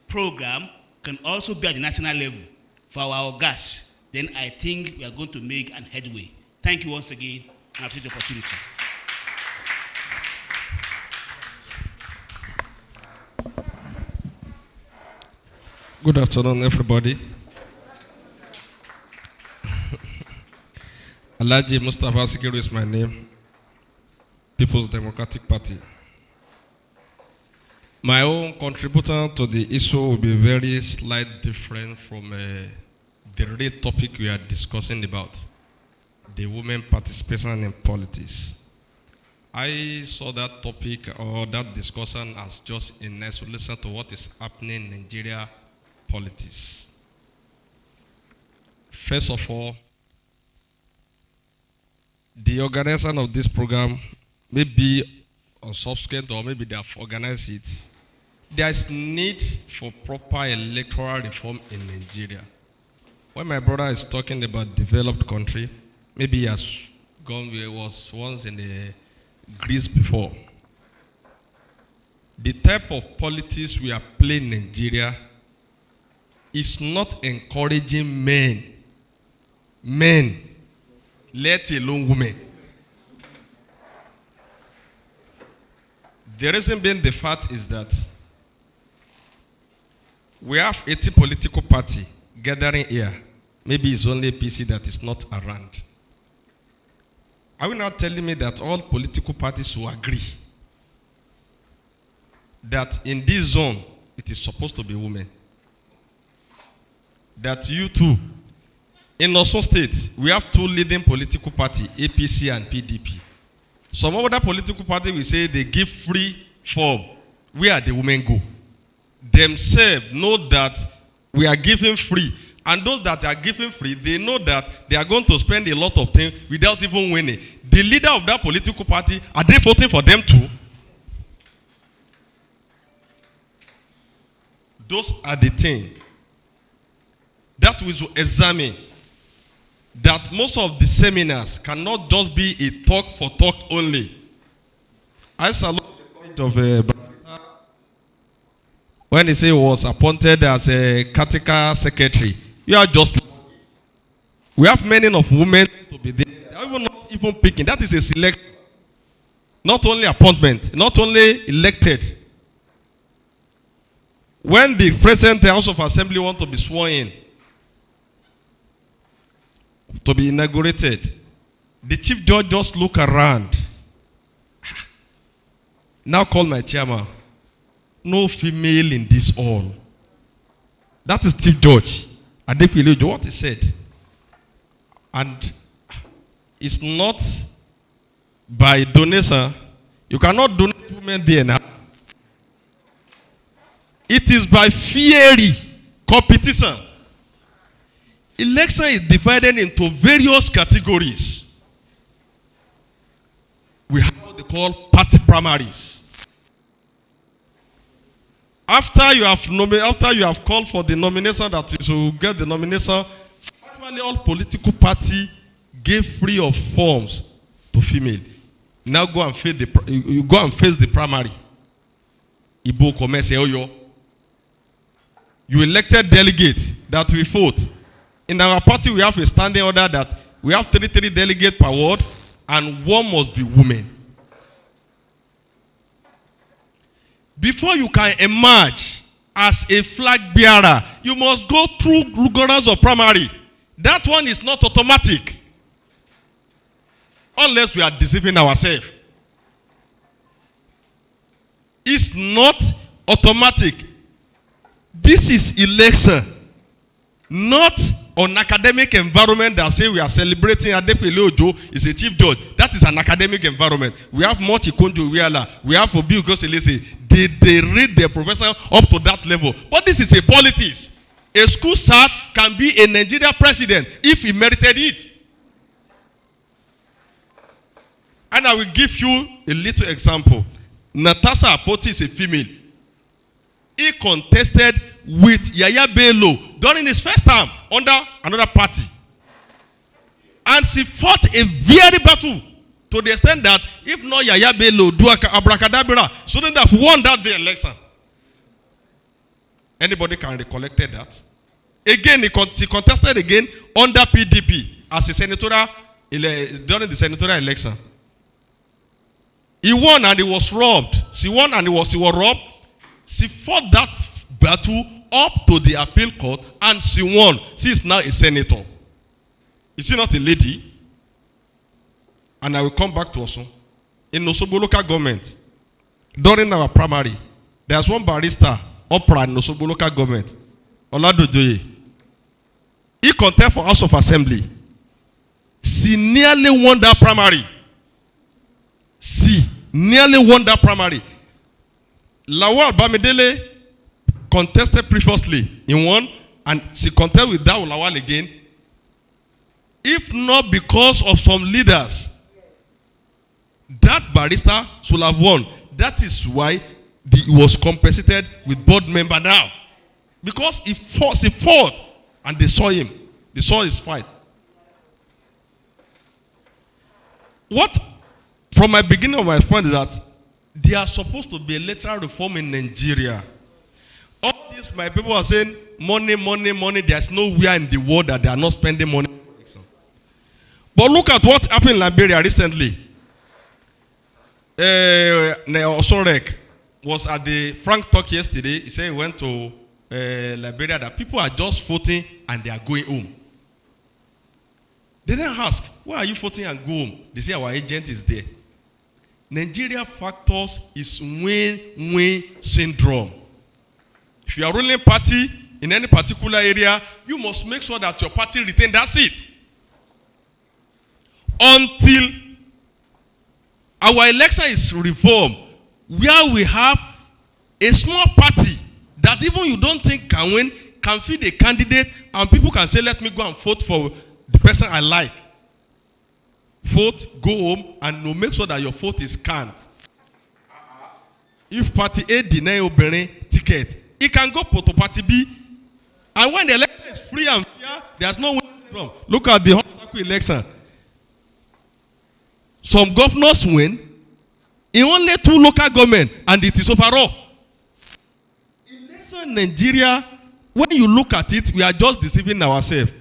program can also be at the national level for our orgas, then I think we are going to make an headway. Thank you once again, and I appreciate the opportunity. Good afternoon, everybody. Alhaji Mustafa Sikiru is my name. People's Democratic Party. My own contribution to the issue will be very slight different from the real topic we are discussing about, the women participation in politics. I saw that topic or that discussion as just in isolation to what is happening in Nigeria politics. First of all, the organization of this program may be unsubsequent or maybe they have organized it. There is need for proper electoral reform in Nigeria. When my brother is talking about developed country, maybe he has gone where he was once in Greece before. The type of politics we are playing in Nigeria is not encouraging men, let alone women. The reason being the fact is that we have 80 political parties gathering here. Maybe it's only PC that is not around. Are you not telling me that all political parties will agree that in this zone it is supposed to be women? That you too, in Osun State, we have 2 leading political parties, APC and PDP. Some other political parties will say they give free form. Where the women go? Themselves know that we are giving free. And those that are giving free, they know that they are going to spend a lot of time without even winning. The leader of that political party, are they voting for them too? Those are the things that we should examine. That most of the seminars cannot just be a talk for talk only. I salute the point of when he say he was appointed as a catechal secretary. You are just, we have many of women to be there. They are not even picking. That is a select, not only appointment, not only elected. When the President of the House of Assembly wants to be sworn in, to be inaugurated, the Chief Judge just look around. Now call my chairman. no female in this hall. That is Chief Judge Adekunle what he said. And it's not by donation. You cannot donate women there now. It is by fiery competition. Election is divided into various categories. We have what they call party primaries. After you have called for the nomination that you should get the nomination, actually all political parties gave free of forms to female. Now go and face the primary. Ibo Commerce Oyo. You elected delegates that we vote. In our party, we have a standing order that we have 33 delegates per ward, and one must be women. Before you can emerge as a flag bearer, you must go through rigorous of primary. That one is not automatic. Unless we are deceiving ourselves. It's not automatic. This is election, not an academic environment that say we are celebrating Adekunle Ojo is a chief judge. That is an academic environment. We have Mochi Konjo Wiala. We have Obi Ogoselese. They read their profession up to that level. But this is a politics. A school SAT can be a Nigeria president if he merited it. And I will give you a little example. Natasha Apoti is a female. He contested with Yaya Bello during his first term under another party. And she fought a very battle to the extent that if not Yaya Bello do abracadabra, shouldn't have won that day election. Anybody can recollect that? Again, she contested again under PDP as a senatorial during the senatorial election. He won and he was robbed. She won and he was robbed. She fought that battle up to the appeal court and she won. She is now a senator. Is she not a lady? And I will come back to Osun. In Osogbo local government, during our primary, there's one barrister, Opera in Osogbo local government, Oladojoye. He contested for House of Assembly. She nearly won that primary. She nearly won that primary. Lawal Bamidele contested previously in one, and she contested with that Lawal again. If not because of some leaders, that barrister should have won. That is why he was compensated with board member now. Because he fought and they saw him. They saw his fight. What, from my beginning of my point is that there are supposed to be electoral reform in Nigeria. All these my people are saying money, money, money. There's nowhere in the world that they are not spending money. But look at what happened in Liberia recently. Osun was at the Frank talk yesterday. He said he went to Liberia that people are just voting and they are going home. They didn't ask, why are you voting and go home? They say our agent is there. Nigeria factors is win-win syndrome. If you are ruling party in any particular area, you must make sure that your party retain that seat. Until our election is reformed, where we have a small party that even you don't think can win, can feed a candidate, and people can say, let me go and vote for the person I like. Vote, go home, and no, make sure that your vote is counted. If party A deny Obere ticket, it can go to party B. And when the election is free and fair, there's no winning. Look at the whole circle election. Some governors win in only 2 local governments, and it is overall. In Nigeria, when you look at it, we are just deceiving ourselves.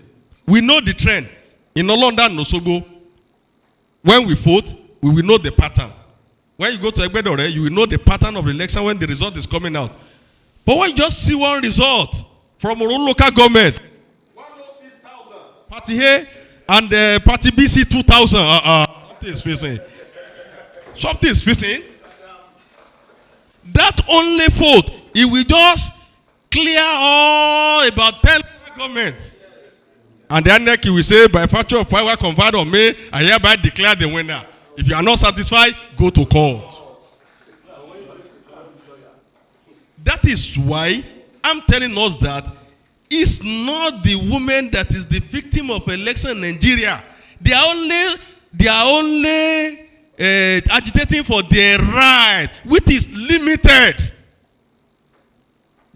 We know the trend. In Olonda and Osogbo, when we vote, we will know the pattern. When you go to Egbedore, you will know the pattern of the election when the result is coming out. But when you just see one result from a local government, 106,000, party A and party B see 2,000, something is facing. Something is facing. That only vote He will just clear all about 10 governments. And then next he will say, by virtue of power conferred on me, I hereby declare the winner. If you are not satisfied, go to court. That is why I'm telling us that it's not the woman that is the victim of election in Nigeria. They are only agitating for their right, which is limited.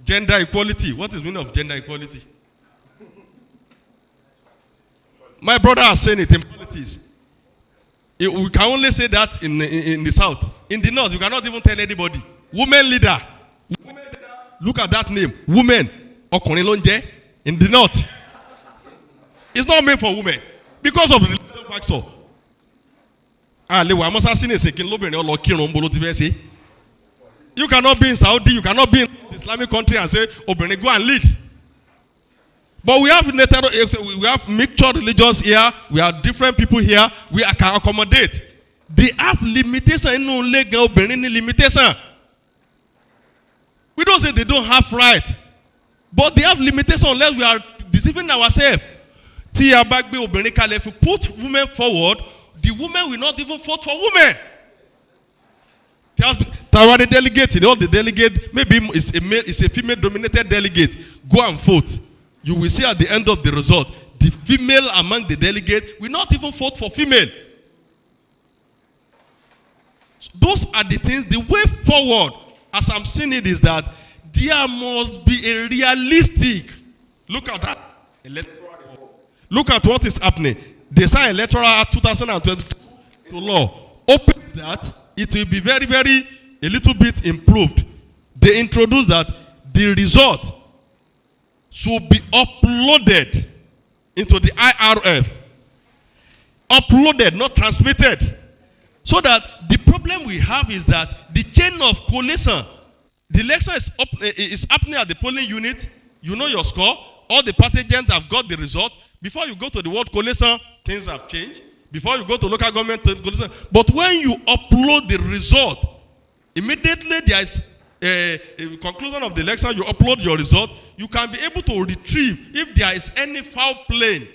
Gender equality. What is the meaning of gender equality? My brother has said it in politics. We can only say that in the south. In the north, you cannot even tell anybody. Women leader. Look at that name. Women. Ọkùnrin ló ń jẹ́. In the north. It's not made for women. Because of the religious factor. You cannot be in Saudi, you cannot be in the Islamic country and say, Obìnrin, go and lead. But we have mixed religions here. We have different people here. We can accommodate. They have limitation. Limitation. We don't say they don't have right. But they have limitation unless we are deceiving ourselves. If you put women forward, the women will not even vote for women. The delegate, all the delegate, maybe it's a female dominated delegate. Go and vote. You will see at the end of the result, the female among the delegates will not even vote for female. Those are the things, the way forward, as I'm seeing it, is that there must be a realistic. Look at that. Look at what is happening. They signed Electoral Act 2022 to law. Open that, it will be very, very, a little bit improved. They introduced that the result should be uploaded into the IRF. Uploaded, not transmitted. So that the problem we have is that the chain of collation, the election is happening at the polling unit. You know your score. All the party agents have got the result. Before you go to the ward collation, things have changed. Before you go to local government collation. But when you upload the result, immediately there is a conclusion of the election, you upload your result, you can be able to retrieve if there is any foul play.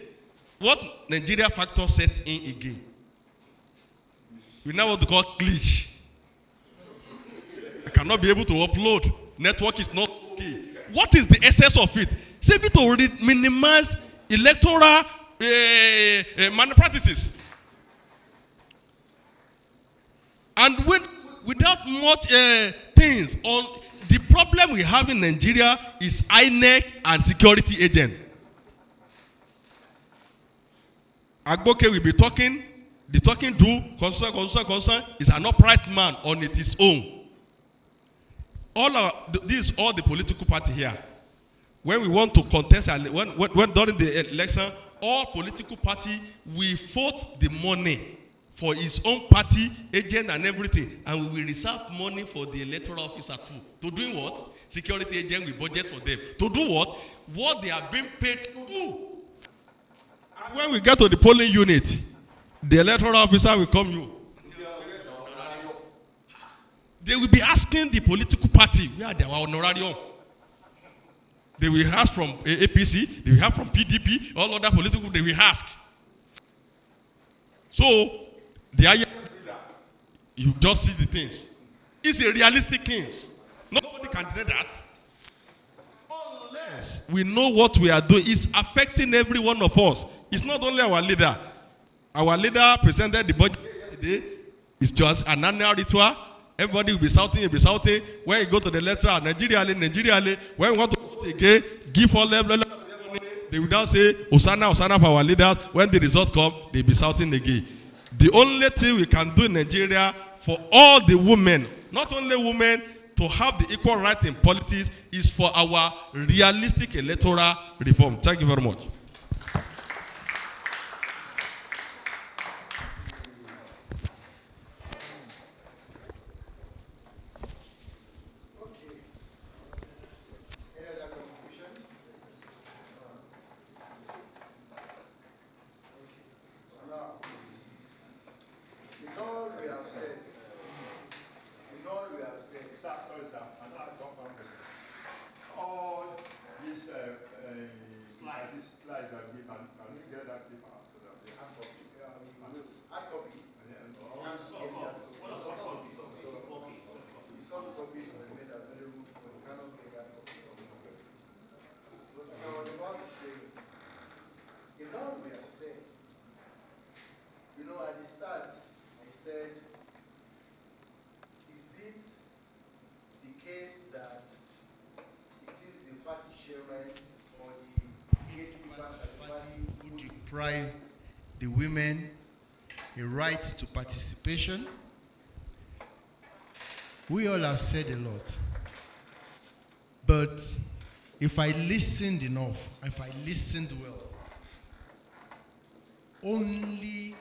What Nigeria factor set in again? We now want to call glitch. I cannot be able to upload. Network is not okay. What is the essence of it? Simply to minimize electoral malpractices. And without much things on the problem we have in Nigeria is INEC and security agent. Agboke will be talking, the talking do, concern is an upright man on its own. This is all the political party here. When we want to contest, when during the election, all political party will vote the money for his own party, agent and everything. And we will reserve money for the electoral officer too. To do what? Security agent will budget for them. To do what? What they are being paid to do. And when we get to the polling unit, the electoral officer will come you. They will be asking the political party, where are their honorarium? They will ask from APC, they will ask from PDP, all other political, they will ask. So, you just see the things. It's a realistic thing. Nobody can deny that. Unless we know what we are doing, it's affecting every one of us. It's not only our leader. Our leader presented the budget yesterday. It's just an annual ritual. Everybody will be shouting, When you go to the letter, Nigeria, when we want to vote again, give all level. They will now say, Osana for our leaders. When the result comes, they'll be shouting again. The only thing we can do in Nigeria for all the women, not only women, to have the equal right in politics is for our realistic electoral reform. Thank you very much. slides that we can we get that paper after that? Hard copy. Hard copy. Soft copies were made available, but we cannot make hard copies. So I was about to say, in all we have said, you know, at the start, I said, is it the case that it is the party chairman or the gatekeepers at the party who deprive the women a right to participation? We all have said a lot. But if I listened enough, if I listened well, only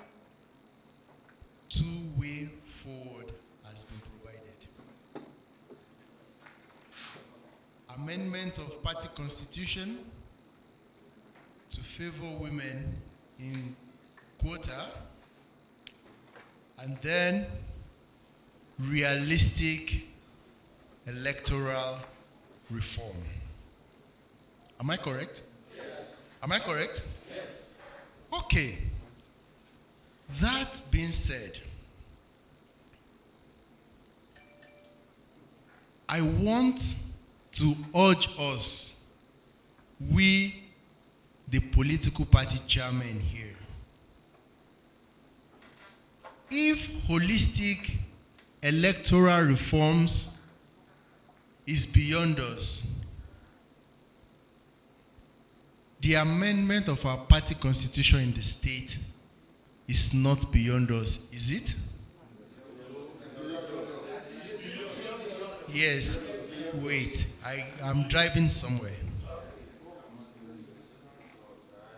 two-way forward has been provided. Amendment of party constitution to favor women in quota, and then realistic electoral reform. Am I correct? Yes. Am I correct? Yes. Okay. That being said, I want to urge us, we, the political party chairmen here, if holistic electoral reforms is beyond us, the amendment of our party constitution in the state is not beyond us, is it? Yes, wait, I'm driving somewhere.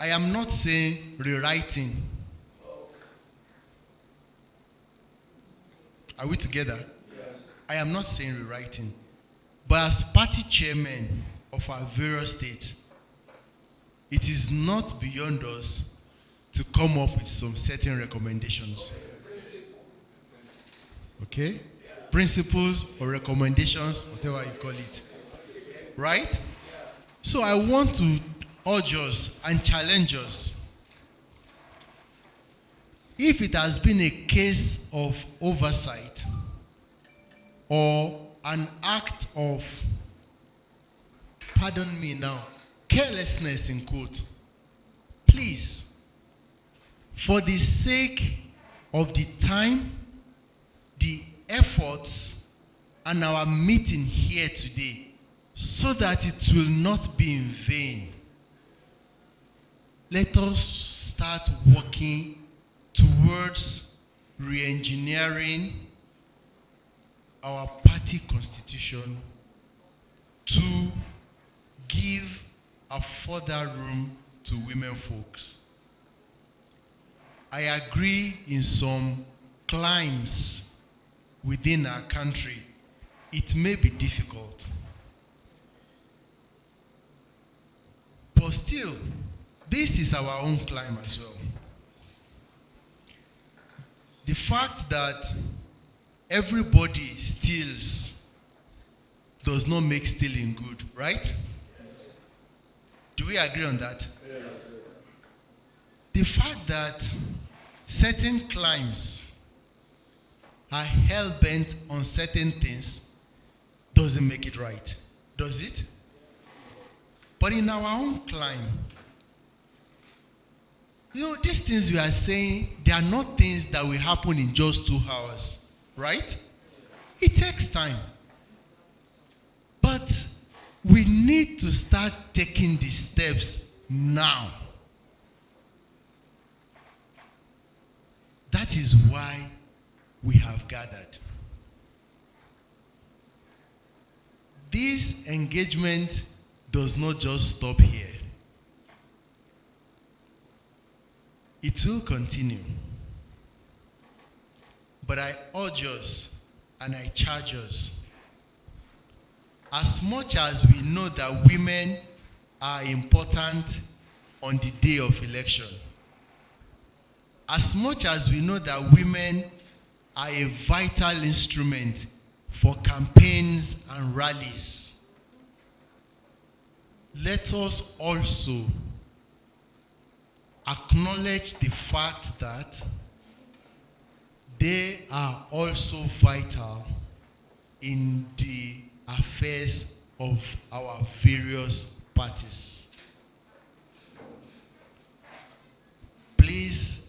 I am not saying rewriting. Are we together? Yes. I am not saying rewriting. But as party chairmen of our various states, it is not beyond us to come up with some certain recommendations. Okay? Principles or recommendations, whatever you call it. Right? So I want to urge us and challenge us. If it has been a case of oversight or an act of, pardon me now, carelessness in quote, please, for the sake of the time, the efforts, and our meeting here today, so that it will not be in vain, let us start working towards re-engineering our party constitution to give a further room to women folks. I agree in some climes within our country, it may be difficult. But still, this is our own climb as well. The fact that everybody steals does not make stealing good, right? Do we agree on that? Yes. The fact that certain climes are hell-bent on certain things doesn't make it right, does it? But in our own climb, you know, these things we are saying, they are not things that will happen in just 2 hours, right? It takes time. But we need to start taking the steps now. That is why we have gathered. This engagement does not just stop here. It will continue. But I urge us and I charge us, as much as we know that women are important on the day of election, as much as we know that women are a vital instrument for campaigns and rallies, let us also acknowledge the fact that they are also vital in the affairs of our various parties. Please,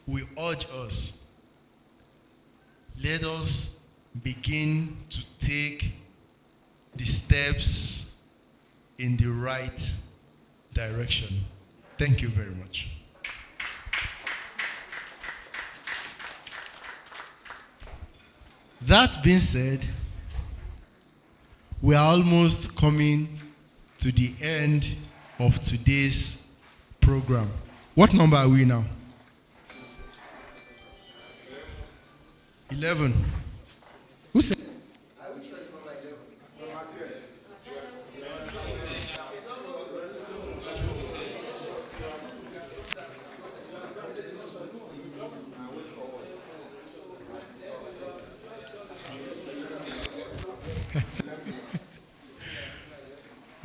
we urge us, let us begin to take the steps in the right direction. Thank you very much. That being said, we are almost coming to the end of today's program. What number are we now? 11. Who said?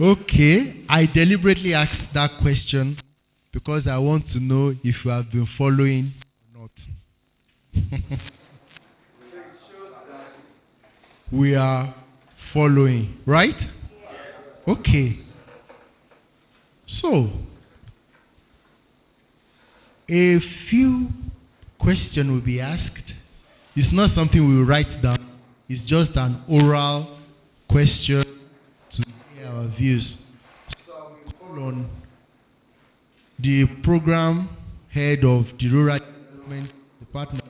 Okay, I deliberately asked that question because I want to know if you have been following or not. We are following, right? Okay. So, a few questions will be asked. It's not something we will write down. It's just an oral question to hear our views. So I will call on the program head of the Rural Development Department,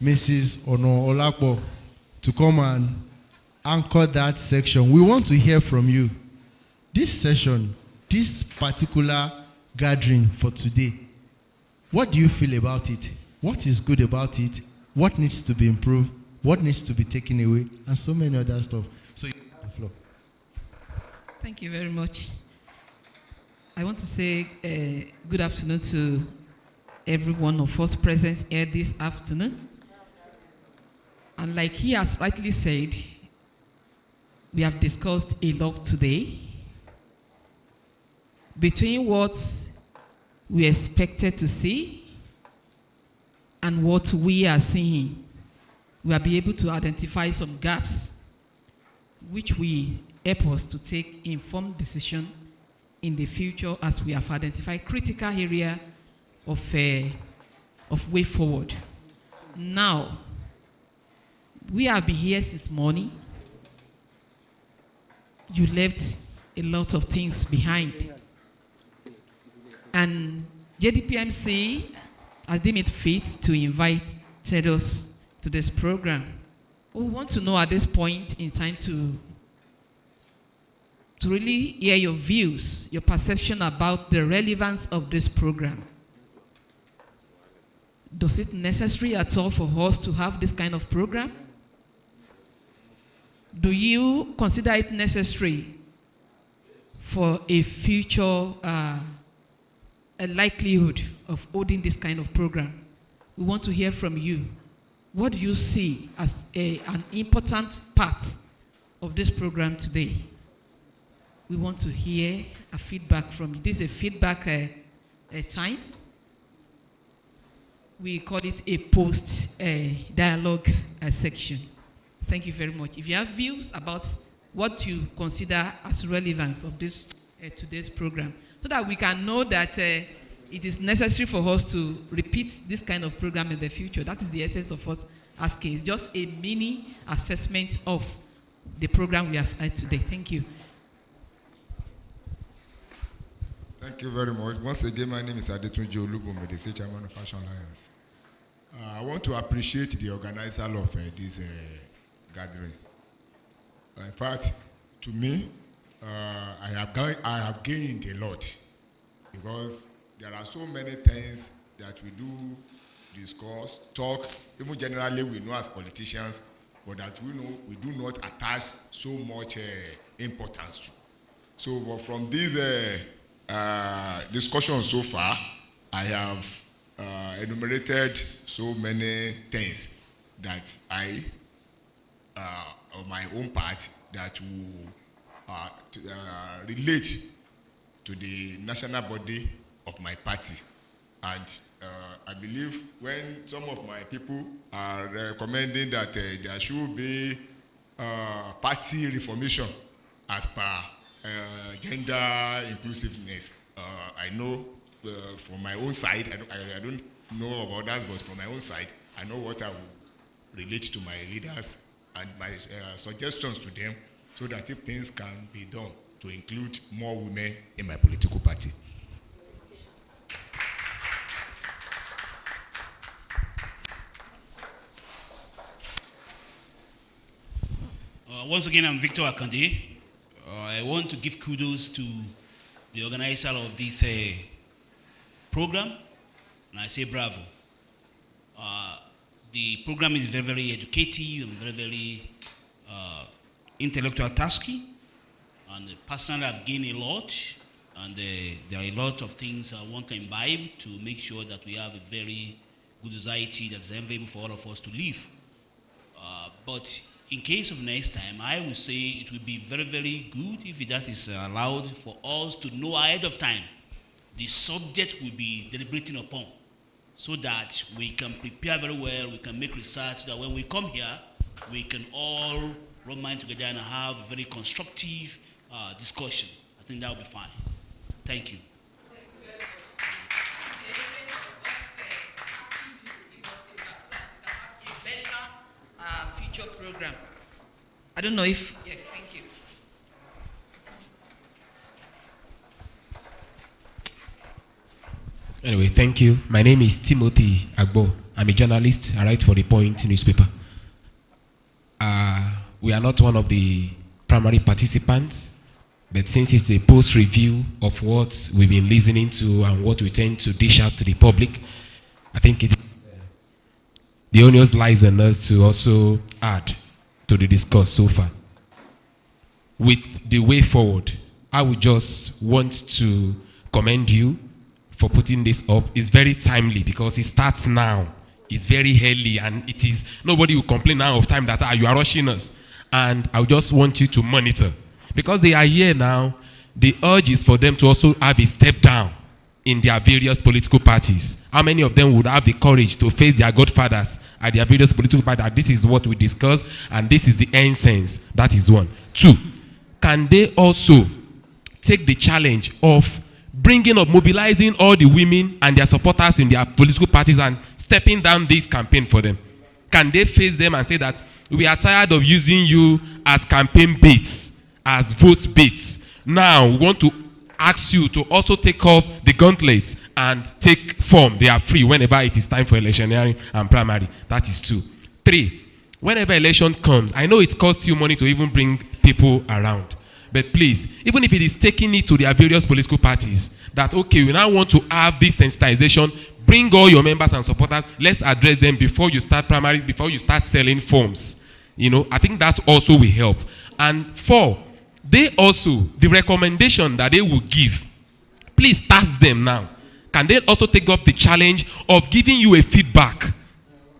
Mrs. Ono Olakbo, to come and anchor that section. We want to hear from you. This session, this particular gathering for today, what do you feel about it? What is good about it? What needs to be improved? What needs to be taken away? And so many other stuff. So you have the floor. Thank you very much. I want to say good afternoon to every one of us present here this afternoon. And like he has rightly said, we have discussed a lot today. Between what we expected to see and what we are seeing, we will be able to identify some gaps which will help us to take informed decision in the future as we have identified critical area of way forward. Now, we have been here since morning. You left a lot of things behind. And JDPMC has deemed it fit to invite us to this program. We want to know at this point in time to really hear your views, your perception about the relevance of this program. Does it necessary at all for us to have this kind of program? Do you consider it necessary for a future a likelihood of holding this kind of program? We want to hear from you. What do you see as an important part of this program today? We want to hear a feedback from you. This is a feedback time. We call it a post-dialogue section. Thank you very much. If you have views about what you consider as relevance of this today's program, so that we can know that it is necessary for us to repeat this kind of program in the future. That is the essence of us asking. It's just a mini assessment of the program we have had today. Thank you. Thank you very much. Once again, my name is Adetunji Olubunmi, the State Chairman of Fashion Alliance. I want to appreciate the organizer of this gathering. In fact, to me, I have gained a lot because there are so many things that we do discuss, talk, even generally we know as politicians, but that we do not attach so much importance to. So but from this discussion so far, I have enumerated so many things that I, on my own part, that will relate to the national body of my party. And I believe when some of my people are recommending that there should be party reformation as per gender inclusiveness, I know from my own side, I don't know of others, but from my own side, I know what I will relate to my leaders and my suggestions to them, so that if things can be done to include more women in my political party. Once again, I'm Victor Akande. I want to give kudos to the organizer of this program, and I say bravo. The program is very, very educative and very, very intellectual tasking, and personally I've gained a lot, and there are a lot of things one can imbibe to make sure that we have a very good society that's enviable for all of us to live. But in case of next time, I would say it would be very, very good if that is allowed for us to know ahead of time the subject we'll be deliberating upon, so that we can prepare very well, we can make research, so that when we come here, we can all rub mind together and have a very constructive discussion. I think that will be fine. Thank you. Future program. I don't know if, yes, thank you. Anyway, thank you. My name is Timothy Agbo. I'm a journalist. I write for the Point newspaper. We are not one of the primary participants, but since it's a post-review of what we've been listening to and what we tend to dish out to the public, I think the onus lies on us to also add to the discourse so far. With the way forward, I would just want to commend you for putting this up. It's very timely because it starts now. It's very early, and it is, nobody will complain now of time that you are rushing us. And I just want you to monitor. Because they are here now, the urge is for them to also have a step down in their various political parties. How many of them would have the courage to face their godfathers at their various political parties? This is what we discuss, and this is the end sense. That is one. Two, can they also take the challenge of bringing up, mobilizing all the women and their supporters in their political parties and stepping down this campaign for them? Can they face them and say that we are tired of using you as campaign baits, as vote baits? Now we want to ask you to also take up the gauntlets and take form. They are free whenever it is time for electioneering and primary. That is two. Three, whenever election comes, I know it costs you money to even bring people around. But please, even if it is taking it to their various political parties, that okay, we now want to have this sensitization, bring all your members and supporters, let's address them before you start primaries, before you start selling forms. You know, I think that also will help. And four, they also, the recommendation that they will give, please task them now. Can they also take up the challenge of giving you a feedback?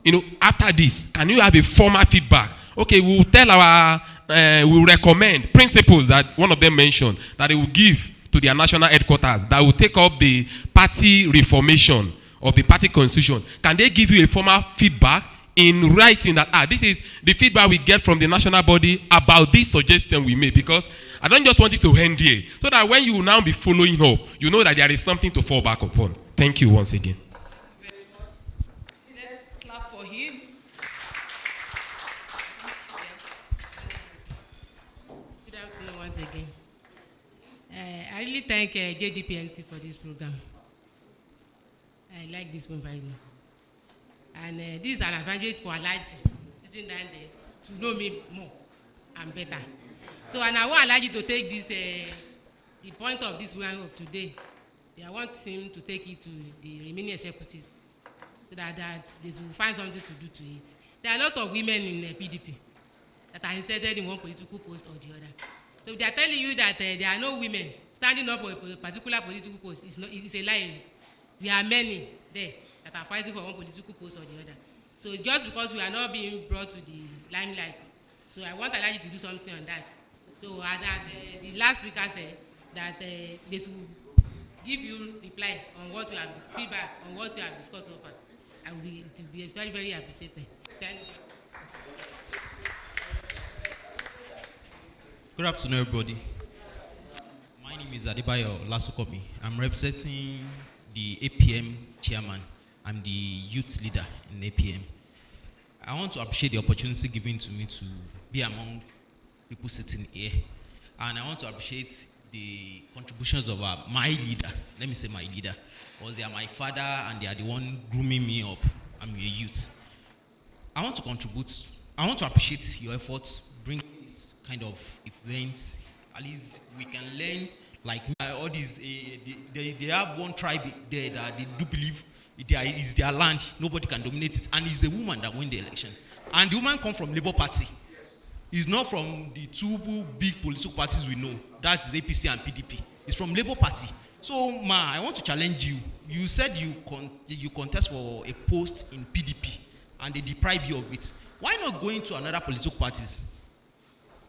You know, after this, can you have a formal feedback? Okay, we will tell our, we will recommend principles that one of them mentioned that they will give to their national headquarters that will take up the party reformation of the party constitution. Can they give you a formal feedback in writing that, this is the feedback we get from the national body about this suggestion we made? Because I don't just want it to end here. So that when you will now be following up, you know that there is something to fall back upon. Thank you once again. Let's clap for him. Good afternoon once again. I really thank JDPMC for this program. I like this one very much. And this is an advantage for Alaji, sitting down there, to know me more and better. So, and I want Alaji to take this, the point of this program of today. I want him to take it to the remaining executives, so that they will find something to do to it. There are a lot of women in the PDP that are inserted in one political post or the other. So if they are telling you that there are no women standing up for a particular political post, it's a lie. We are many there that are fighting for one political post or the other. So it's just because we are not being brought to the limelight. So I want Alaji to do something on that, So as the last speaker said, that they should give you reply on what you have feedback on what you have discussed so far. I will be, it will be very, very appreciated. Thank you. Good afternoon, everybody. My name is Adebayo Lasukomi. I'm representing the APM chairman. I'm the youth leader in APM. I want to appreciate the opportunity given to me to be among people sitting here. And I want to appreciate the contributions of my leader. Let me say my leader. Because they are my father and they are the one grooming me up. I'm a youth. I want to contribute. I want to appreciate your efforts bringing this kind of events. At least we can learn, like all these, they have one tribe there that they do believe it is their land, nobody can dominate it, and it's a woman that win the election. And the woman come from Labour Party. It's not from the two big political parties we know, that is APC and PDP. It's from Labour Party. So, I want to challenge you. You said you contest for a post in PDP, and they deprive you of it. Why not go into another political parties?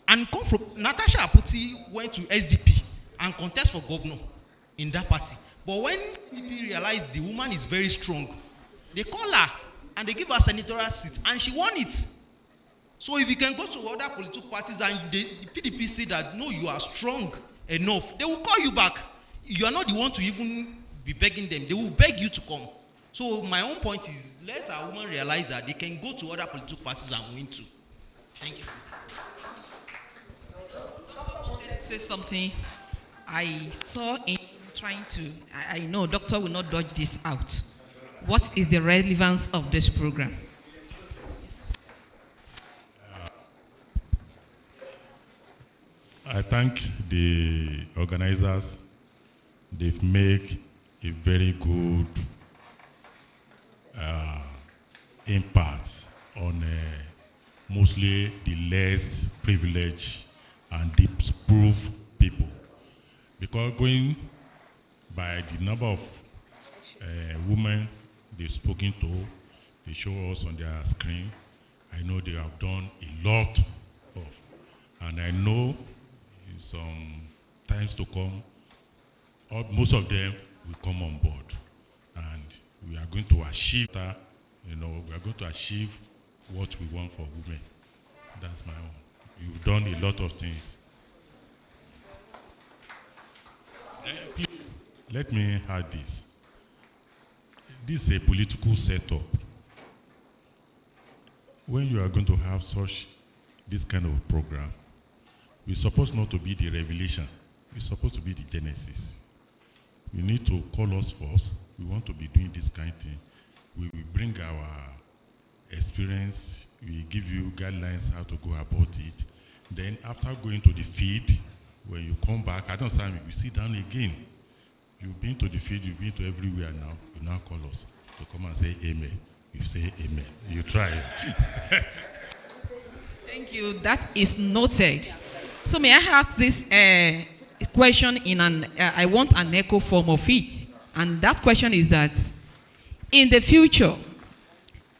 And come from, Natasha Aputi went to SDP and contest for governor in that party. But when PDP realized the woman is very strong, they call her and they give her senatorial seat, and she won it. So if you can go to other political parties and the PDP say that, no, you are strong enough, they will call you back. You are not the one to even be begging them. They will beg you to come. So my own point is, let a woman realize that they can go to other political parties and win too. Thank you. I wanted to say something. I saw in trying to, I know doctor will not dodge this out. What is the relevance of this program? I thank the organizers. They've made a very good impact on mostly the less privileged and disproved people. Because going by the number of women they've spoken to, they show us on their screen, I know they have done a lot of, and I know in some times to come, most of them will come on board, and we are going to achieve that. We are going to achieve what we want for women. That's my own. You've done a lot of things. Let me add this. This is a political setup. When you are going to have this kind of program, we're supposed not to be the revelation. We're supposed to be the genesis. You need to call us first. We want to be doing this kind of thing. We will bring our experience. We give you guidelines how to go about it. Then after going to the field, when you come back, I don't say you sit down again. You've been to the field, you've been to everywhere now. You now call us to come and say amen. You say amen. You try. Thank you. That is noted. So may I ask this question in I want an echo form of it. And that question is that, in the future,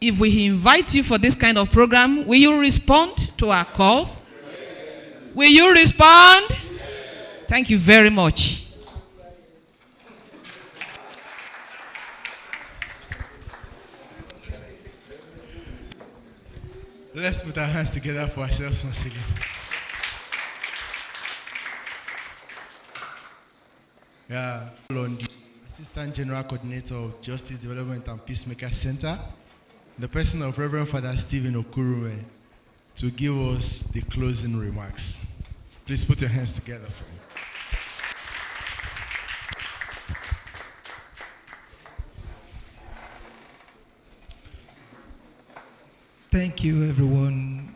if we invite you for this kind of program, will you respond to our calls? Yes. Will you respond? Yes. Thank you very much. Let's put our hands together for ourselves once again. Yeah, on the Assistant General Coordinator of Justice Development and Peacemaker Center, the person of Reverend Father Stephen Okurume, to give us the closing remarks. Please put your hands together for me. Thank you, everyone.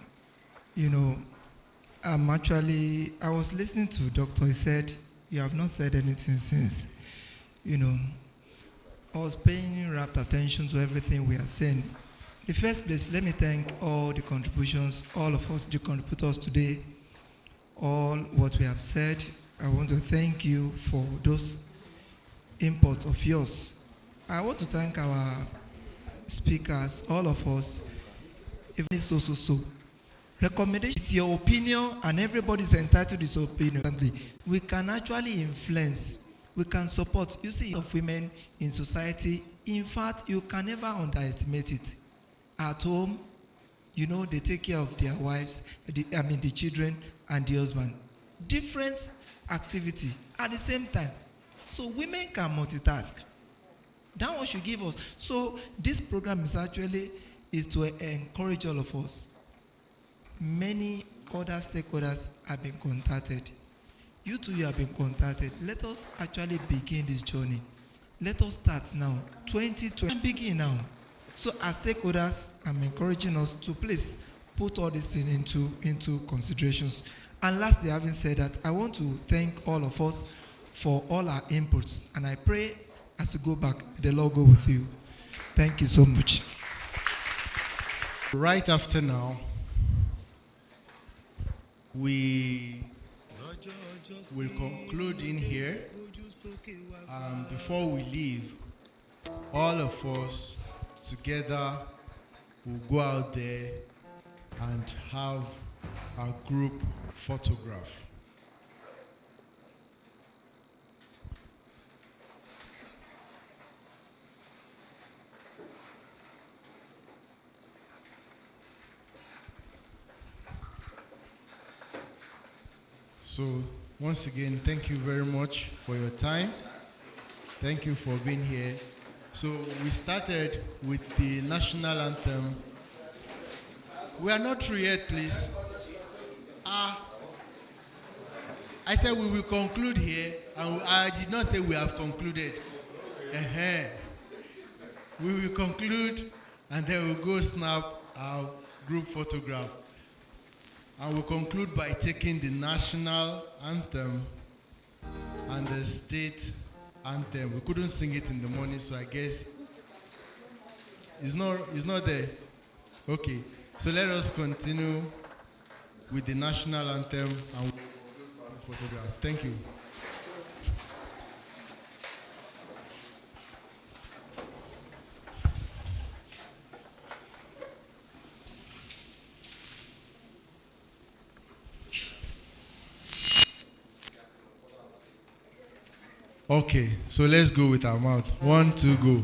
I was listening to Doctor. He said, you have not said anything since. I was paying rapt attention to everything we are saying. In the first place, let me thank all the contributions, all of us, the contributors today, all what we have said. I want to thank you for those inputs of yours. I want to thank our speakers, all of us. Even so. Recommendation is your opinion, and everybody is entitled to his opinion. We can actually influence, we can support. You see, of women in society, in fact, you can never underestimate it. At home, you know, they take care of their wives, the children and the husband. Different activity at the same time. So women can multitask. That one should give us. So this program is to encourage all of us. Many other stakeholders have been contacted. You too, you have been contacted. Let us actually begin this journey. Let us start now. 2020, begin now. So as stakeholders, I'm encouraging us to please put all this into considerations. And lastly, having said that, I want to thank all of us for all our inputs. And I pray as we go back, the Lord go with you. Thank you so much. Right after now, we will conclude in here. Before we leave, all of us together will go out there and have a group photograph. So once again, thank you very much for your time. Thank you for being here. So we started with the national anthem. We are not through yet, please. I said we will conclude here, and I did not say we have concluded. We will conclude, and then we'll go snap our group photograph. And we'll conclude by taking the national anthem and the state anthem. We couldn't sing it in the morning, so I guess it's not there. Okay, so let us continue with the national anthem and photograph. Thank you. Okay, so let's go with our mouth. 1, 2, go.